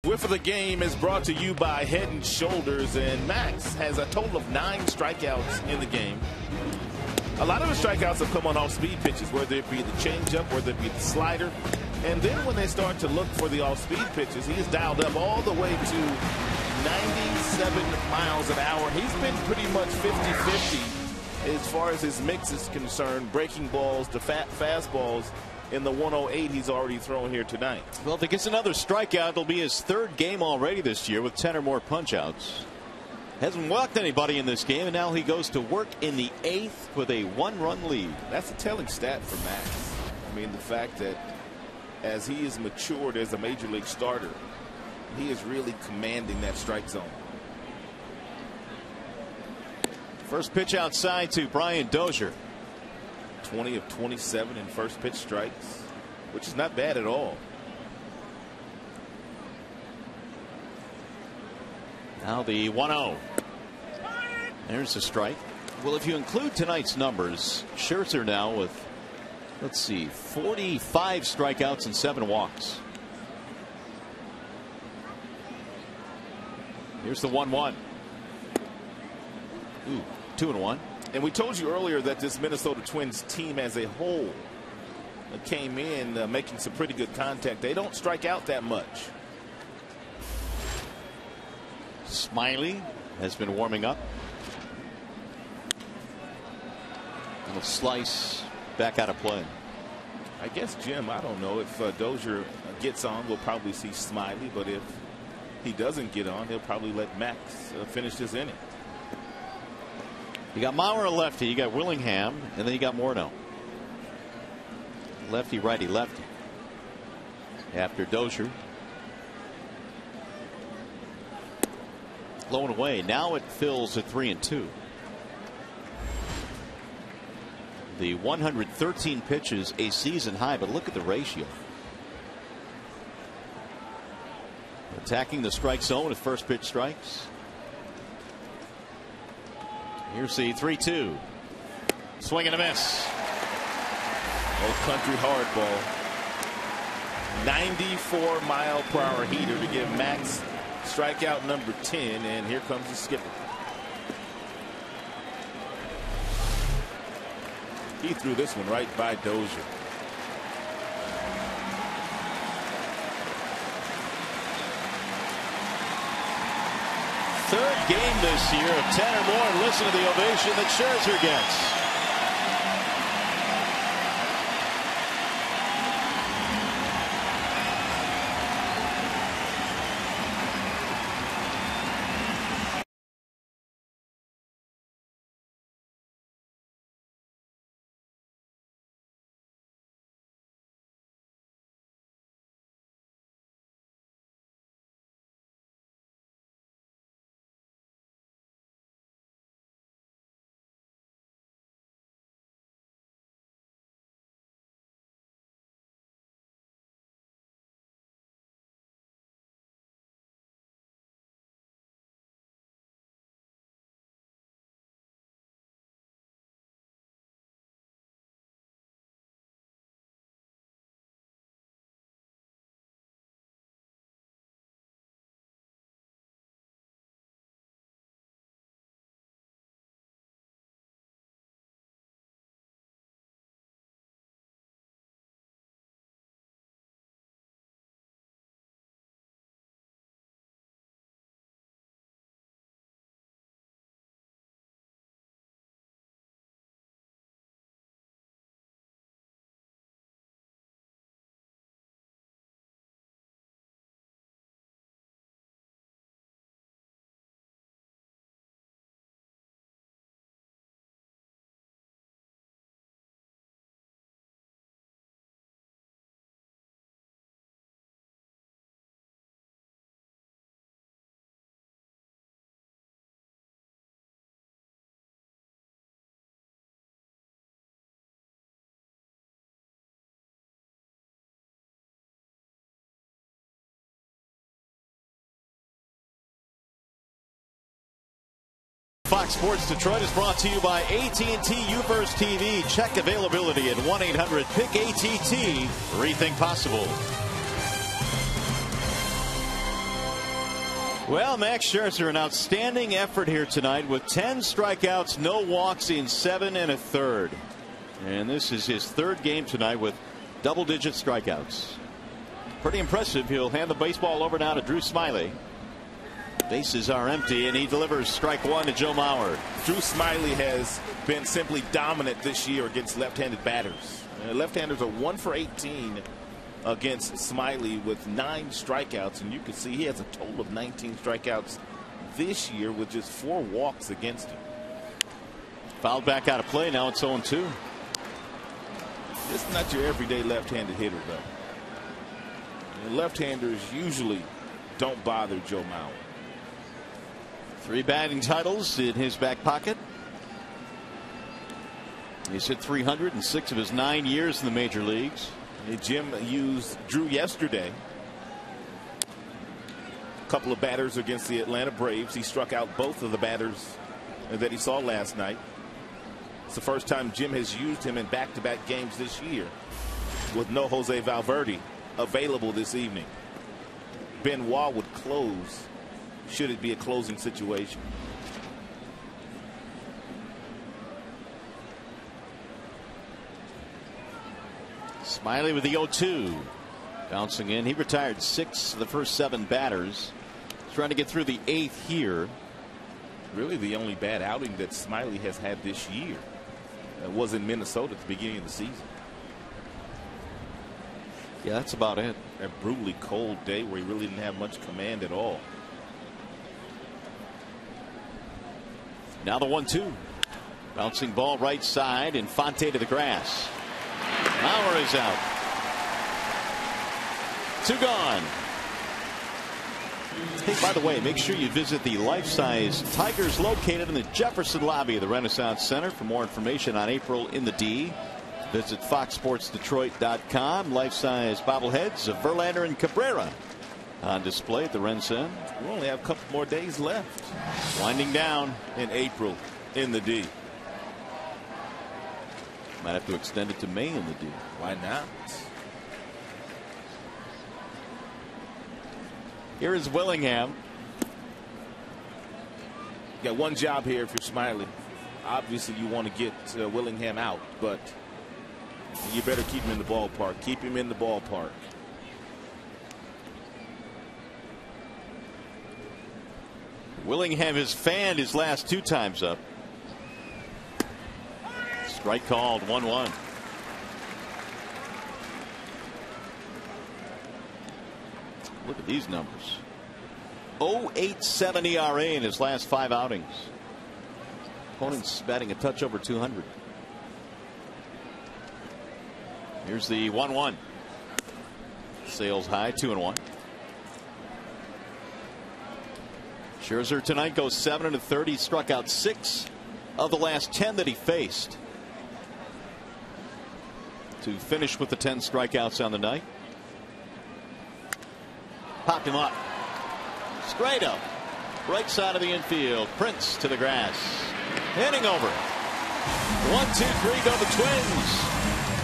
Whiff of the Game is brought to you by Head and Shoulders, and Max has a total of 9 strikeouts in the game. A lot of the strikeouts have come on off-speed pitches, whether it be the changeup, whether it be the slider. And then when they start to look for the off-speed pitches, he is dialed up all the way to 97 miles an hour. He's been pretty much 50-50 as far as his mix is concerned, breaking balls to fastballs. In the 108 he's already thrown here tonight. Well, if he gets another strikeout, it'll be his 3rd game already this year with 10 or more punch-outs. Hasn't walked anybody in this game, and now he goes to work in the 8th with a 1-run lead. That's a telling stat for Max. I mean, the fact that as he is matured as a major league starter, he is really commanding that strike zone. First pitch outside to Brian Dozier. 20 of 27 in first pitch strikes, which is not bad at all. Now the 1-0. There's a strike. Well, if you include tonight's numbers, Scherzer now with, let's see, 45 strikeouts and 7 walks. Here's the 1-1. 2-1. And we told you earlier that this Minnesota Twins team as a whole came in making some pretty good contact. They don't strike out that much. Smiley has been warming up. Little slice back out of play. I guess, Jim, I don't know if Dozier gets on, we'll probably see Smiley, but if he doesn't get on, he'll probably let Max finish this inning. You got Mauer, a lefty. You got Willingham, and then you got Morneau. Lefty, righty, lefty. After Dozier. Low and away. Now it fills at 3-2. The 113 pitches, a season high, but look at the ratio. Attacking the strike zone at first pitch strikes. Here's the 3-2. Swing and a miss. Old country hardball. 94-mile-per-hour heater to give Max strikeout number 10, and here comes the skipper. He threw this one right by Dozier. Third game this year of 10 or more, and listen to the ovation that Scherzer gets. Fox Sports Detroit is brought to you by AT UVerse TV. Check availability at 1-800-PICK-ATT. Rethink possible. Well, Max Scherzer, an outstanding effort here tonight with 10 strikeouts, no walks in 7 1/3. And this is his third game tonight with double-digit strikeouts. Pretty impressive. He'll hand the baseball over now to Drew Smiley. Bases are empty, and he delivers strike one to Joe Mauer. Drew Smiley has been simply dominant this year against left-handed batters. Left-handers are 1 for 18 against Smiley with 9 strikeouts, and you can see he has a total of 19 strikeouts this year with just 4 walks against him. Fouled back out of play. Now it's 0-2. This is not your everyday left-handed hitter, though. Left-handers usually don't bother Joe Mauer. 3 batting titles in his back pocket. He's hit 300 in 6 of his 9 years in the major leagues. Jim used Drew yesterday. A couple of batters against the Atlanta Braves. He struck out both of the batters that he saw last night. It's the first time Jim has used him in back-to-back games this year with no Jose Valverde available this evening. Benoit would close should it be a closing situation. Smiley with the 0-2. Bouncing in. He retired 6 of the first 7 batters. Trying to get through the 8th here. Really the only bad outing that Smiley has had this year was in Minnesota at the beginning of the season. Yeah, that's about it. That brutally cold day where he really didn't have much command at all. Now the 1-2. Bouncing ball right side. Infante to the grass. Mauer is out. 2 gone. Hey, by the way, make sure you visit the life-size Tigers located in the Jefferson lobby of the Renaissance Center. For more information on April in the D, visit foxsportsdetroit.com. Life-size bobbleheads of Verlander and Cabrera on display at the Ren Center. We only have a couple more days left. Winding down in April in the D. Might have to extend it to May in the D. Why not? Here is Willingham. You got one job here if you're Smiley. Obviously, you want to get Willingham out, but you better keep him in the ballpark. Keep him in the ballpark. Willingham has fanned his last 2 times up. Strike called. 1-1. Look at these numbers. 0.87 ERA in his last 5 outings. Opponents batting a touch over 200. Here's the 1-1. Sales high. 2-1. Scherzer tonight goes 7 1/3. He struck out 6 of the last 10 that he faced to finish with the 10 strikeouts on the night. Popped him up. Straight up. Right side of the infield. Prince to the grass. Inning over. 1-2-3 go the Twins.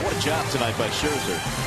What a job tonight by Scherzer.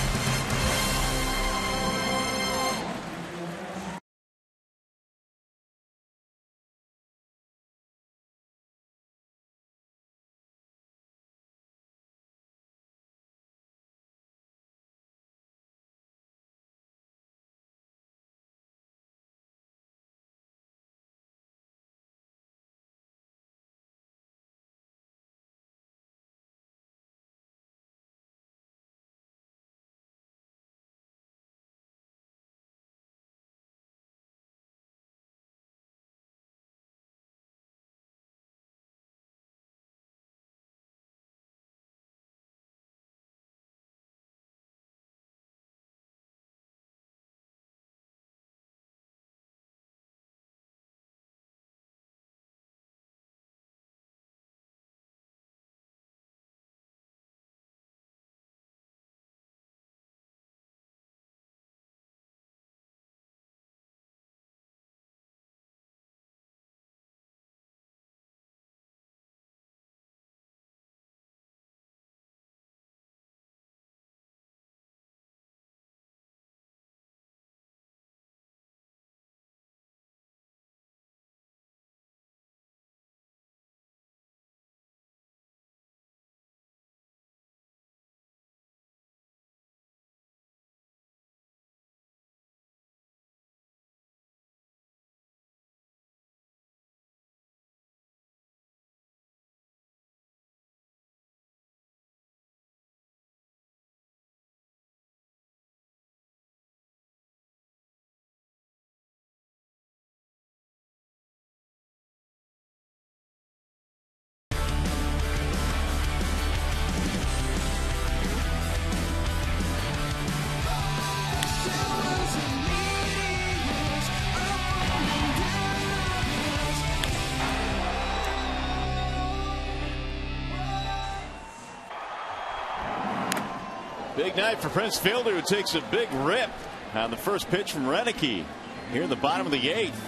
Big night for Prince Fielder, who takes a big rip on the first pitch from Renicky here in the bottom of the 8th.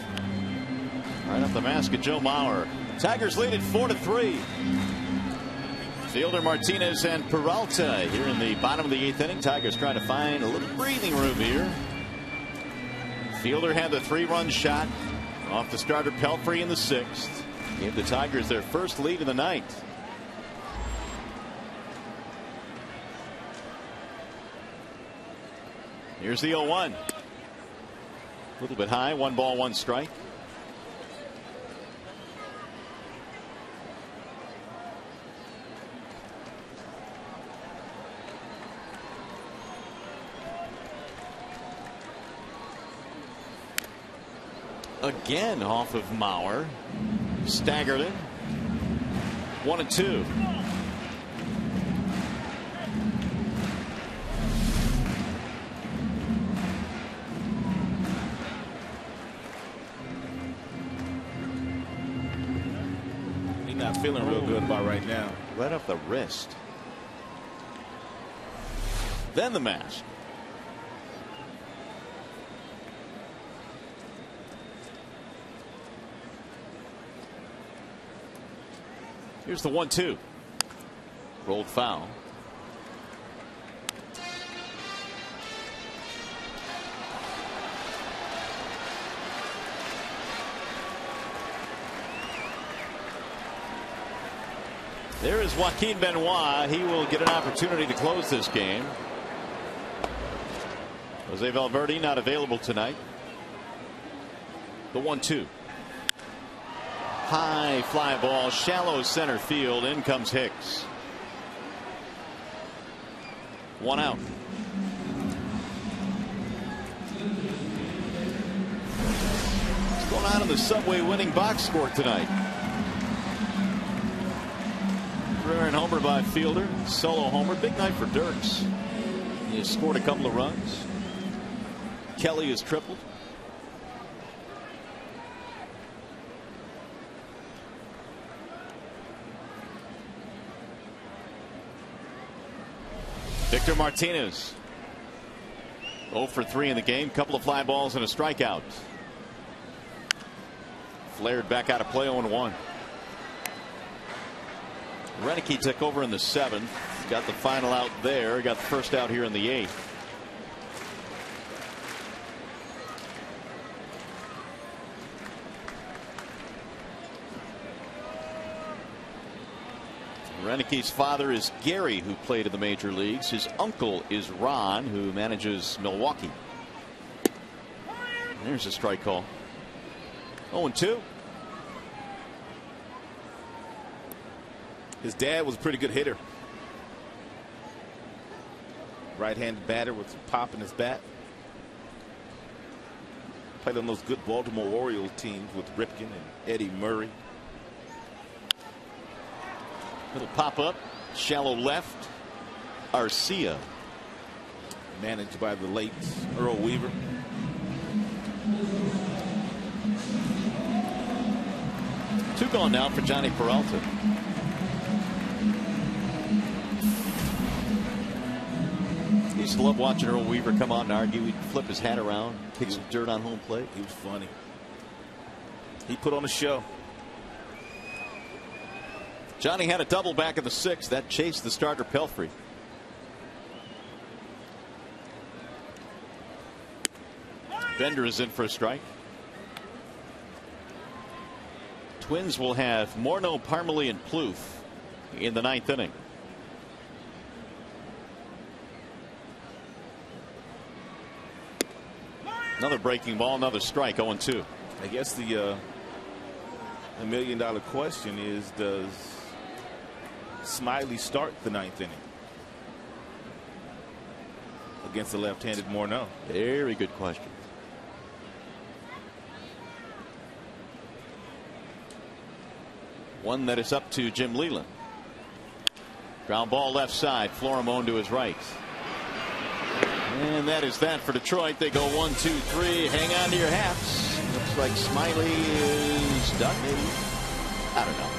Right off the mask of Joe Mauer. Tigers lead it 4-3. Fielder, Martinez, and Peralta here in the bottom of the 8th inning. Tigers trying to find a little breathing room here. Fielder had the 3-run shot off the starter Pelfrey in the 6th. Gave the Tigers their first lead of the night. Here's the 0-1. A little bit high. 1 ball, 1 strike. Again off of Mauer. Staggered it. 1-2. He's not feeling real good about right now. Right off the wrist. Then the mask. Here's the 1-2. Rolled foul. There is Joaquin Benoit. He will get an opportunity to close this game. Jose Valverde not available tonight. The 1-2. High fly ball, shallow center field. In comes Hicks. 1 out. What's going on in the Subway winning box score tonight? Cabrera and homer by Fielder. Solo homer. Big night for Dirks. He has scored a couple of runs. Kelly has tripled. Victor Martinez 0 for 3 in the game. Couple of fly balls and a strikeout. Flared back out of play. 0-1. Renicky took over in the 7th. Got the final out there. Got the first out here in the 8th. Renicky's father is Gary, who played in the major leagues. His uncle is Ron, who manages Milwaukee. There's a strike call. 0-2. His dad was a pretty good hitter. Right-handed batter with some pop in his bat. Played on those good Baltimore Orioles teams with Ripken and Eddie Murray. Little pop up, shallow left. Arcia. Managed by the late Earl Weaver. Two gone now for Johnny Peralta. He used to love watching Earl Weaver come out and argue. He'd flip his hat around, kick some dirt on home plate. He was funny. He put on a show. Johnny had a double back in the 6th that chased the starter Pelfrey. Bender is in for a strike. Twins will have Morneau, Parmalee, and Plouffe in the 9th inning. Another breaking ball, another strike. 0-2. I guess the $1 million question is, does Smiley start the 9th inning against the left-handed Morneau? Very good question. One that is up to Jim Leyland. Ground ball left side. Florimon to his right. And that is that for Detroit. They go 1, 2, 3. Hang on to your hats. Looks like Smiley is done, maybe. I don't know.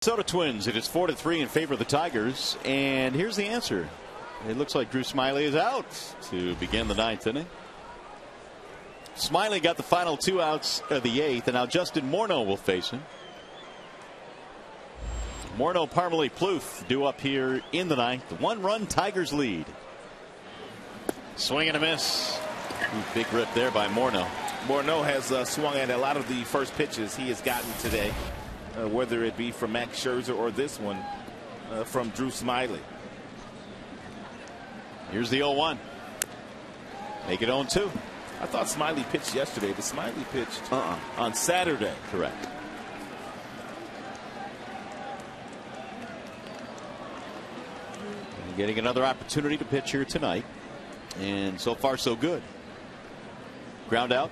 Minnesota Twins. It is 4-3 in favor of the Tigers. And here's the answer. It looks like Drew Smyly is out to begin the 9th inning. Smyly got the final 2 outs of the 8th, and now Justin Morneau will face him. Morneau, Parmalee, Plouffe due up here in the 9th. 1-run Tigers lead. Swing and a miss. Big rip there by Morneau. Morneau has swung at a lot of the first pitches he has gotten today, whether it be from Max Scherzer or this one from Drew Smyly. Here's the 0-1. Make it 0-2. I thought Smyly pitched yesterday, but Smyly pitched on Saturday. Correct. And getting another opportunity to pitch here tonight. And so far, so good. Ground out.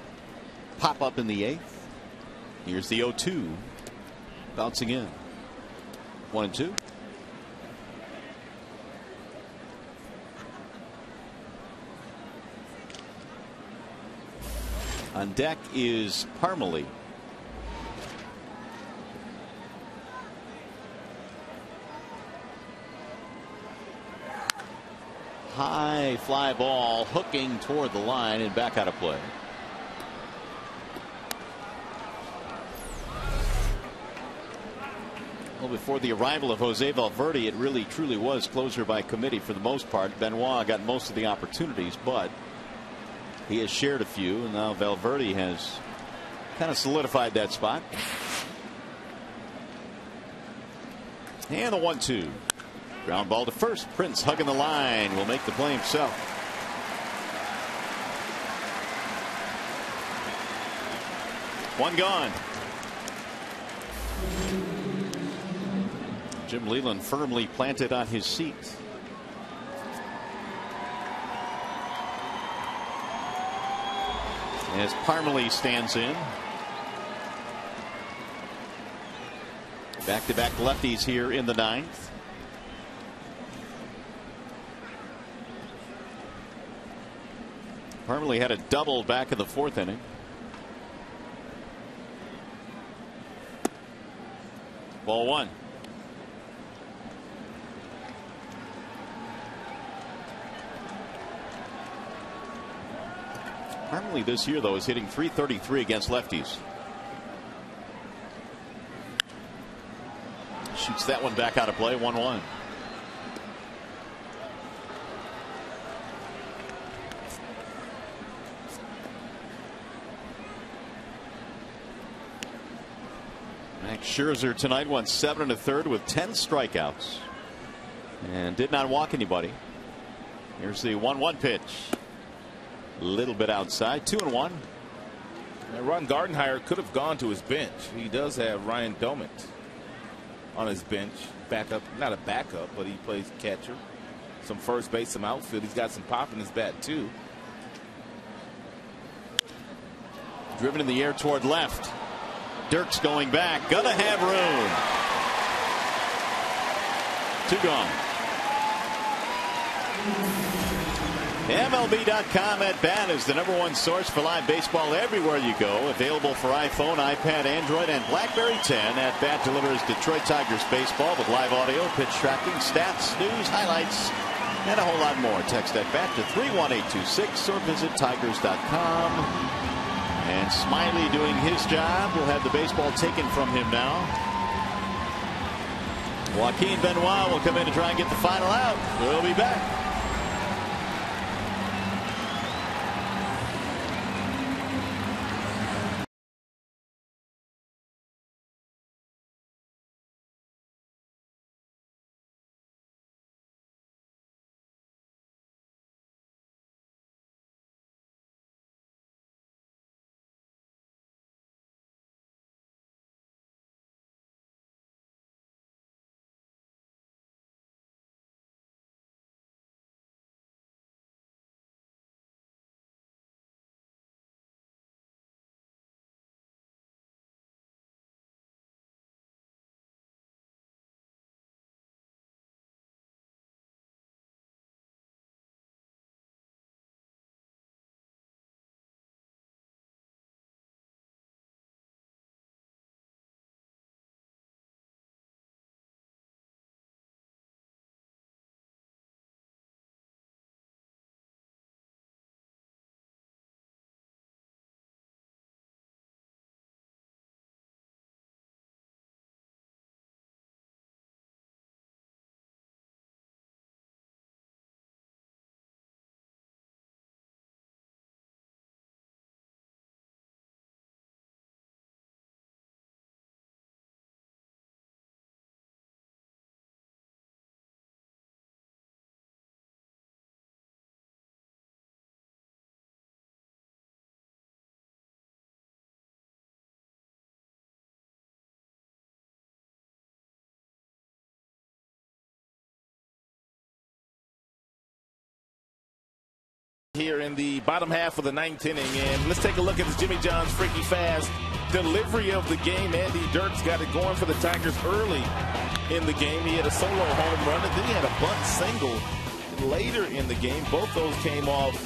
Pop up in the 8th. Here's the 0-2. Bouncing in. 1-2. On deck is Parmalee. High fly ball hooking toward the line and back out of play. Well, before the arrival of Jose Valverde, it really truly was closer by committee for the most part. Benoit got most of the opportunities, but he has shared a few, and now Valverde has kind of solidified that spot. And the 1-2. Ground ball to first. Prince hugging the line will make the play himself. One gone. Jim Leyland firmly planted on his seat. As Parmalee stands in. Back-to-back lefties here in the 9th. Parmalee had a double back in the 4th inning. Ball 1. Parmalee this year, though, is hitting .333 against lefties. Shoots that one back out of play. 1-1. Max Scherzer tonight went 7 1/3 with 10 strikeouts and did not walk anybody. Here's the 1-1 pitch. A little bit outside. 2-1. And Ron Gardenhire could have gone to his bench. He does have Ryan Domit on his bench. Backup, not a backup, but he plays catcher, some first base, some outfield. He's got some pop in his bat too. Driven in the air toward left. Dirk's going back. Gonna have room. 2 gone. MLB.com at bat is the #1 source for live baseball everywhere you go. Available for iPhone, iPad, Android, and BlackBerry 10. At bat delivers Detroit Tigers baseball with live audio, pitch tracking, stats, news, highlights, and a whole lot more. Text at bat to 31826 or visit Tigers.com. And Smyly doing his job. Will have the baseball taken from him now. Joaquin Benoit will come in to try and get the final out. We'll be back. in the bottom half of the 9th inning. And let's take a look at this Jimmy John's freaky fast delivery of the game. Andy Dirks got it going for the Tigers early in the game. He had a solo home run, and then he had a bunt single later in the game. Both those came off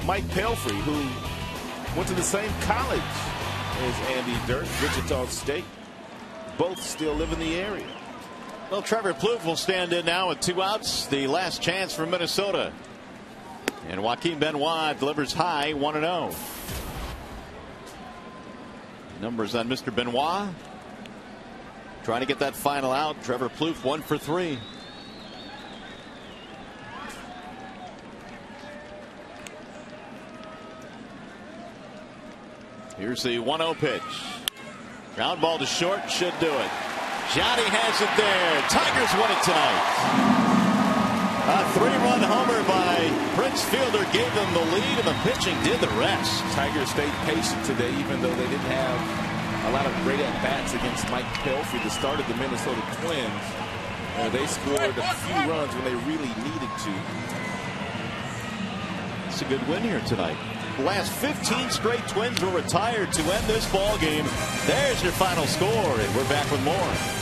Mike Pelfrey, who went to the same college as Andy Dirks, Wichita State. Both still live in the area. Well, Trevor Plouffe will stand in now with 2 outs. The last chance for Minnesota. And Joaquin Benoit delivers high, 1-0. Numbers on Mr. Benoit. Trying to get that final out. Trevor Plouffe 1 for 3. Here's the 1-0 pitch. Ground ball to short, should do it. Johnny has it there. Tigers win it tonight. A 3-run homer by Prince Fielder gave them the lead, and the pitching did the rest. Tigers stayed patient today, even though they didn't have a lot of great at-bats against Mike Pelfrey, the start of the Minnesota Twins. They scored a few runs when they really needed to. It's a good win here tonight. The last 15 straight Twins were retired to end this ball game. There's your final score, and we're back with more.